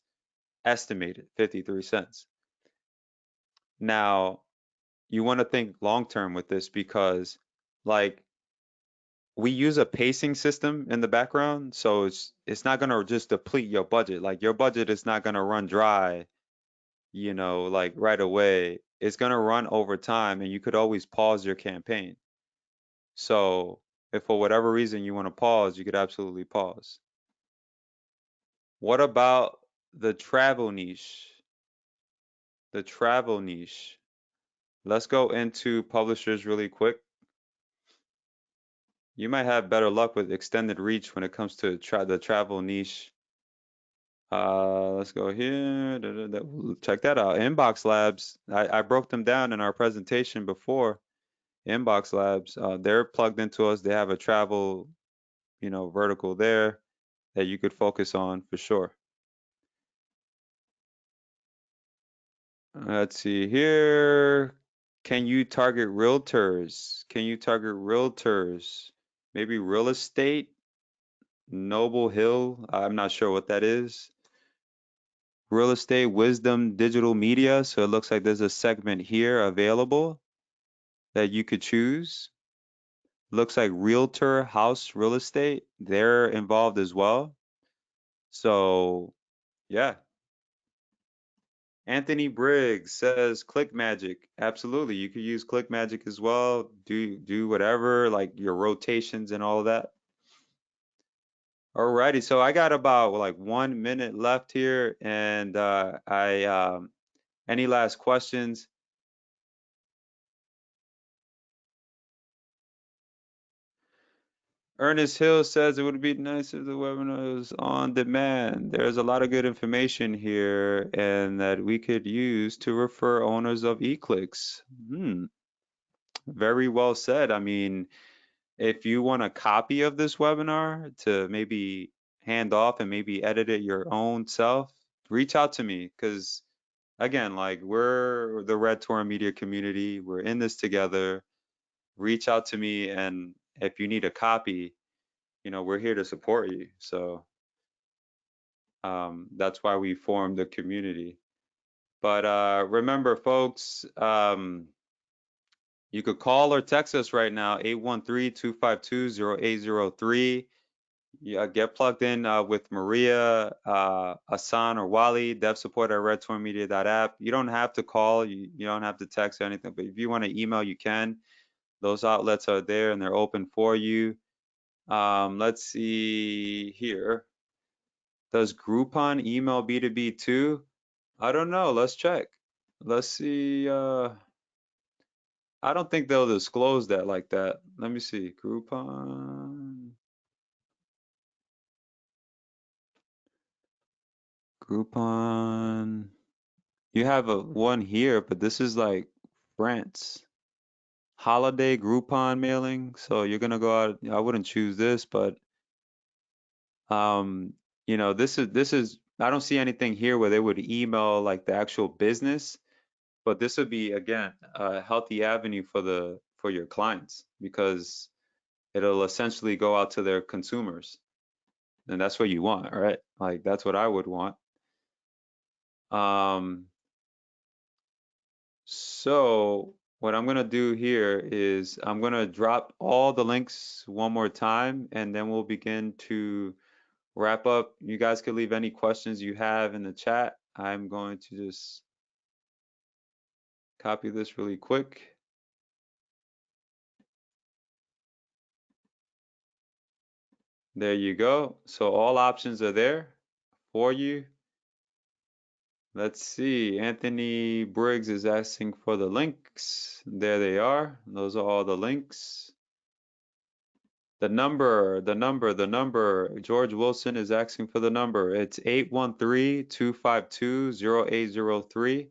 estimated 53 cents. Now, you want to think long term with this because like we use a pacing system in the background, so it's not going to just deplete your budget. Like your budget is not going to run dry, like right away. It's going to run over time and you could always pause your campaign. So if for whatever reason you want to pause, you could absolutely pause. What about the travel niche? The travel niche. Let's go into publishers really quick. You might have better luck with extended reach when it comes to the travel niche. Let's go here. Check that out. Inbox Labs. I broke them down in our presentation before. Inbox Labs, they're plugged into us. They have a travel, vertical there that you could focus on for sure. Let's see here. Can you target realtors? Can you target realtors? Maybe real estate, Noble Hill. I'm not sure what that is. Real estate, wisdom, digital media. So it looks like there's a segment here available that you could choose. Looks like Realtor House Real Estate. They're involved as well. So yeah. Anthony Briggs says Click Magic. Absolutely. You could use Click Magic as well. Do whatever, like your rotations and all of that. Alrighty, so I got about like 1 minute left here, and I any last questions? Ernest Hill says it would be nice if the webinar was on demand. There's a lot of good information here, and that we could use to refer owners of Eclicks. Very well said. I mean, if you want a copy of this webinar to maybe hand off and maybe edit it your own self, reach out to me because again, like we're the Red Torrent Media community. We're in this together. Reach out to me, and if you need a copy, we're here to support you. So that's why we formed the community. But remember, folks, you could call or text us right now, 813-252-0803. Yeah, get plugged in with Maria, Asan, or Wally, dev support at redtormedia.app. You don't have to call, you don't have to text or anything, but if you want to email, you can. Those outlets are there and they're open for you. Let's see here. Does Groupon email B2B too? I don't know. Let's check. Let's see. I don't think they'll disclose that like that. Let me see. Groupon. Groupon. You have a one here, but this is like France. Holiday Groupon mailing. So you're gonna go out. I wouldn't choose this, but um, this is I don't see anything here where they would email like the actual business, but this would be again a healthy avenue for your clients because it'll essentially go out to their consumers, and that's what you want, right? Like that's what I would want. Um, So what I'm gonna do here is I'm gonna drop all the links one more time, and then we'll begin to wrap up. You guys can leave any questions you have in the chat. I'm going to just copy this really quick. There you go. So all options are there for you. Let's see. Anthony Briggs is asking for the links. There they are. Those are all the links. The number. George Wilson is asking for the number. It's 813-252-0803.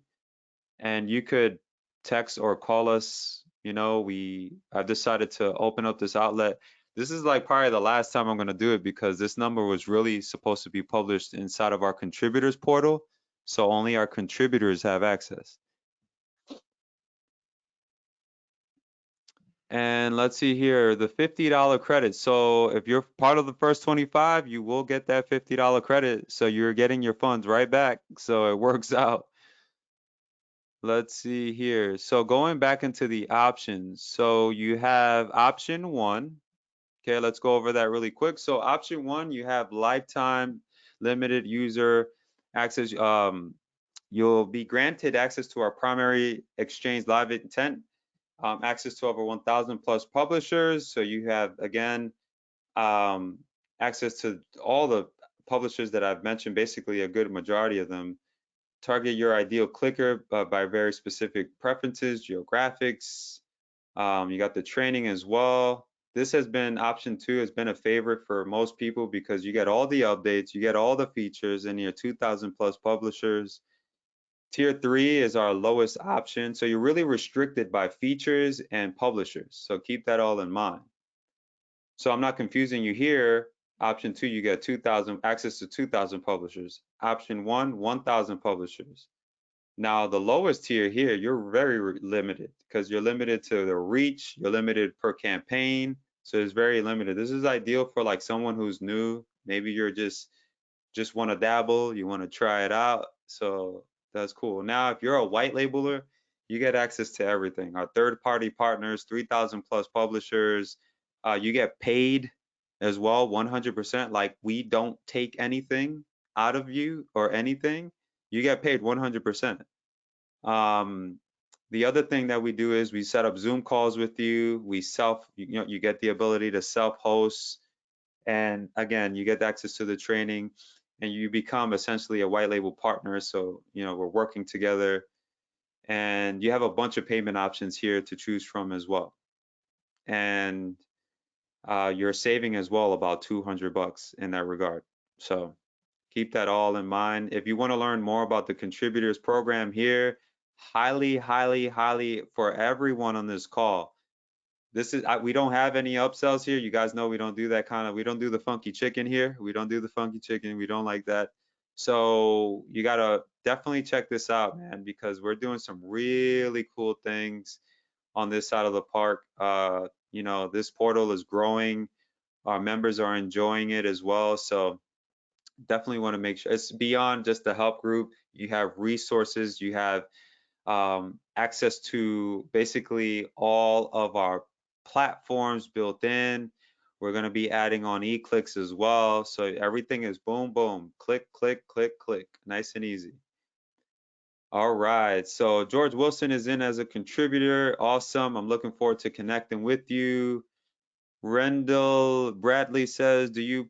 And you could text or call us. I've decided to open up this outlet. This is like probably the last time I'm going to do it because this number was really supposed to be published inside of our contributors portal. So only our contributors have access. And let's see here, the $50 credit. So if you're part of the first 25, you will get that $50 credit. So you're getting your funds right back. So it works out. Let's see here. So going back into the options. So you have option one. Okay, let's go over that really quick. So option one, you have lifetime limited user access. You'll be granted access to our primary exchange live intent, access to over 1,000 plus publishers. So you have, again, um, access to all the publishers that I've mentioned, basically a good majority of them. Target your ideal clicker by very specific preferences, geographics. You got the training as well. This has been option two, has been a favorite for most people because you get all the updates, you get all the features in your 2,000 plus publishers. Tier three is our lowest option. So you're really restricted by features and publishers. So keep that all in mind. So I'm not confusing you here. Option two, you get 2,000 access to 2,000 publishers. Option one, 1,000 publishers. Now the lowest tier here, you're very limited because you're limited to the reach, you're limited per campaign. So it's very limited. This is ideal for like someone who's new. Maybe you're just want to dabble, you want to try it out. So that's cool. Now, if you're a white labeler, you get access to everything. Our third party partners, 3,000 plus publishers, You get paid as well, 100%. Like we don't take anything out of you or anything. You get paid 100%. Um, the other thing that we do is we set up Zoom calls with you. You get the ability to self-host, and again, you get access to the training, and you become essentially a white label partner. So, we're working together, and you have a bunch of payment options here to choose from as well. And you're saving as well about 200 bucks in that regard. So keep that all in mind. If you want to learn more about the contributors program here, highly, highly, highly for everyone on this call. We don't have any upsells here. You guys know we don't do that we don't do the funky chicken here. We don't do the funky chicken. We don't like that. So you gotta definitely check this out, man, because we're doing some really cool things on this side of the park. This portal is growing. Our members are enjoying it as well. So definitely want to make sure it's beyond just the help group. You have resources, you have access to basically all of our platforms built in. We're going to be adding on Eclicks as well. So everything is boom, boom, click, click, click, click. Nice and easy. All right. So George Wilson is in as a contributor. Awesome. I'm looking forward to connecting with you. Rendell Bradley says, do you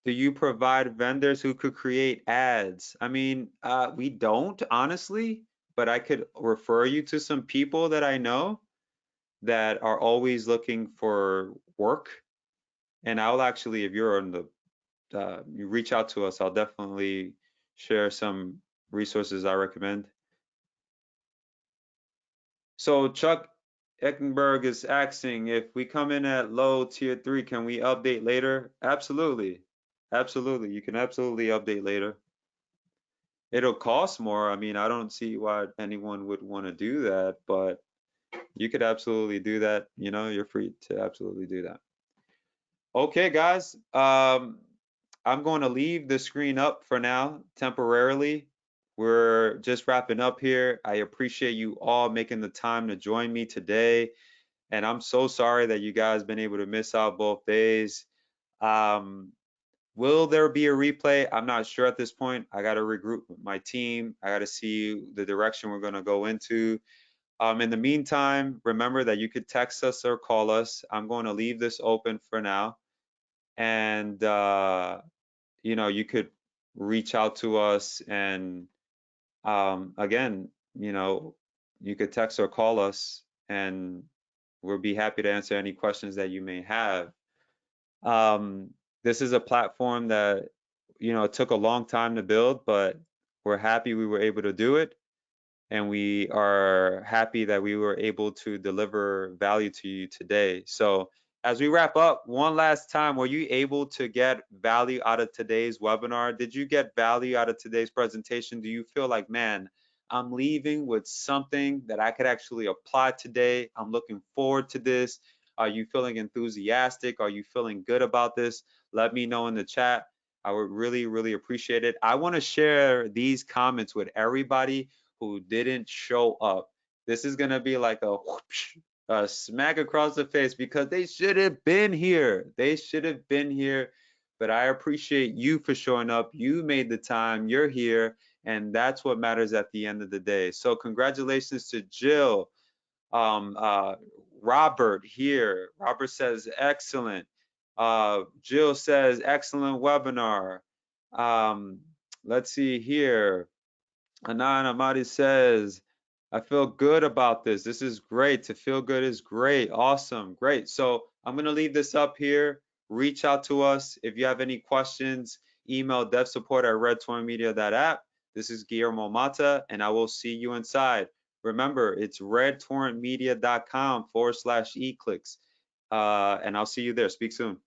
do you provide vendors who could create ads? I mean, we don't, honestly, but I could refer you to some people that I know that are always looking for work. And I'll actually, if you're on you reach out to us, I'll definitely share some resources I recommend. So Chuck Eckenberg is asking if we come in at low tier 3, can we update later? Absolutely. Absolutely. You can absolutely update later. It'll cost more. I mean, I don't see why anyone would want to do that, but you could absolutely do that. You're free to absolutely do that. Okay, guys. I'm going to leave the screen up for now temporarily. We're just wrapping up here. I appreciate you all making the time to join me today. And I'm so sorry that you guys been able to miss out both days. Um, Will there be a replay? I'm not sure at this point. I got to regroup with my team. I got to see the direction we're going to go into. In the meantime, remember that you could text us or call us. I'm going to leave this open for now. And, you could reach out to us. And again, you could text or call us, and we'll be happy to answer any questions that you may have. Um, this is a platform that, it took a long time to build, but we're happy we were able to do it. And we are happy that we were able to deliver value to you today. So as we wrap up, one last time, were you able to get value out of today's webinar? Did you get value out of today's presentation? Do you feel like, man, I'm leaving with something that I could actually apply today? I'm looking forward to this. Are you feeling enthusiastic? Are you feeling good about this? Let me know in the chat. I would really, really appreciate it. I want to share these comments with everybody who didn't show up. This is gonna be like a smack across the face because they should have been here. They should have been here. But I appreciate you for showing up. You made the time. You're here, and that's what matters at the end of the day. So congratulations to Jill, um, uh, Robert here. Robert says excellent. Jill says excellent webinar. Um, let's see here. Anan Amadi says, I feel good about this. This is great. To feel good is great. Awesome. Great. So I'm going to leave this up here. Reach out to us. If you have any questions, email devsupport@redtorrentmedia.app. This is Guillermo Mata, and I will see you inside. Remember, it's redtorrentmedia.com/eclicks. And I'll see you there. Speak soon.